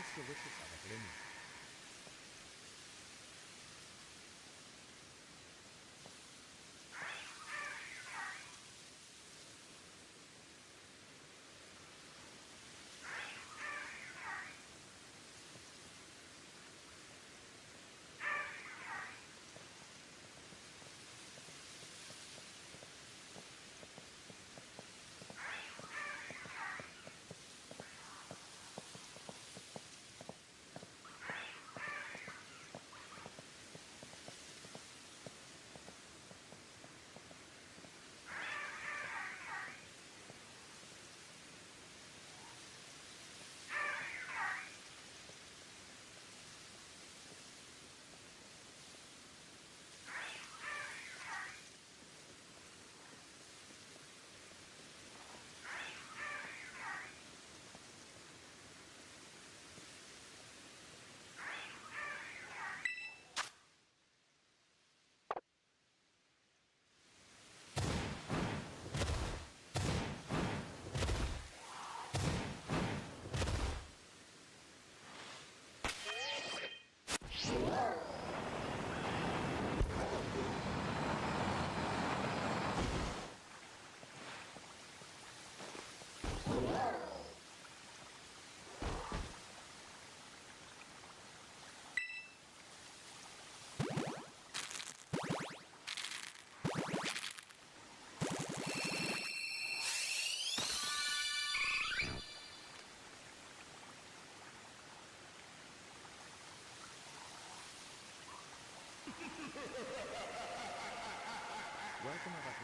It's delicious, Abba. Welcome, Abba.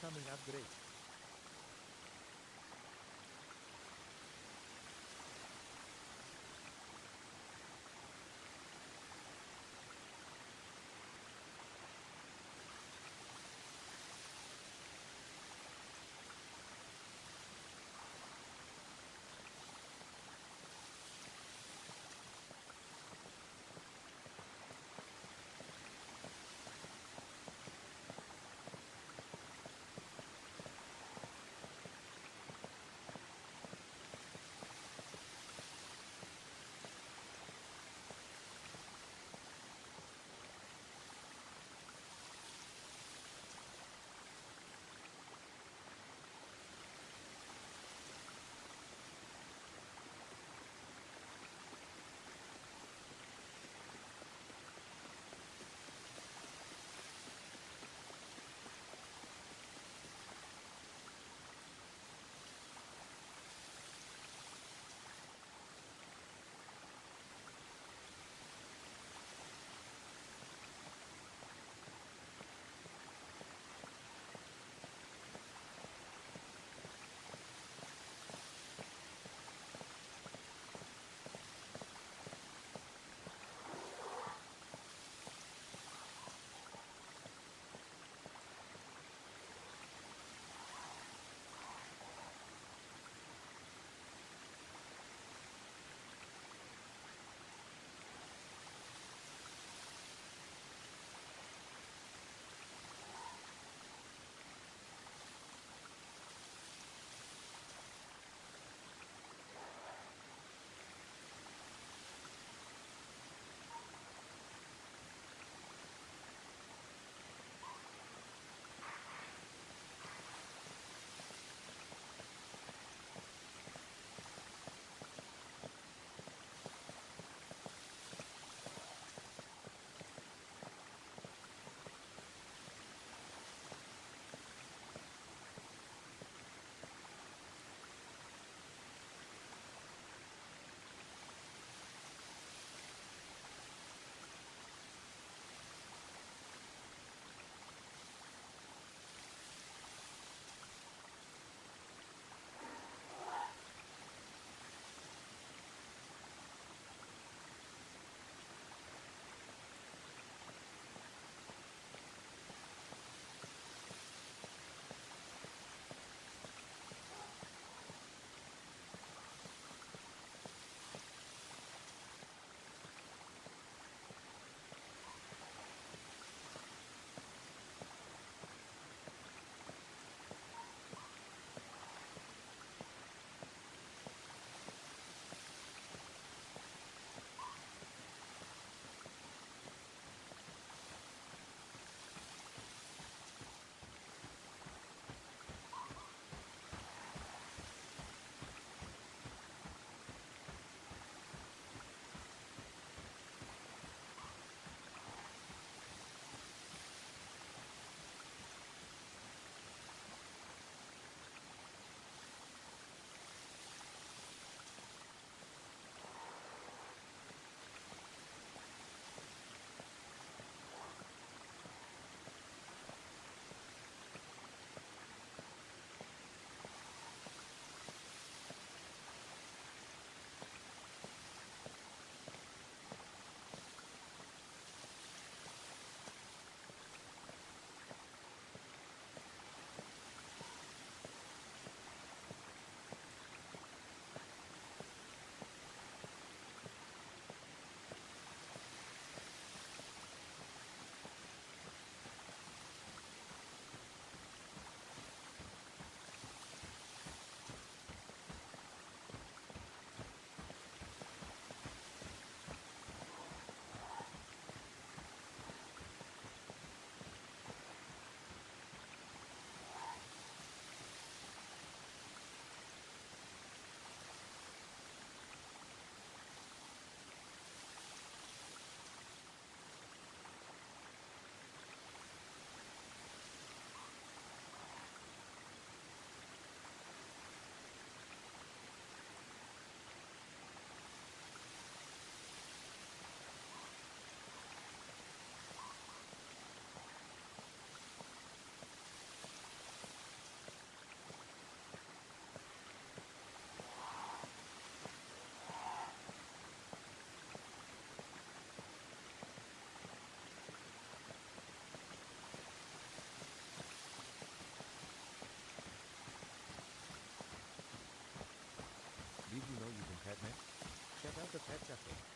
becoming upgrade. Échate.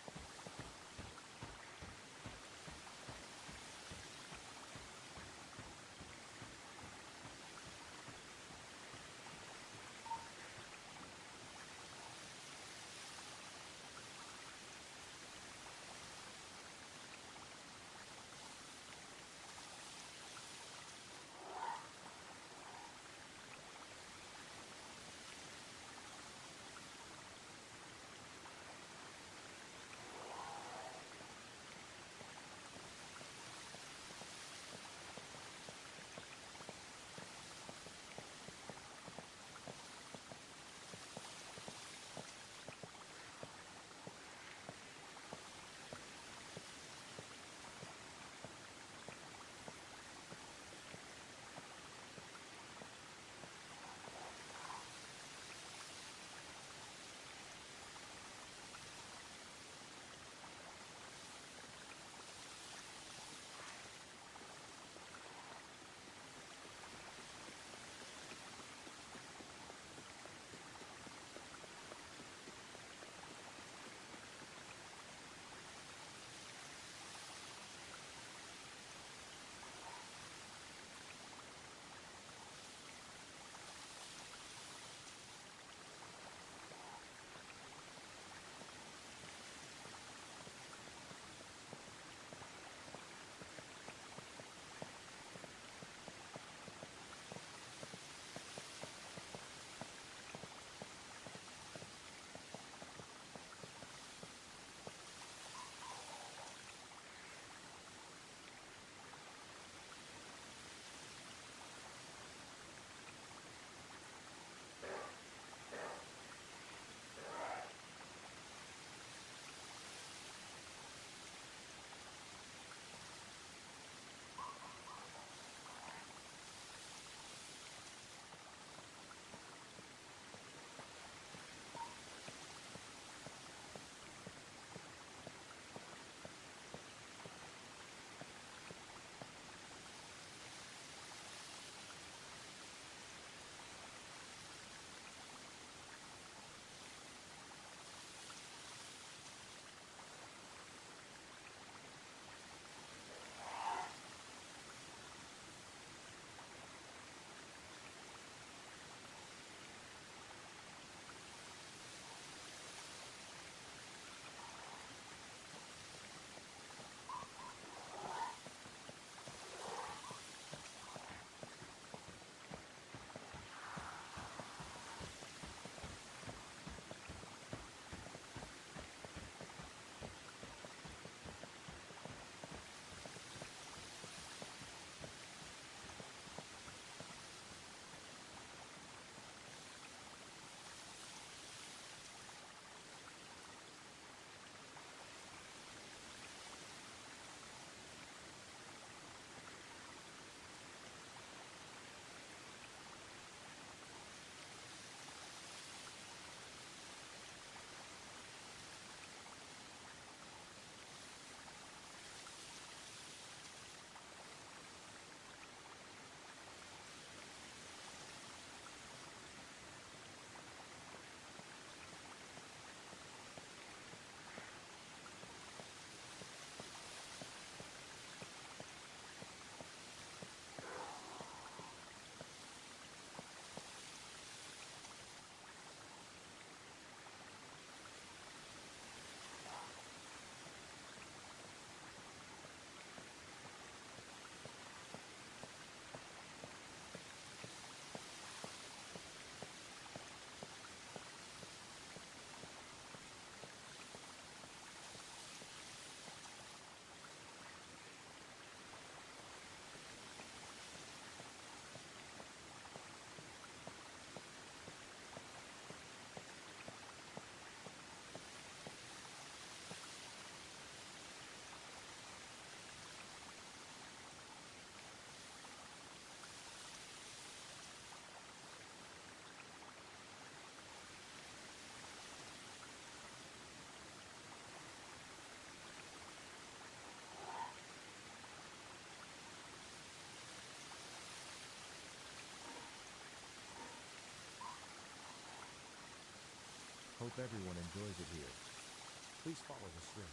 Hope everyone enjoys it here. Please follow the stream.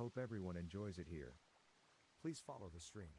Hope everyone enjoys it here. Please follow the stream.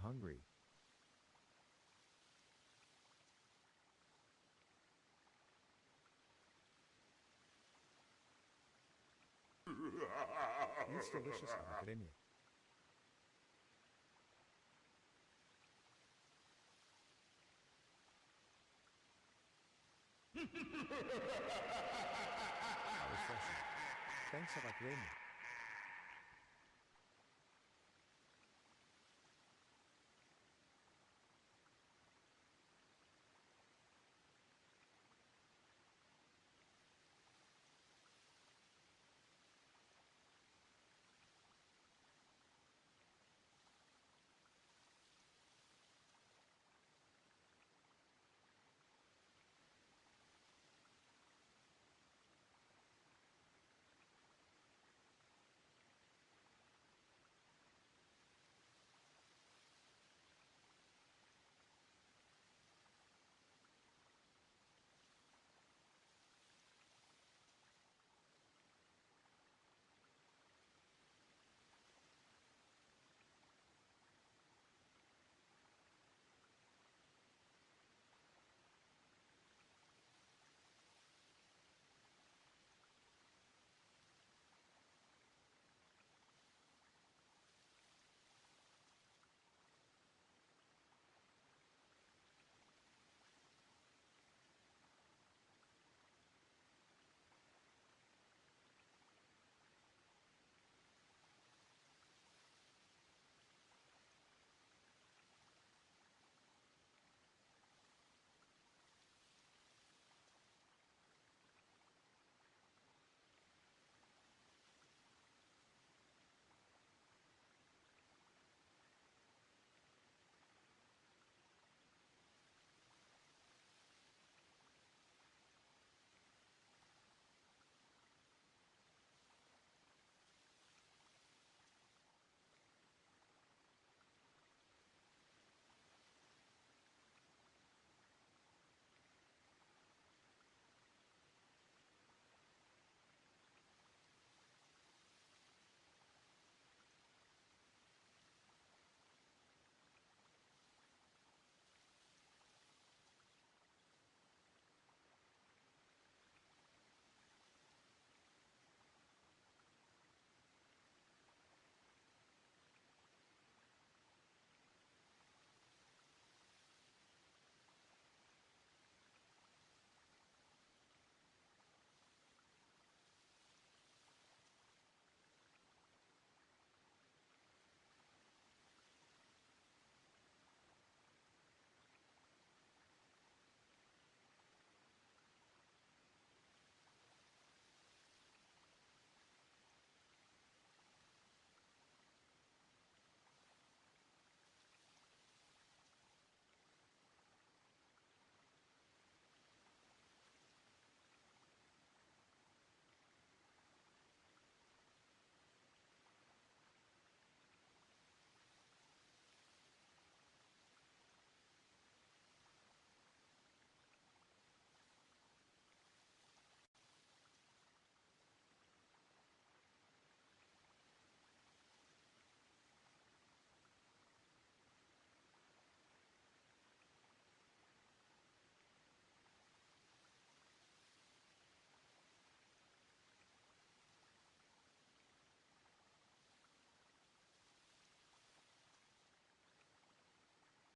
hungry. It's delicious, Academia. Refreshing. Thanks, Academia.